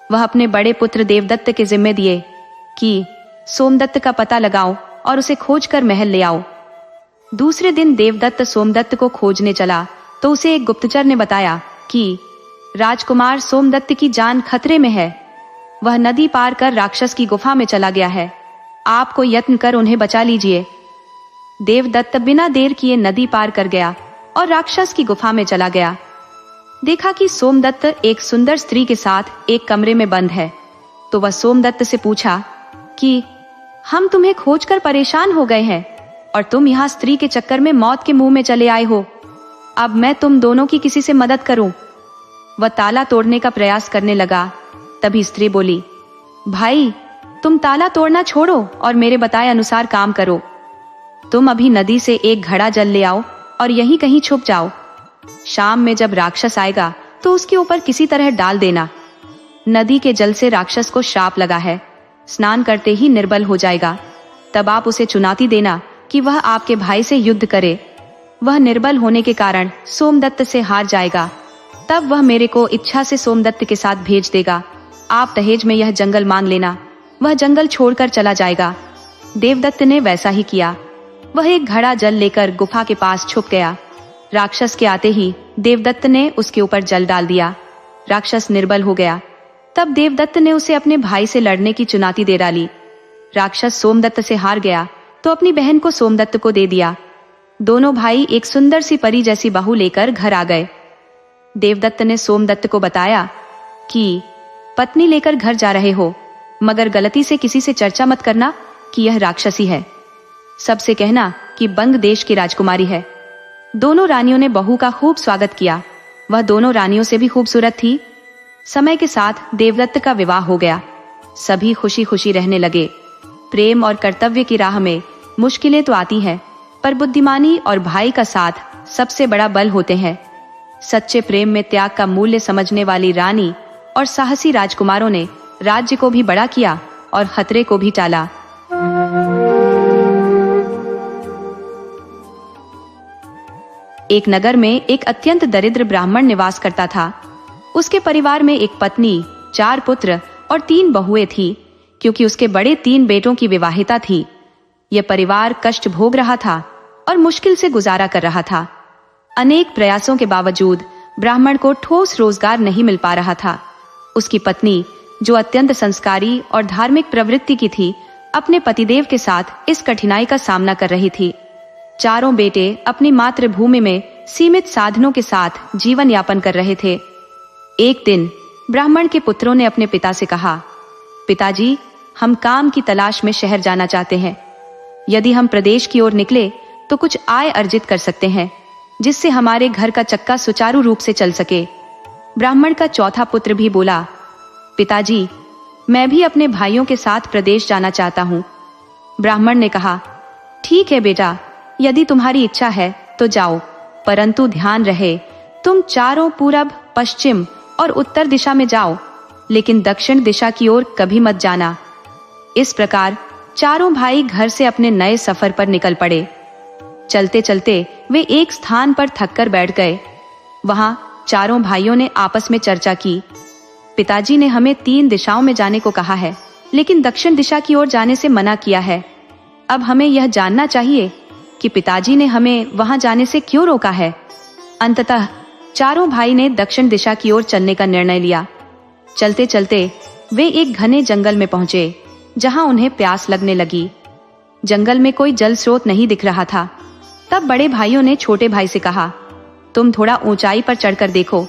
वह अपने बड़े पुत्र देवदत्त के जिम्मे दिए कि सोमदत्त का पता लगाओ और उसे खोज कर महल ले आओ। दूसरे दिन देवदत्त सोमदत्त को खोजने चला तो उसे एक गुप्तचर ने बताया कि राजकुमार सोमदत्त की जान खतरे में है। वह नदी पार कर राक्षस की गुफा में चला गया है। आपको यत्न कर उन्हें बचा लीजिए। देवदत्त बिना देर किए नदी पार कर गया और राक्षस की गुफा में चला गया। देखा कि सोमदत्त एक सुंदर स्त्री के साथ एक कमरे में बंद है, तो वह सोमदत्त से पूछा कि हम तुम्हें खोजकर परेशान हो गए हैं और तुम यहाँ स्त्री के चक्कर में मौत के मुंह में चले आए हो। अब मैं तुम दोनों की किसी से मदद करूं। वह ताला तोड़ने का प्रयास करने लगा। तभी स्त्री बोली, भाई, तुम ताला तोड़ना छोड़ो और मेरे बताए अनुसार काम करो। तुम अभी नदी से एक घड़ा जल ले आओ और यहीं कहीं छुप जाओ। शाम में जब राक्षस आएगा तो उसके ऊपर किसी तरह डाल देना। नदी के जल से राक्षस को श्राप लगा है, स्नान करते ही निर्बल हो जाएगा। तब आप उसे चुनौती देना कि वह आपके भाई से युद्ध करे। वह निर्बल होने के कारण सोमदत्त से हार जाएगा। तब वह मेरे को इच्छा से सोमदत्त के साथ भेज देगा। आप दहेज में यह जंगल मांग लेना। वह जंगल छोड़कर चला जाएगा। देवदत्त ने वैसा ही किया। वह एक घड़ा जल लेकर गुफा के पास छुप गया। राक्षस के आते ही देवदत्त ने उसके ऊपर जल डाल दिया। राक्षस निर्बल हो गया। तब देवदत्त ने उसे अपने भाई से लड़ने की चुनौती दे डाली। राक्षस सोमदत्त से हार गया तो अपनी बहन को सोमदत्त को दे दिया। दोनों भाई एक सुंदर सी परी जैसी बहू लेकर घर आ गए। देवदत्त ने सोमदत्त को बताया कि पत्नी लेकर घर जा रहे हो, मगर गलती से किसी से चर्चा मत करना कि यह राक्षसी है। सबसे कहना कि बंग देश की राजकुमारी है। दोनों रानियों ने बहू का खूब स्वागत किया। वह दोनों रानियों से भी खूबसूरत थी। समय के साथ देवदत्त का विवाह हो गया। सभी खुशी खुशी रहने लगे। प्रेम और कर्तव्य की राह में मुश्किलें तो आती हैं, पर बुद्धिमानी और भाई का साथ सबसे बड़ा बल होते हैं। सच्चे प्रेम में त्याग का मूल्य समझने वाली रानी और साहसी राजकुमारों ने राज्य को भी बड़ा किया और खतरे को भी टाला। एक नगर में एक अत्यंत दरिद्र ब्राह्मण निवास करता था। उसके परिवार में एक पत्नी, 4 पुत्र और 3 बहुएं थी, क्योंकि उसके बड़े 3 बेटों की विवाहिता थी। यह परिवार कष्ट भोग रहा था और मुश्किल से गुजारा कर रहा था। अनेक प्रयासों के बावजूद ब्राह्मण को ठोस रोजगार नहीं मिल पा रहा था। उसकी पत्नी, जो अत्यंत संस्कारी और धार्मिक प्रवृत्ति की थी, अपने पतिदेव के साथ इस कठिनाई का सामना कर रही थी। चारों बेटे अपनी मातृभूमि में सीमित साधनों के साथ जीवन यापन कर रहे थे। एक दिन ब्राह्मण के पुत्रों ने अपने पिता से कहा, पिताजी, हम काम की तलाश में शहर जाना चाहते हैं। यदि हम प्रदेश की ओर निकले तो कुछ आय अर्जित कर सकते हैं, जिससे हमारे घर का चक्का सुचारू रूप से चल सके। ब्राह्मण का चौथा पुत्र भी बोला, पिताजी, मैं भी अपने भाइयों के साथ प्रदेश जाना चाहता हूँ। ब्राह्मण ने कहा, ठीक है बेटा, यदि तुम्हारी इच्छा है तो जाओ, परंतु ध्यान रहे तुम चारों पूरब, पश्चिम और उत्तर दिशा में जाओ, लेकिन दक्षिण दिशा की ओर कभी मत जाना। इस प्रकार चारों भाई घर से अपने नए सफर पर निकल पड़े। चलते चलते वे एक स्थान पर थककर बैठ गए। वहां चारों भाइयों ने आपस में चर्चा की। पिताजी ने हमें 3 दिशाओं में जाने को कहा है, लेकिन दक्षिण दिशा की ओर जाने से मना किया है। अब हमें यह जानना चाहिए कि पिताजी ने हमें वहां जाने से क्यों रोका है। अंततः चारों भाई ने दक्षिण दिशा की ओर चलने का निर्णय लिया। चलते चलते वे एक घने जंगल में पहुंचे, जहां उन्हें प्यास लगने लगी। जंगल में कोई जल स्रोत नहीं दिख रहा था। तब बड़े भाइयों ने छोटे भाई से कहा, तुम थोड़ा ऊंचाई पर चढ़कर देखो,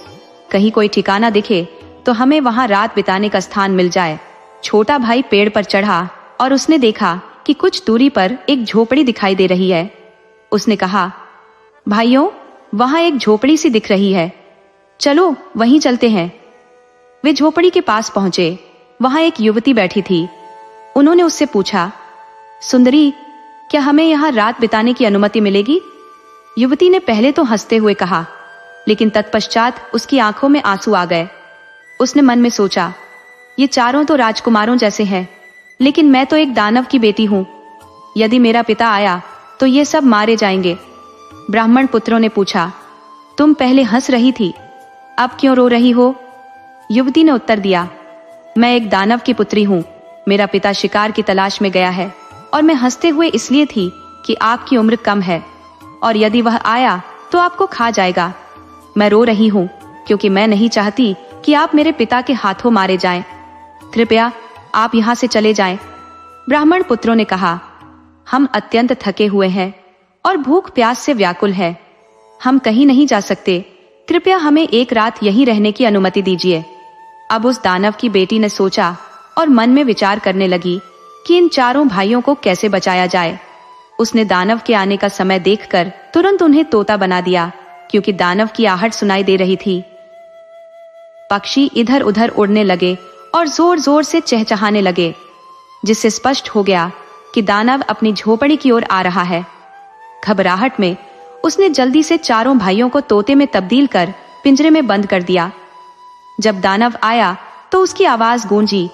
कहीं कोई ठिकाना दिखे तो हमें वहां रात बिताने का स्थान मिल जाए। छोटा भाई पेड़ पर चढ़ा और उसने देखा कि कुछ दूरी पर एक झोपड़ी दिखाई दे रही है। उसने कहा, भाइयों, वहां एक झोपड़ी सी दिख रही है, चलो वहीं चलते हैं। वे झोपड़ी के पास पहुंचे। वहां एक युवती बैठी थी। उन्होंने उससे पूछा, सुंदरी, क्या हमें यहाँ रात बिताने की अनुमति मिलेगी? युवती ने पहले तो हंसते हुए कहा, लेकिन तत्पश्चात उसकी आंखों में आंसू आ गए। उसने मन में सोचा, ये चारों तो राजकुमारों जैसे हैं, लेकिन मैं तो एक दानव की बेटी हूं। यदि मेरा पिता आया तो ये सब मारे जाएंगे। ब्राह्मण पुत्रों ने पूछा, तुम पहले हंस रही थी, अब क्यों रो रही हो? युवती ने उत्तर दिया, मैं एक दानव की पुत्री हूं। मेरा पिता शिकार की तलाश में गया है और मैं हंसते हुए इसलिए थी कि आपकी उम्र कम है और यदि वह आया तो आपको खा जाएगा। मैं रो रही हूं क्योंकि मैं नहीं चाहती कि आप मेरे पिता के हाथों मारे जाएं। कृपया आप यहां से चले जाएं। ब्राह्मण पुत्रों ने कहा, हम अत्यंत थके हुए हैं और भूख प्यास से व्याकुल है। हम कहीं नहीं जा सकते। कृपया हमें एक रात यहीं रहने की अनुमति दीजिए। अब उस दानव की बेटी ने सोचा और मन में विचार करने लगी कि इन चारों भाइयों को कैसे बचाया जाए। उसने दानव के आने का समय देखकर तुरंत उन्हें तोता बना दिया, क्योंकि दानव की आहट सुनाई दे रही थी। पक्षी इधर उधर उड़ने लगे और जोर जोर से चहचहाने लगे, जिससे स्पष्ट हो गया कि दानव अपनी झोपड़ी की ओर आ रहा है। घबराहट में उसने जल्दी से चारों भाइयों को तोते में तब्दील कर पिंजरे में बंद कर दिया। जब दानव आया तो उसकी आवाज गूंजी,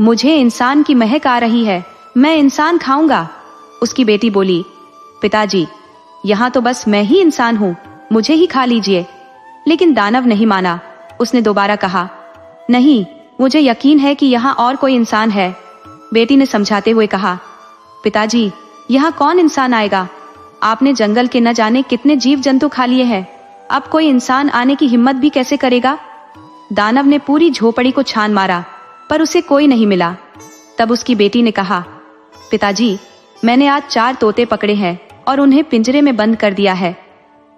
मुझे इंसान की महक आ रही है, मैं इंसान खाऊंगा। उसकी बेटी बोली, पिताजी, यहाँ तो बस मैं ही इंसान हूँ, मुझे ही खा लीजिए। लेकिन दानव नहीं माना। उसने दोबारा कहा, नहीं, मुझे यकीन है कि यहाँ और कोई इंसान है। बेटी ने समझाते हुए कहा, पिताजी, यहाँ कौन इंसान आएगा? आपने जंगल के न जाने कितने जीव जंतु खा लिए हैं, अब कोई इंसान आने की हिम्मत भी कैसे करेगा? दानव ने पूरी झोपड़ी को छान मारा, पर उसे कोई नहीं मिला। तब उसकी बेटी ने कहा, पिताजी, मैंने आज 4 तोते पकड़े हैं और उन्हें पिंजरे में बंद कर दिया है।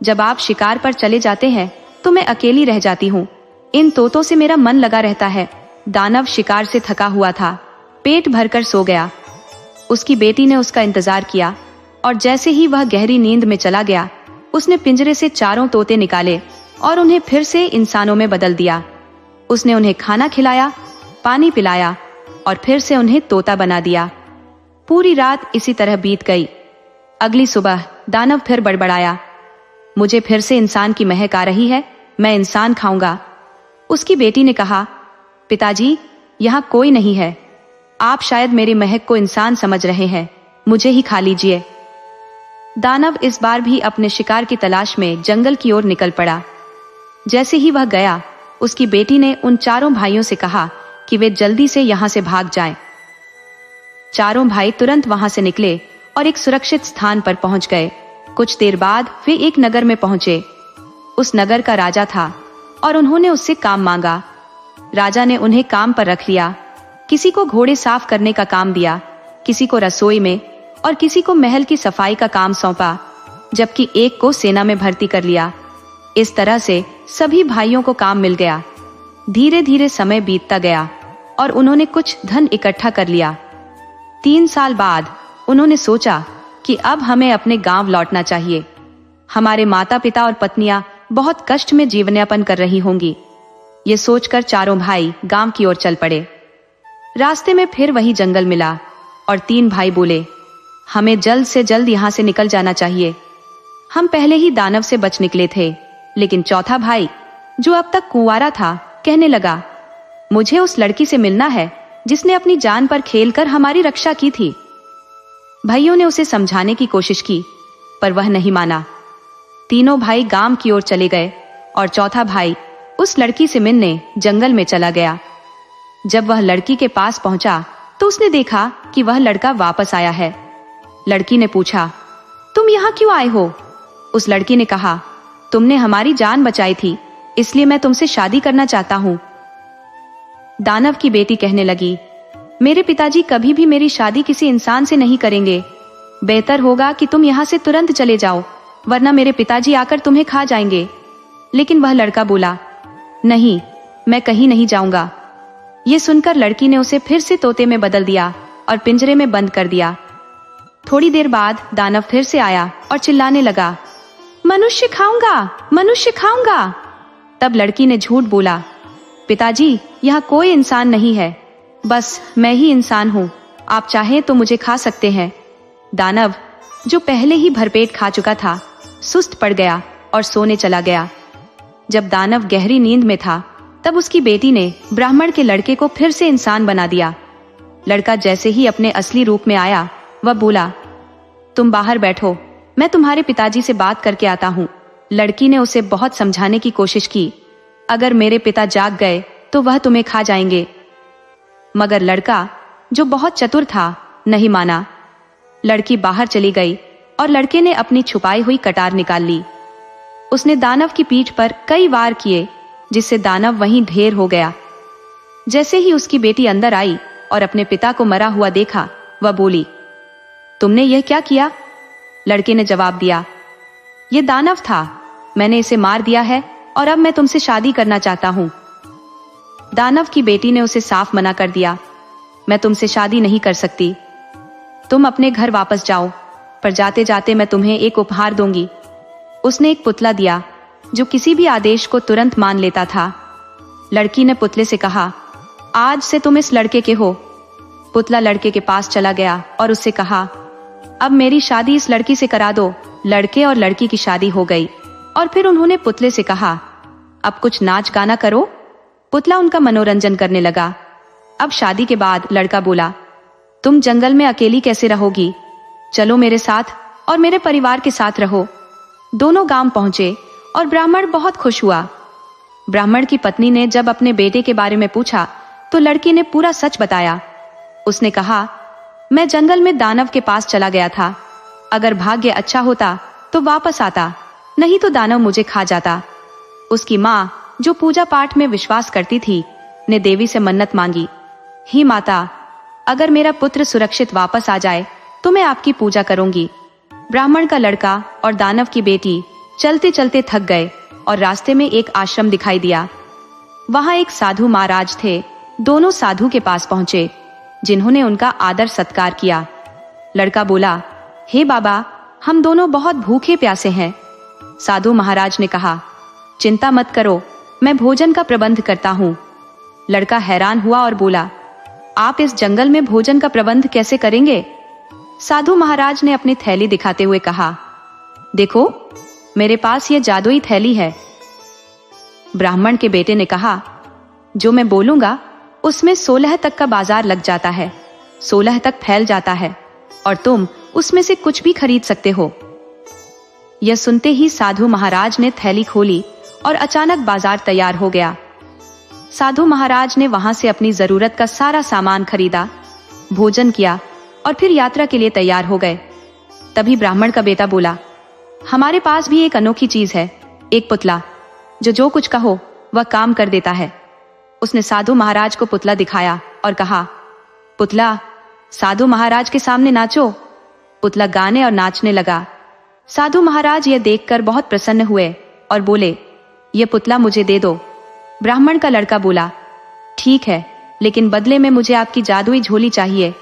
जब आप शिकार पर चले जाते हैं तो मैं अकेली रह जाती हूँ। इन तोतों से मेरा मन लगा रहता है। दानव शिकार से थका हुआ था, पेट भरकर सो गया। उसकी बेटी ने उसका इंतजार किया और जैसे ही वह गहरी नींद में चला गया, उसने पिंजरे से 4 तोते निकाले और उन्हें फिर से इंसानों में बदल दिया। उसने उन्हें खाना खिलाया, पानी पिलाया और फिर से उन्हें तोता बना दिया। पूरी रात इसी तरह बीत गई। अगली सुबह दानव फिर बड़बड़ाया, मुझे फिर से इंसान की महक आ रही है, मैं इंसान खाऊंगा। उसकी बेटी ने कहा, पिताजी, यहाँ कोई नहीं है, आप शायद मेरी महक को इंसान समझ रहे हैं, मुझे ही खा लीजिए। दानव इस बार भी अपने शिकार की तलाश में जंगल की ओर निकल पड़ा। जैसे ही वह गया, उसकी बेटी ने उन 4 भाइयों से कहा कि वे जल्दी से यहाँ से भाग जाएं। चारों भाई तुरंत वहां से निकले और एक सुरक्षित स्थान पर पहुंच गए। कुछ देर बाद वे एक नगर में पहुंचे। उस नगर का राजा था और उन्होंने उससे काम मांगा। राजा ने उन्हें काम पर रख लिया। किसी को घोड़े साफ करने का काम दिया, किसी को रसोई में और किसी को महल की सफाई का काम सौंपा, जबकि एक को सेना में भर्ती कर लिया। इस तरह से सभी भाइयों को काम मिल गया। धीरे धीरे समय बीतता गया और उन्होंने कुछ धन इकट्ठा कर लिया। 3 साल बाद उन्होंने सोचा कि अब हमें अपने गांव लौटना चाहिए। हमारे माता पिता और पत्नियां बहुत कष्ट में जीवनयापन कर रही होंगी। ये सोचकर चारों भाई गांव की ओर चल पड़े। रास्ते में फिर वही जंगल मिला और 3 भाई बोले, हमें जल्द से जल्द यहाँ से निकल जाना चाहिए। हम पहले ही दानव से बच निकले थे। लेकिन चौथा भाई, जो अब तक कुंवारा था, कहने लगा, मुझे उस लड़की से मिलना है जिसने अपनी जान पर खेलकर हमारी रक्षा की थी। भाइयों ने उसे समझाने की कोशिश की, पर वह नहीं माना। तीनों भाई गांव की ओर चले गए और चौथा भाई उस लड़की से मिलने जंगल में चला गया। जब वह लड़की के पास पहुंचा तो उसने देखा कि वह लड़का वापस आया है। लड़की ने पूछा, तुम यहाँ क्यों आए हो? उस लड़की ने कहा, तुमने हमारी जान बचाई थी, इसलिए मैं तुमसे शादी करना चाहता हूँ। दानव की बेटी कहने लगी, मेरे पिताजी कभी भी मेरी शादी किसी इंसान से नहीं करेंगे। बेहतर होगा कि तुम यहाँ से तुरंत चले जाओ, वरना मेरे पिताजी आकर तुम्हें खा जाएंगे। लेकिन वह लड़का बोला, नहीं, मैं कहीं नहीं जाऊंगा। ये सुनकर लड़की ने उसे फिर से तोते में बदल दिया और पिंजरे में बंद कर दिया। थोड़ी देर बाद दानव फिर से आया और चिल्लाने लगा, मनुष्य खाऊंगा, मनुष्य खाऊंगा। तब लड़की ने झूठ बोला, पिताजी, यहाँ कोई इंसान नहीं है, बस मैं ही इंसान हूँ, आप चाहें तो मुझे खा सकते हैं। दानव, जो पहले ही भरपेट खा चुका था, सुस्त पड़ गया और सोने चला गया। जब दानव गहरी नींद में था, तब उसकी बेटी ने ब्राह्मण के लड़के को फिर से इंसान बना दिया। लड़का जैसे ही अपने असली रूप में आया, वह बोला, तुम बाहर बैठो, मैं तुम्हारे पिताजी से बात करके आता हूँ। लड़की ने उसे बहुत समझाने की कोशिश की, अगर मेरे पिता जाग गए तो वह तुम्हें खा जाएंगे। मगर लड़का, जो बहुत चतुर था, नहीं माना। लड़की बाहर चली गई और लड़के ने अपनी छुपाई हुई कटार निकाल ली। उसने दानव की पीठ पर कई वार किए, जिससे दानव वहीं ढेर हो गया। जैसे ही उसकी बेटी अंदर आई और अपने पिता को मरा हुआ देखा, वह बोली, तुमने यह क्या किया? लड़के ने जवाब दिया, यह दानव था, मैंने इसे मार दिया है और अब मैं तुमसे शादी करना चाहता हूं। दानव की बेटी ने उसे साफ मना कर दिया, मैं तुमसे शादी नहीं कर सकती, तुम अपने घर वापस जाओ, पर जाते जाते मैं तुम्हें एक उपहार दूंगी। उसने एक पुतला दिया, जो किसी भी आदेश को तुरंत मान लेता था। लड़की ने पुतले से कहा, आज से तुम इस लड़के के हो। पुतला लड़के के पास चला गया और उससे कहा, अब मेरी शादी इस लड़की से करा दो। लड़के और लड़की की शादी हो गई और फिर उन्होंने पुतले से कहा, अब कुछ नाच गाना करो। पुतला उनका मनोरंजन करने लगा। अब शादी के बाद लड़का बोला, तुम जंगल में अकेली कैसे रहोगी? चलो मेरे साथ और मेरे परिवार के साथ रहो। दोनों गांव पहुंचे और ब्राह्मण बहुत खुश हुआ। ब्राह्मण की पत्नी ने जब अपने बेटे के बारे में पूछा, तो लड़की ने पूरा सच बताया। उसने कहा, मैं जंगल में दानव के पास चला गया था, अगर भाग्य अच्छा होता तो वापस आता, नहीं तो दानव मुझे खा जाता। उसकी माँ, जो पूजा पाठ में विश्वास करती थी, ने देवी से मन्नत मांगी, ही माता, अगर मेरा पुत्र सुरक्षित वापस आ जाए तो मैं आपकी पूजा करूंगी। ब्राह्मण का लड़का और दानव की बेटी चलते चलते थक गए और रास्ते में एक आश्रम दिखाई दिया। वहां एक साधु महाराज थे। दोनों साधु के पास पहुंचे, जिन्होंने उनका आदर सत्कार किया। लड़का बोला, हे बाबा, हम दोनों बहुत भूखे प्यासे हैं। साधु महाराज ने कहा, चिंता मत करो, मैं भोजन का प्रबंध करता हूँ। लड़का हैरान हुआ और बोला, आप इस जंगल में भोजन का प्रबंध कैसे करेंगे? साधु महाराज ने अपनी थैली दिखाते हुए कहा, देखो, मेरे पास यह जादुई थैली है। ब्राह्मण के बेटे ने कहा, जो मैं बोलूंगा उसमें 16 तक का बाजार लग जाता है, 16 तक फैल जाता है और तुम उसमें से कुछ भी खरीद सकते हो। यह सुनते ही साधु महाराज ने थैली खोली और अचानक बाजार तैयार हो गया। साधु महाराज ने वहां से अपनी जरूरत का सारा सामान खरीदा, भोजन किया और फिर यात्रा के लिए तैयार हो गए। तभी ब्राह्मण का बेटा बोला, हमारे पास भी एक अनोखी चीज है, एक पुतला, जो कुछ कहो वह काम कर देता है। उसने साधु महाराज को पुतला दिखाया और कहा, पुतला, साधु महाराज के सामने नाचो। पुतला गाने और नाचने लगा। साधु महाराज यह देखकर बहुत प्रसन्न हुए और बोले, यह पुतला मुझे दे दो। ब्राह्मण का लड़का बोला, ठीक है, लेकिन बदले में मुझे आपकी जादुई झोली चाहिए।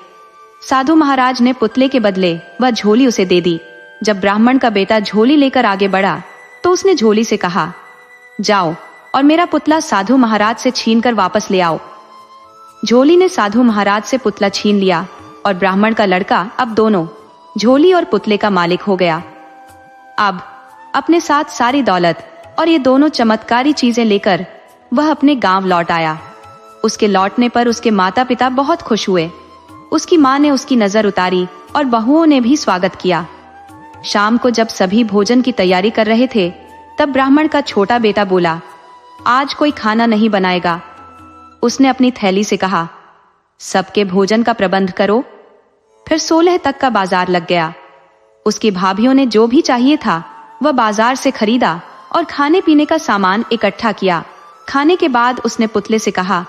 साधु महाराज ने पुतले के बदले वह झोली उसे दे दी। जब ब्राह्मण का बेटा झोली लेकर आगे बढ़ा, तो उसने झोली से कहा, जाओ और मेरा पुतला साधु महाराज से छीनकर वापस ले आओ। झोली ने साधु महाराज से पुतला छीन लिया और ब्राह्मण का लड़का अब दोनों, झोली और पुतले का मालिक हो गया। अब अपने साथ सारी दौलत और ये दोनों चमत्कारी चीजें लेकर वह अपने गांव लौट आया। उसके लौटने पर उसके माता पिता बहुत खुश हुए। उसकी माँ ने उसकी नजर उतारी और बहुओं ने भी स्वागत किया। शाम को जब सभी भोजन की तैयारी कर रहे थे, तब ब्राह्मण का छोटा बेटा बोला, आज कोई खाना नहीं बनाएगा। उसने अपनी थैली से कहा, सबके भोजन का प्रबंध करो। फिर 16 तक का बाजार लग गया। उसकी भाभीयों ने जो भी चाहिए था वह बाजार से खरीदा और खाने पीने का सामान इकट्ठा किया। खाने के बाद उसने पुतले से कहा,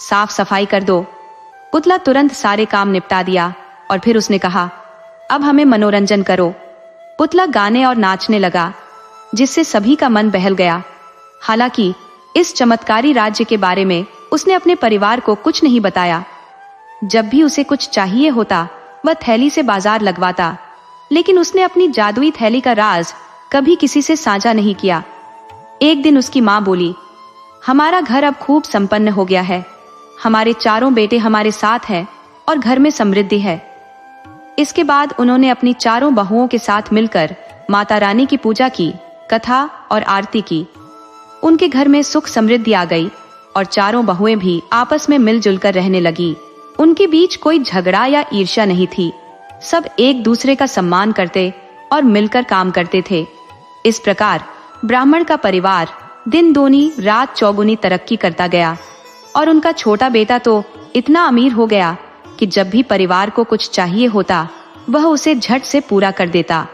साफ सफाई कर दो। पुतला तुरंत सारे काम निपटा दिया और फिर उसने कहा, अब हमें मनोरंजन करो। पुतला गाने और नाचने लगा, जिससे सभी का मन बहल गया। हालांकि इस चमत्कारी राज्य के बारे में उसने अपने परिवार को कुछ नहीं बताया। जब भी उसे कुछ चाहिए होता वह थैली से बाजार लगवाता, लेकिन उसने अपनी जादुई थैली का राज कभी किसी से साझा नहीं किया। एक दिन उसकी माँ बोली, हमारा घर अब खूब संपन्न हो गया है। हमारे चारों बेटे हमारे साथ हैं और घर में समृद्धि है। इसके बाद उन्होंने अपनी चारों बहुओं के साथ मिलकर माता रानी की पूजा की, कथा और आरती की। उनके घर में सुख समृद्धि आ गई और चारों बहुएं भी आपस में मिलजुल कर रहने लगी। उनके बीच कोई झगड़ा या ईर्ष्या नहीं थी। सब एक दूसरे का सम्मान करते और मिलकर काम करते थे। इस प्रकार ब्राह्मण का परिवार दिन दूनी रात चौगुनी तरक्की करता गया और उनका छोटा बेटा तो इतना अमीर हो गया कि जब भी परिवार को कुछ चाहिए होता वह उसे झट से पूरा कर देता।